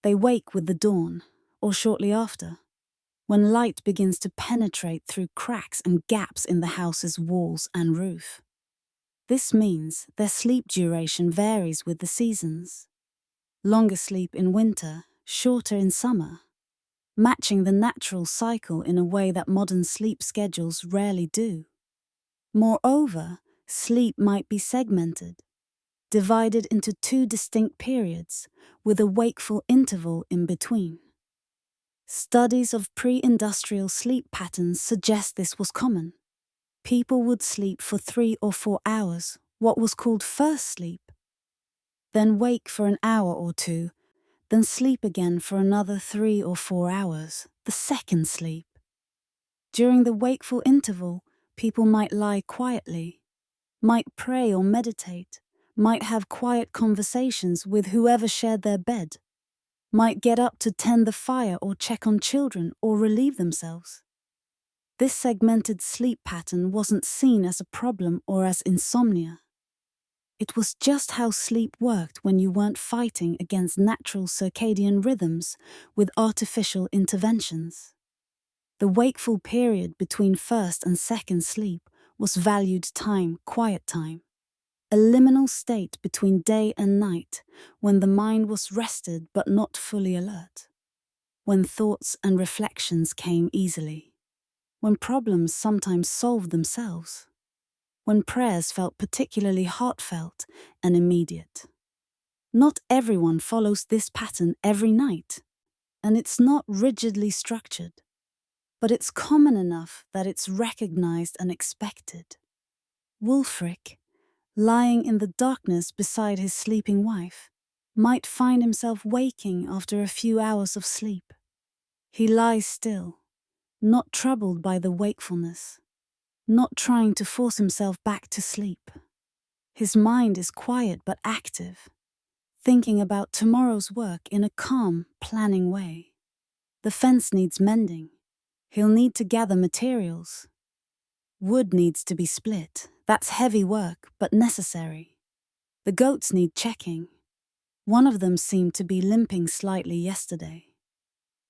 They wake with the dawn, or shortly after, when light begins to penetrate through cracks and gaps in the house's walls and roof. This means their sleep duration varies with the seasons. Longer sleep in winter, shorter in summer, matching the natural cycle in a way that modern sleep schedules rarely do. Moreover, sleep might be segmented, divided into two distinct periods, with a wakeful interval in between. Studies of pre-industrial sleep patterns suggest this was common. People would sleep for 3 or 4 hours, what was called first sleep, then wake for an hour or two, then sleep again for another 3 or 4 hours, the second sleep. During the wakeful interval, people might lie quietly, might pray or meditate, might have quiet conversations with whoever shared their bed, might get up to tend the fire or check on children or relieve themselves. This segmented sleep pattern wasn't seen as a problem or as insomnia. It was just how sleep worked when you weren't fighting against natural circadian rhythms with artificial interventions. The wakeful period between first and second sleep was valued time, quiet time, a liminal state between day and night when the mind was rested but not fully alert, when thoughts and reflections came easily, when problems sometimes solved themselves, when prayers felt particularly heartfelt and immediate. Not everyone follows this pattern every night, and it's not rigidly structured, but it's common enough that it's recognized and expected. Wulfric, lying in the darkness beside his sleeping wife, might find himself waking after a few hours of sleep. He lies still, not troubled by the wakefulness, not trying to force himself back to sleep. His mind is quiet but active, thinking about tomorrow's work in a calm, planning way. The fence needs mending. He'll need to gather materials. Wood needs to be split. That's heavy work, but necessary. The goats need checking. One of them seemed to be limping slightly yesterday.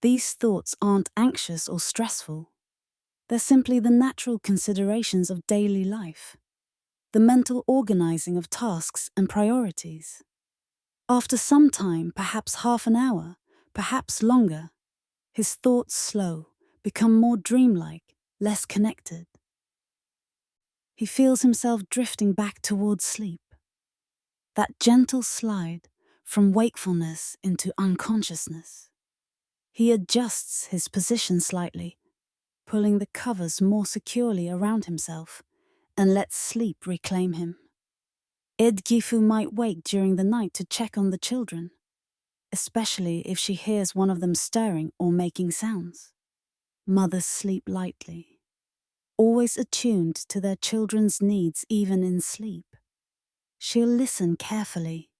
These thoughts aren't anxious or stressful. They're simply the natural considerations of daily life, the mental organizing of tasks and priorities. After some time, perhaps half an hour, perhaps longer, his thoughts slow, become more dreamlike, less connected. He feels himself drifting back towards sleep. That gentle slide from wakefulness into unconsciousness. He adjusts his position slightly, pulling the covers more securely around himself, and lets sleep reclaim him. Edgifu might wake during the night to check on the children, especially if she hears one of them stirring or making sounds. Mothers sleep lightly, always attuned to their children's needs even in sleep. She'll listen carefully,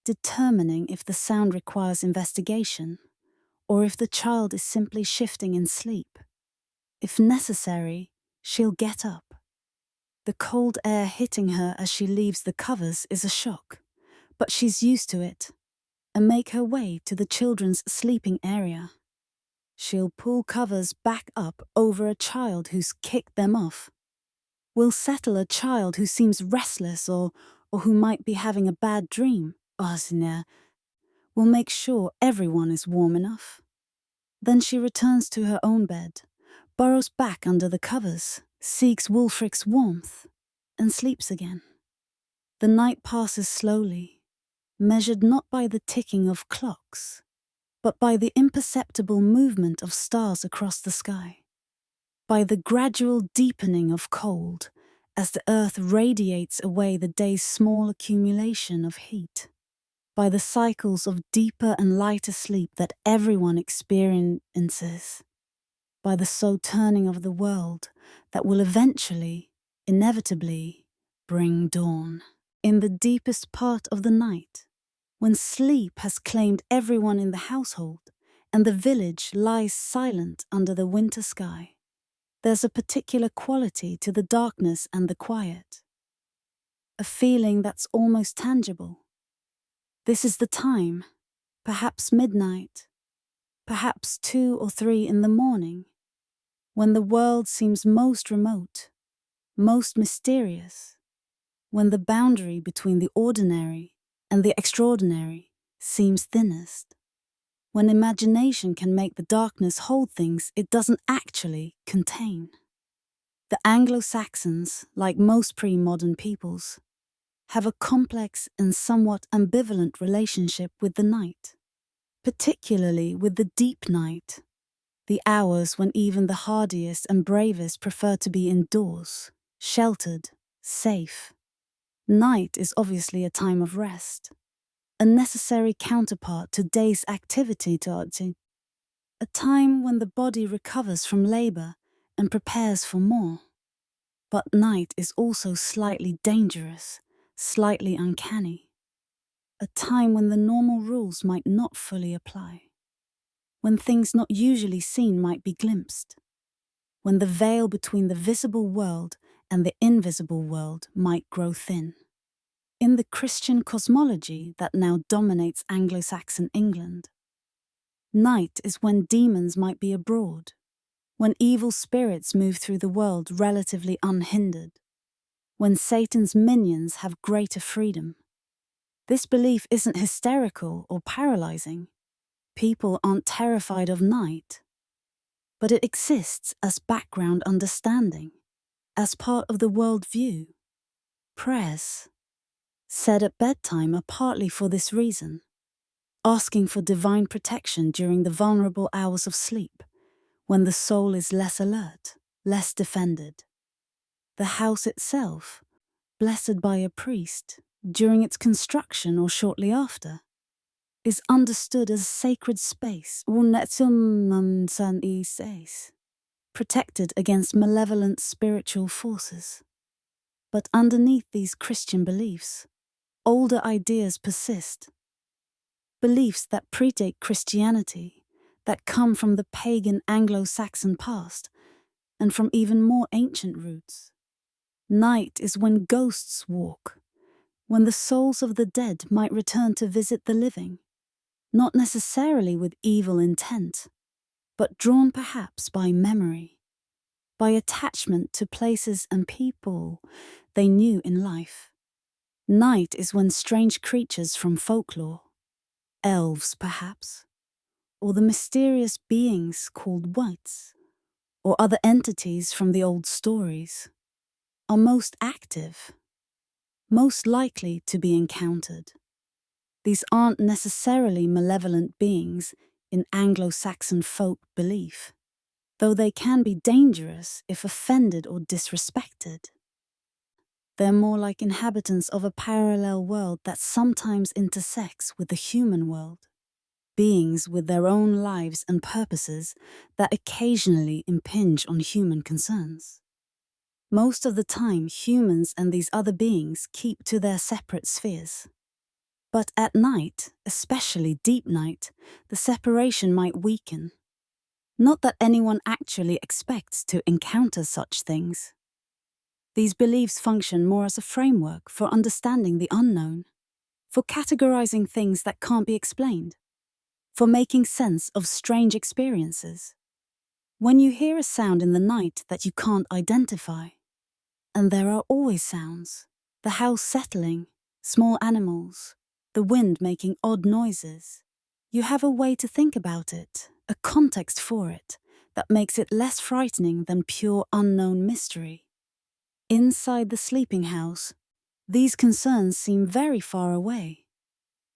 determining if the sound requires investigation or if the child is simply shifting in sleep. If necessary, she'll get up. The cold air hitting her as she leaves the covers is a shock, but she's used to it, and make her way to the children's sleeping area. She'll pull covers back up over a child who's kicked them off. Will settle a child who seems restless or who might be having a bad dream. Will make sure everyone is warm enough. Then she returns to her own bed, burrows back under the covers, seeks Wulfric's warmth, and sleeps again. The night passes slowly, measured not by the ticking of clocks, but by the imperceptible movement of stars across the sky, by the gradual deepening of cold as the earth radiates away the day's small accumulation of heat, by the cycles of deeper and lighter sleep that everyone experiences, by the slow turning of the world that will eventually, inevitably, bring dawn. In the deepest part of the night, when sleep has claimed everyone in the household and the village lies silent under the winter sky, there's a particular quality to the darkness and the quiet, a feeling that's almost tangible. This is the time, perhaps midnight, perhaps 2 or 3 in the morning, when the world seems most remote, most mysterious, when the boundary between the ordinary and the extraordinary seems thinnest, when imagination can make the darkness hold things it doesn't actually contain. The Anglo-Saxons, like most pre-modern peoples, have a complex and somewhat ambivalent relationship with the night, particularly with the deep night, the hours when even the hardiest and bravest prefer to be indoors, sheltered, safe. Night is obviously a time of rest, a necessary counterpart to day's activity, a time when the body recovers from labor and prepares for more. But night is also slightly dangerous, slightly uncanny, a time when the normal rules might not fully apply, when things not usually seen might be glimpsed, when the veil between the visible world and the invisible world might grow thin. In the Christian cosmology that now dominates Anglo-Saxon England, night is when demons might be abroad, when evil spirits move through the world relatively unhindered, when Satan's minions have greater freedom. This belief isn't hysterical or paralyzing. People aren't terrified of night, but it exists as background understanding, as part of the worldview. Prayers, said at bedtime, are partly for this reason, asking for divine protection during the vulnerable hours of sleep, when the soul is less alert, less defended. The house itself, blessed by a priest, during its construction or shortly after, is understood as a sacred space, protected against malevolent spiritual forces. But underneath these Christian beliefs, older ideas persist. Beliefs that predate Christianity, that come from the pagan Anglo-Saxon past, and from even more ancient roots. Night is when ghosts walk, when the souls of the dead might return to visit the living, not necessarily with evil intent, but drawn perhaps by memory, by attachment to places and people they knew in life. Night is when strange creatures from folklore, elves perhaps, or the mysterious beings called wights, or other entities from the old stories, are most active, most likely to be encountered. These aren't necessarily malevolent beings in Anglo-Saxon folk belief, though they can be dangerous if offended or disrespected. They're more like inhabitants of a parallel world that sometimes intersects with the human world. Beings with their own lives and purposes that occasionally impinge on human concerns. Most of the time, humans and these other beings keep to their separate spheres. But at night, especially deep night, the separation might weaken. Not that anyone actually expects to encounter such things. These beliefs function more as a framework for understanding the unknown, for categorizing things that can't be explained, for making sense of strange experiences. When you hear a sound in the night that you can't identify, and there are always sounds, the house settling, small animals, the wind making odd noises, you have a way to think about it, a context for it, that makes it less frightening than pure unknown mystery. Inside the sleeping house, these concerns seem very far away,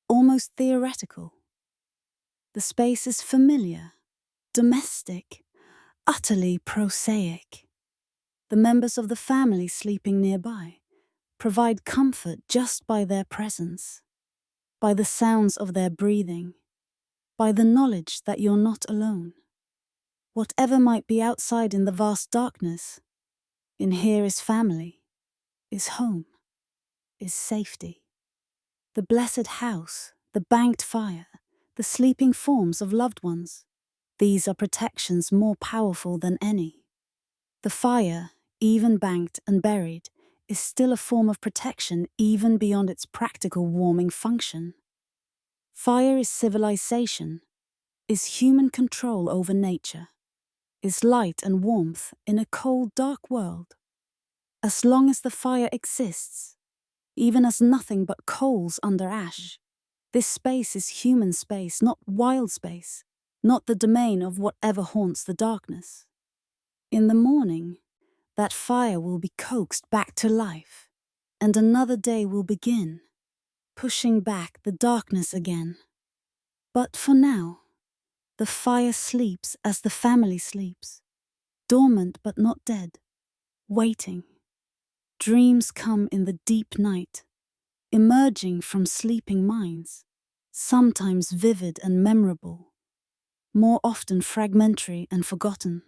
almost theoretical. The space is familiar, domestic, utterly prosaic. The members of the family sleeping nearby provide comfort just by their presence, by the sounds of their breathing, by the knowledge that you're not alone. Whatever might be outside in the vast darkness, in here is family, is home, is safety. The blessed house, the banked fire, the sleeping forms of loved ones. These are protections more powerful than any. The fire, even banked and buried, is still a form of protection even beyond its practical warming function. Fire is civilization, is human control over nature, is light and warmth in a cold, dark world. As long as the fire exists, even as nothing but coals under ash, this space is human space, not wild space, not the domain of whatever haunts the darkness. In the morning, that fire will be coaxed back to life, and another day will begin, pushing back the darkness again. But for now, the fire sleeps as the family sleeps, dormant but not dead, waiting. Dreams come in the deep night, emerging from sleeping minds, sometimes vivid and memorable, more often fragmentary and forgotten.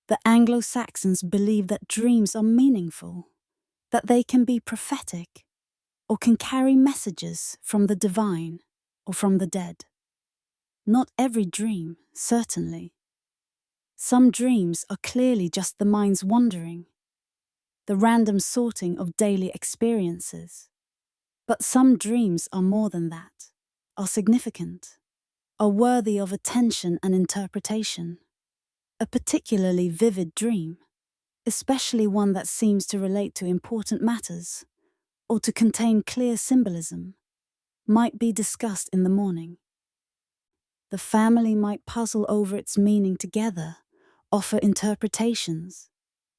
The Anglo-Saxons believe that dreams are meaningful, that they can be prophetic, or can carry messages from the divine or from the dead. Not every dream, certainly. Some dreams are clearly just the mind's wandering, the random sorting of daily experiences. But some dreams are more than that, are significant, are worthy of attention and interpretation. A particularly vivid dream, especially one that seems to relate to important matters, or to contain clear symbolism, might be discussed in the morning. The family might puzzle over its meaning together, offer interpretations,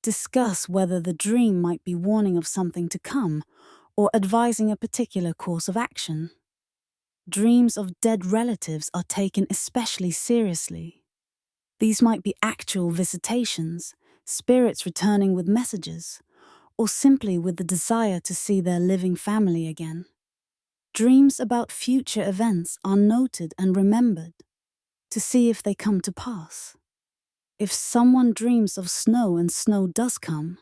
discuss whether the dream might be warning of something to come or advising a particular course of action. Dreams of dead relatives are taken especially seriously. These might be actual visitations, spirits returning with messages, or simply with the desire to see their living family again. Dreams about future events are noted and remembered, to see if they come to pass. If someone dreams of snow and snow does come,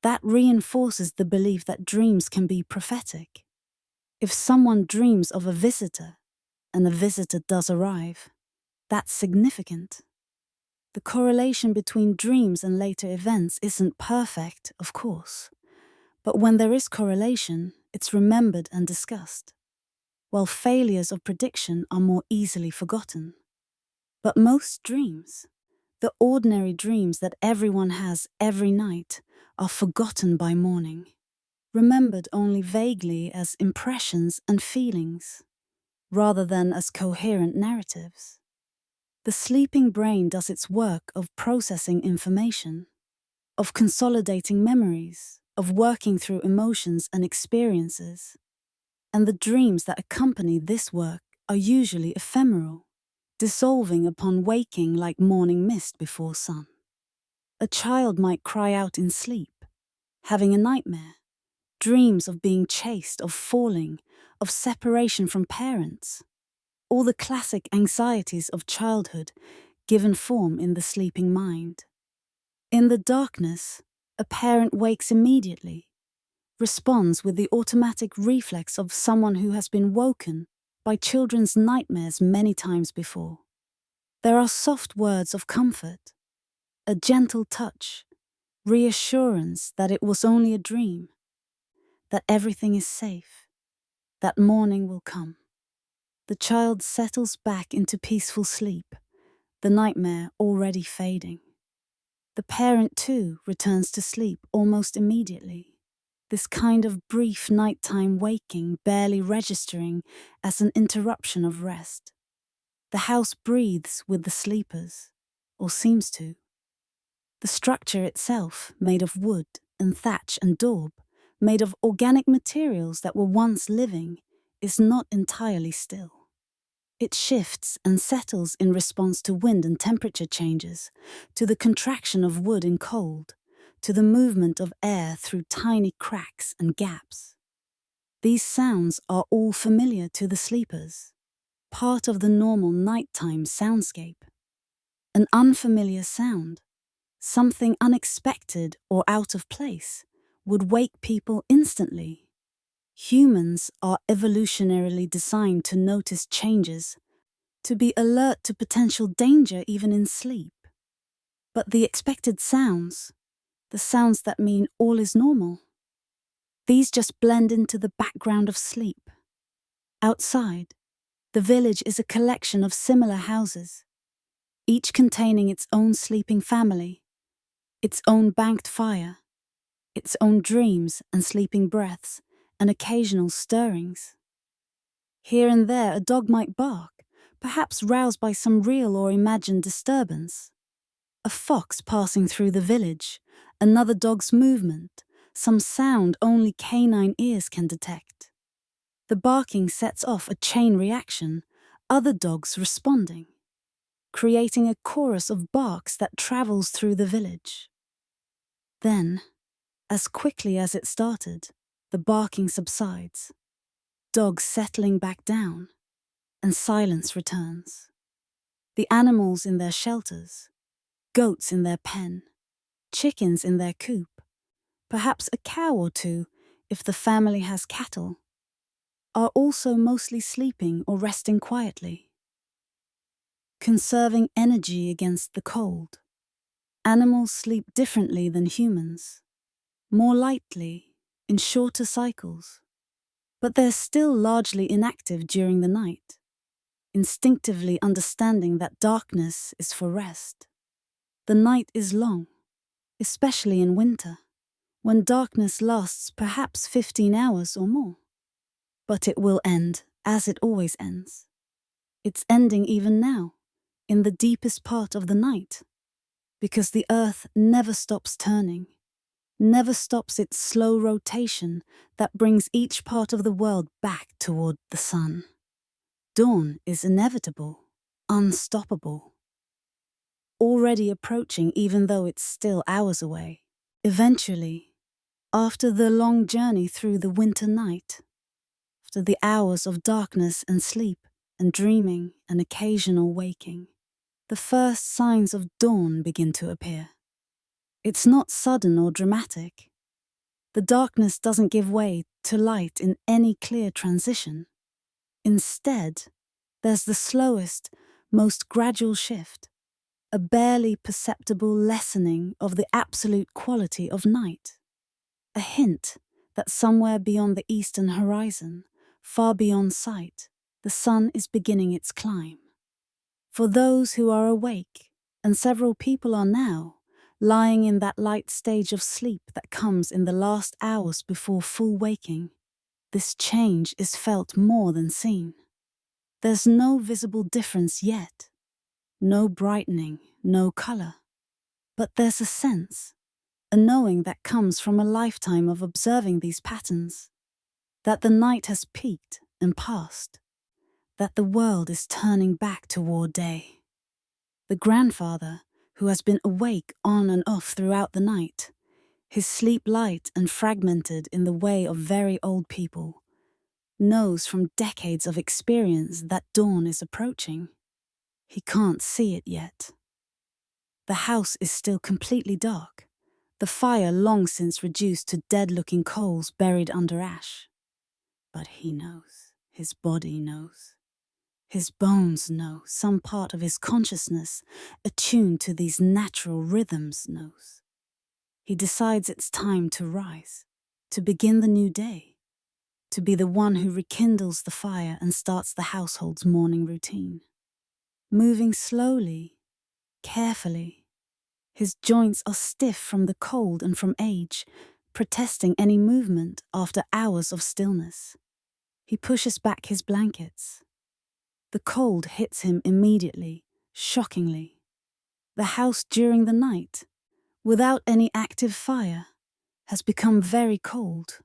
that reinforces the belief that dreams can be prophetic. If someone dreams of a visitor, and a visitor does arrive, that's significant. The correlation between dreams and later events isn't perfect, of course, but when there is correlation, it's remembered and discussed, while failures of prediction are more easily forgotten. But most dreams, the ordinary dreams that everyone has every night, are forgotten by morning, remembered only vaguely as impressions and feelings, rather than as coherent narratives. The sleeping brain does its work of processing information, of consolidating memories, of working through emotions and experiences, and the dreams that accompany this work are usually ephemeral, dissolving upon waking like morning mist before sun. A child might cry out in sleep, having a nightmare, Dreams of being chased, of falling, of separation from parents. All the classic anxieties of childhood given form in the sleeping mind. In the darkness, a parent wakes immediately, responds with the automatic reflex of someone who has been woken by children's nightmares many times before. There are soft words of comfort, a gentle touch, reassurance that it was only a dream, that everything is safe, that morning will come. The child settles back into peaceful sleep, the nightmare already fading. The parent, too, returns to sleep almost immediately, this kind of brief nighttime waking barely registering as an interruption of rest. The house breathes with the sleepers, or seems to. The structure itself, made of wood and thatch and daub, made of organic materials that were once living, is not entirely still. It shifts and settles in response to wind and temperature changes, to the contraction of wood in cold, to the movement of air through tiny cracks and gaps. These sounds are all familiar to the sleepers, part of the normal nighttime soundscape. An unfamiliar sound, something unexpected or out of place, would wake people instantly. Humans are evolutionarily designed to notice changes, to be alert to potential danger even in sleep. But the expected sounds, the sounds that mean all is normal, these just blend into the background of sleep. Outside, the village is a collection of similar houses, each containing its own sleeping family, its own banked fire, its own dreams and sleeping breaths, and occasional stirrings. Here and there a dog might bark, perhaps roused by some real or imagined disturbance. A fox passing through the village, another dog's movement, some sound only canine ears can detect. The barking sets off a chain reaction, other dogs responding, creating a chorus of barks that travels through the village. Then, as quickly as it started, the barking subsides, dogs settling back down, and silence returns. The animals in their shelters, goats in their pen, chickens in their coop, perhaps a cow or two if the family has cattle, are also mostly sleeping or resting quietly. Conserving energy against the cold. Animals sleep differently than humans, more lightly, in shorter cycles, but they're still largely inactive during the night, instinctively understanding that darkness is for rest. The night is long, especially in winter, when darkness lasts perhaps 15 hours or more. But it will end, as it always ends. It's ending even now, in the deepest part of the night, because the earth never stops turning, never stops its slow rotation that brings each part of the world back toward the sun. Dawn is inevitable, unstoppable, already approaching even though it's still hours away. Eventually, after the long journey through the winter night, after the hours of darkness and sleep and dreaming and occasional waking, the first signs of dawn begin to appear. It's not sudden or dramatic. The darkness doesn't give way to light in any clear transition. Instead, there's the slowest, most gradual shift, a barely perceptible lessening of the absolute quality of night. A hint that somewhere beyond the eastern horizon, far beyond sight, the sun is beginning its climb. For those who are awake, and several people are now, lying in that light stage of sleep that comes in the last hours before full waking, this change is felt more than seen. There's no visible difference yet, no brightening, no color. But there's a sense, a knowing that comes from a lifetime of observing these patterns, that the night has peaked and passed, that the world is turning back toward day. The grandfather, who has been awake on and off throughout the night, his sleep light and fragmented in the way of very old people, knows from decades of experience that dawn is approaching. He can't see it yet. The house is still completely dark, the fire long since reduced to dead-looking coals buried under ash. But he knows, his body knows. His bones know, some part of his consciousness, attuned to these natural rhythms, knows. He decides it's time to rise, to begin the new day, to be the one who rekindles the fire and starts the household's morning routine. Moving slowly, carefully, his joints are stiff from the cold and from age, protesting any movement after hours of stillness. He pushes back his blankets. The cold hits him immediately, shockingly. The house during the night, without any active fire, has become very cold.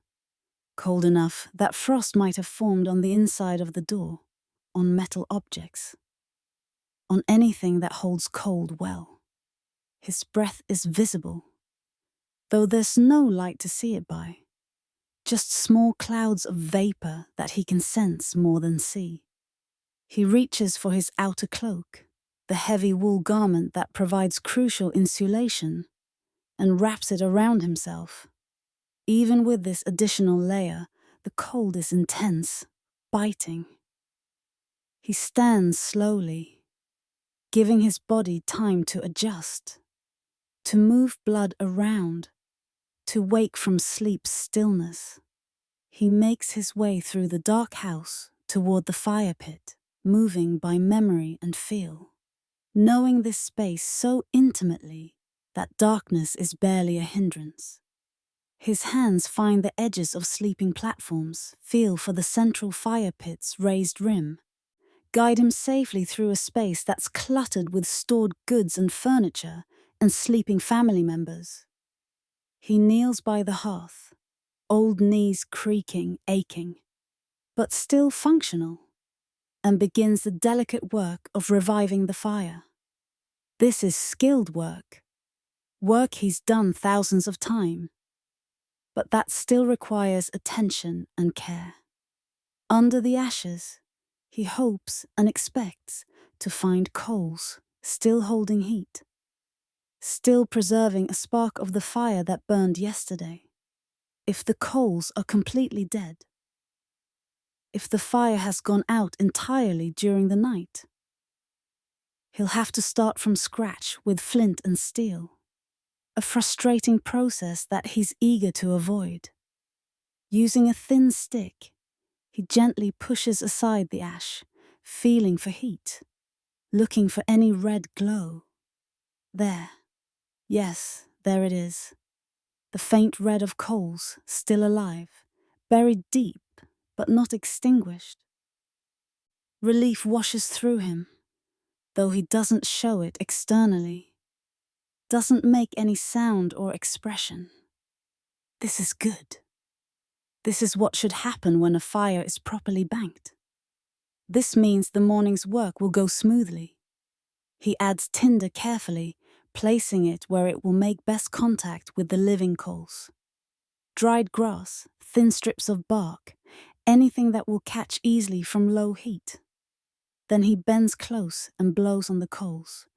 Cold enough that frost might have formed on the inside of the door, on metal objects, on anything that holds cold well. His breath is visible, though there's no light to see it by, just small clouds of vapor that he can sense more than see. He reaches for his outer cloak, the heavy wool garment that provides crucial insulation, and wraps it around himself. Even with this additional layer, the cold is intense, biting. He stands slowly, giving his body time to adjust, to move blood around, to wake from sleep's stillness. He makes his way through the dark house toward the fire pit, moving by memory and feel, knowing this space so intimately that darkness is barely a hindrance. His hands find the edges of sleeping platforms, feel for the central fire pit's raised rim, guide him safely through a space that's cluttered with stored goods and furniture and sleeping family members. He kneels by the hearth, old knees creaking, aching, but still functional, and begins the delicate work of reviving the fire. This is skilled work he's done thousands of times, but that still requires attention and care. Under the ashes, he hopes and expects to find coals still holding heat, still preserving a spark of the fire that burned yesterday. If the coals are completely dead, if the fire has gone out entirely during the night, he'll have to start from scratch with flint and steel, a frustrating process that he's eager to avoid. Using a thin stick, he gently pushes aside the ash, feeling for heat, looking for any red glow. There. Yes, there it is. The faint red of coals, still alive, buried deep, but not extinguished. Relief washes through him, though he doesn't show it externally, doesn't make any sound or expression. This is good. This is what should happen when a fire is properly banked. This means the morning's work will go smoothly. He adds tinder carefully, placing it where it will make best contact with the living coals. Dried grass, thin strips of bark, anything that will catch easily from low heat. Then he bends close and blows on the coals,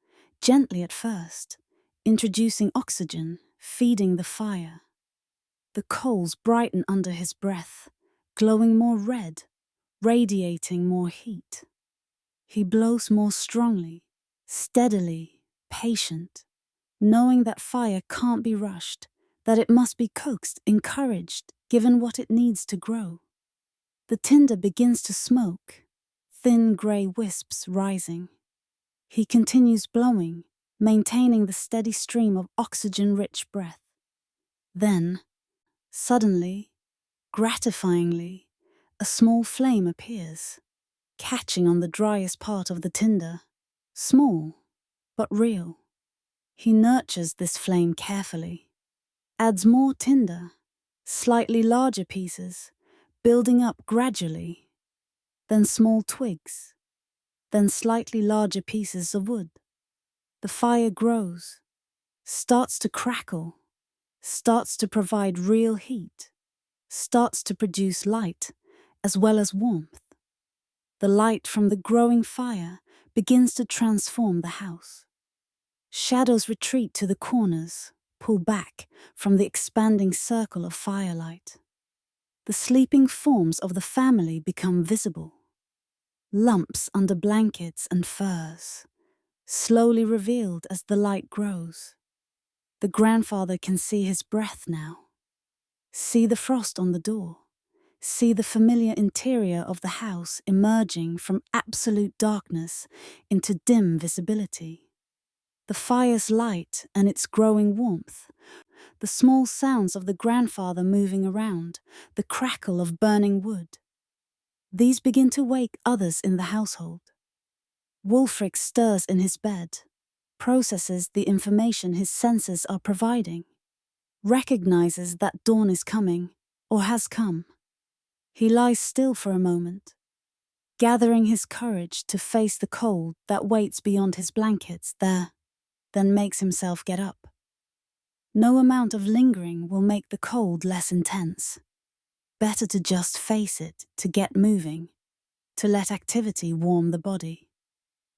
gently at first, introducing oxygen, feeding the fire. The coals brighten under his breath, glowing more red, radiating more heat. He blows more strongly, steadily, patient, knowing that fire can't be rushed, that it must be coaxed, encouraged, given what it needs to grow. The tinder begins to smoke, thin grey wisps rising. He continues blowing, maintaining the steady stream of oxygen-rich breath. Then, suddenly, gratifyingly, a small flame appears, catching on the driest part of the tinder. Small, but real. He nurtures this flame carefully, adds more tinder, slightly larger pieces, building up gradually, then small twigs, then slightly larger pieces of wood. The fire grows, starts to crackle, starts to provide real heat, starts to produce light as well as warmth. The light from the growing fire begins to transform the house. Shadows retreat to the corners, pull back from the expanding circle of firelight. The sleeping forms of the family become visible. Lumps under blankets and furs, slowly revealed as the light grows. The grandfather can see his breath now. See the frost on the door. See the familiar interior of the house emerging from absolute darkness into dim visibility. The fire's light and its growing warmth, the small sounds of the grandfather moving around, the crackle of burning wood. These begin to wake others in the household. Wulfric stirs in his bed, processes the information his senses are providing, recognizes that dawn is coming, or has come. He lies still for a moment, gathering his courage to face the cold that waits beyond his blankets there, then makes himself get up. No amount of lingering will make the cold less intense. Better to just face it, to get moving, to let activity warm the body.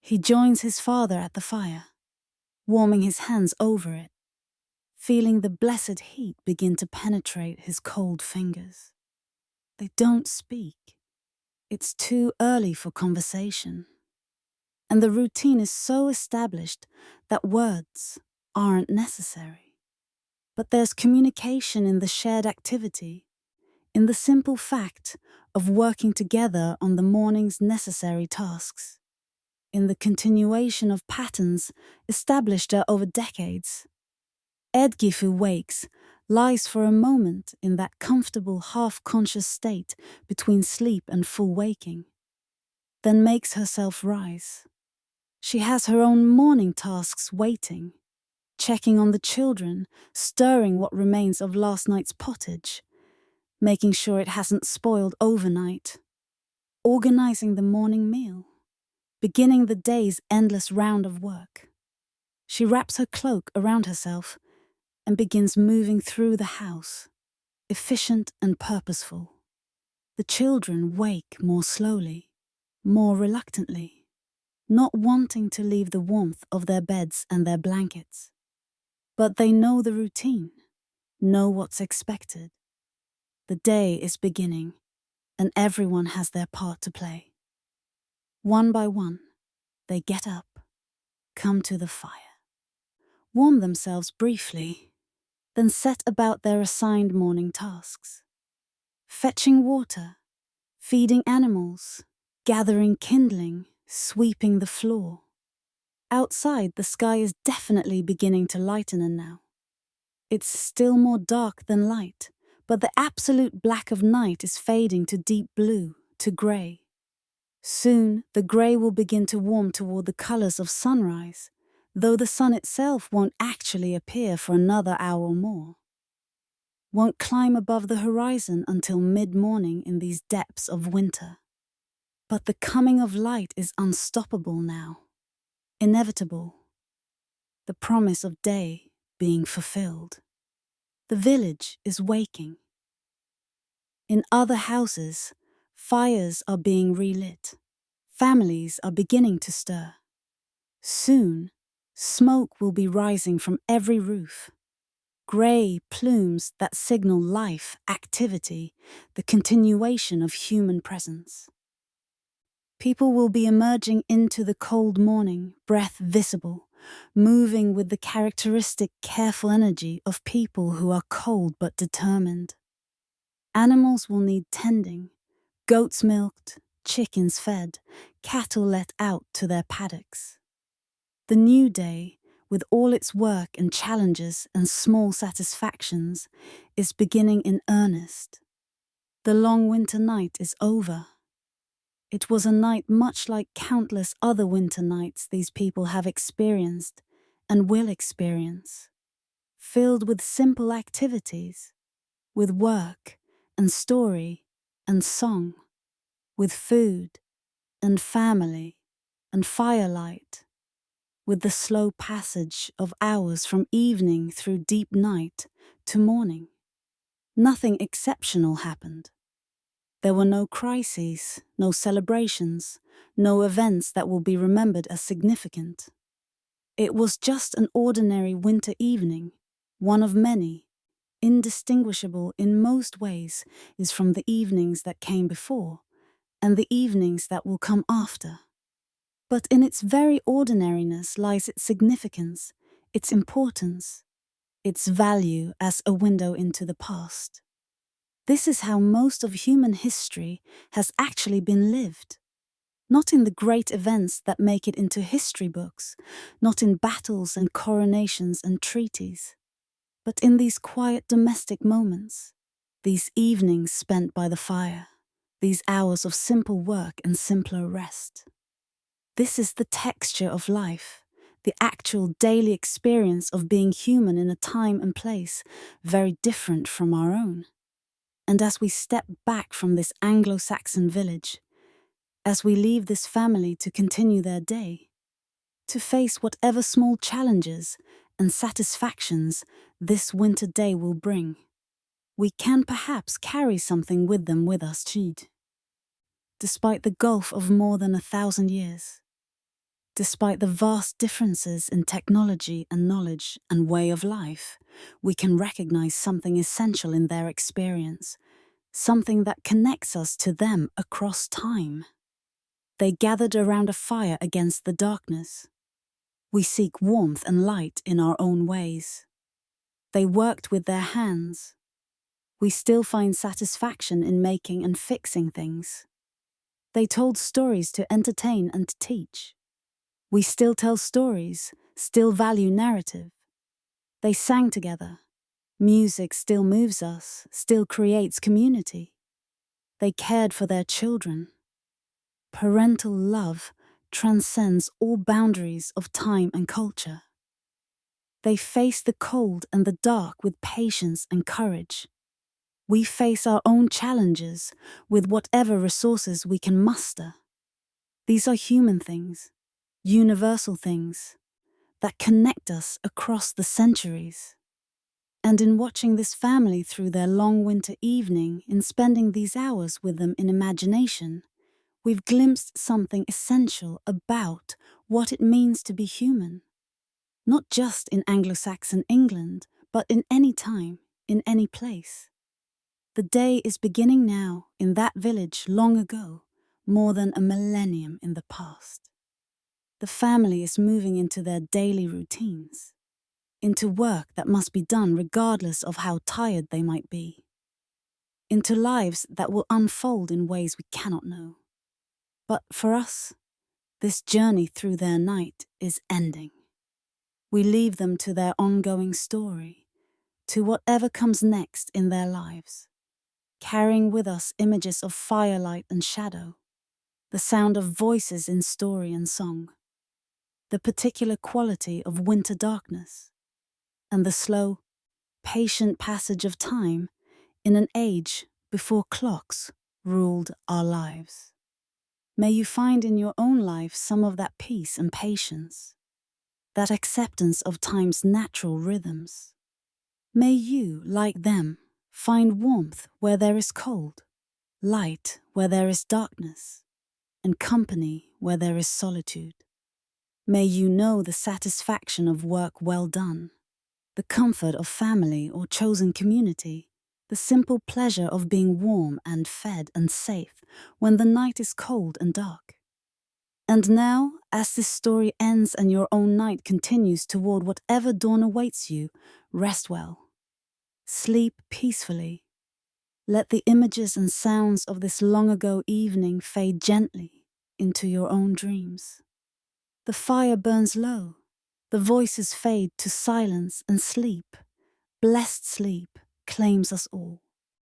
He joins his father at the fire, warming his hands over it, feeling the blessed heat begin to penetrate his cold fingers. They don't speak. It's too early for conversation. And the routine is so established that words aren't necessary. But there's communication in the shared activity, in the simple fact of working together on the morning's necessary tasks, in the continuation of patterns established over decades. Edgif, who wakes, lies for a moment in that comfortable half-conscious state between sleep and full waking, then makes herself rise. She has her own morning tasks waiting, checking on the children, stirring what remains of last night's pottage, making sure it hasn't spoiled overnight, organizing the morning meal, beginning the day's endless round of work. She wraps her cloak around herself and begins moving through the house, efficient and purposeful. The children wake more slowly, more reluctantly, not wanting to leave the warmth of their beds and their blankets. But they know the routine, know what's expected. The day is beginning, and everyone has their part to play. One by one, they get up, come to the fire, warm themselves briefly, then set about their assigned morning tasks. Fetching water, feeding animals, gathering kindling, sweeping the floor. Outside, the sky is definitely beginning to lighten now. It's still more dark than light, but the absolute black of night is fading to deep blue, to grey. Soon, the grey will begin to warm toward the colours of sunrise, though the sun itself won't actually appear for another hour or more. Won't climb above the horizon until mid-morning in these depths of winter. But the coming of light is unstoppable now, inevitable. The promise of day being fulfilled. The village is waking. In other houses, fires are being relit. Families are beginning to stir. Soon, smoke will be rising from every roof. Grey plumes that signal life, activity, the continuation of human presence. People will be emerging into the cold morning, breath visible, moving with the characteristic careful energy of people who are cold but determined. Animals will need tending, goats milked, chickens fed, cattle let out to their paddocks. The new day, with all its work and challenges and small satisfactions, is beginning in earnest. The long winter night is over. It was a night much like countless other winter nights these people have experienced and will experience, filled with simple activities, with work and story and song, with food and family and firelight, with the slow passage of hours from evening through deep night to morning. Nothing exceptional happened. There were no crises, no celebrations, no events that will be remembered as significant. It was just an ordinary winter evening, one of many, indistinguishable in most ways is from the evenings that came before and the evenings that will come after. But in its very ordinariness lies its significance, its importance, its value as a window into the past. This is how most of human history has actually been lived. Not in the great events that make it into history books, not in battles and coronations and treaties, but in these quiet domestic moments, these evenings spent by the fire, these hours of simple work and simpler rest. This is the texture of life, the actual daily experience of being human in a time and place very different from our own. And as we step back from this Anglo-Saxon village, as we leave this family to continue their day, to face whatever small challenges and satisfactions this winter day will bring, we can perhaps carry something with them with us too. Despite the gulf of more than 1,000 years, despite the vast differences in technology and knowledge and way of life, we can recognize something essential in their experience, something that connects us to them across time. They gathered around a fire against the darkness. We seek warmth and light in our own ways. They worked with their hands. We still find satisfaction in making and fixing things. They told stories to entertain and to teach. We still tell stories, still value narrative. They sang together. Music still moves us, still creates community. They cared for their children. Parental love transcends all boundaries of time and culture. They face the cold and the dark with patience and courage. We face our own challenges with whatever resources we can muster. These are human things, universal things, that connect us across the centuries. And in watching this family through their long winter evening, in spending these hours with them in imagination, we've glimpsed something essential about what it means to be human. Not just in Anglo-Saxon England, but in any time, in any place. The day is beginning now in that village long ago, more than a millennium in the past. The family is moving into their daily routines, into work that must be done regardless of how tired they might be, into lives that will unfold in ways we cannot know. But for us, this journey through their night is ending. We leave them to their ongoing story, to whatever comes next in their lives, carrying with us images of firelight and shadow, the sound of voices in story and song, the particular quality of winter darkness, and the slow, patient passage of time in an age before clocks ruled our lives. May you find in your own life some of that peace and patience, that acceptance of time's natural rhythms. May you, like them, find warmth where there is cold, light where there is darkness, and company where there is solitude. May you know the satisfaction of work well done, the comfort of family or chosen community, the simple pleasure of being warm and fed and safe when the night is cold and dark. And now, as this story ends and your own night continues toward whatever dawn awaits you, rest well. Sleep peacefully. Let the images and sounds of this long ago evening fade gently into your own dreams. The fire burns low. The voices fade to silence and sleep. Blessed sleep claims us all.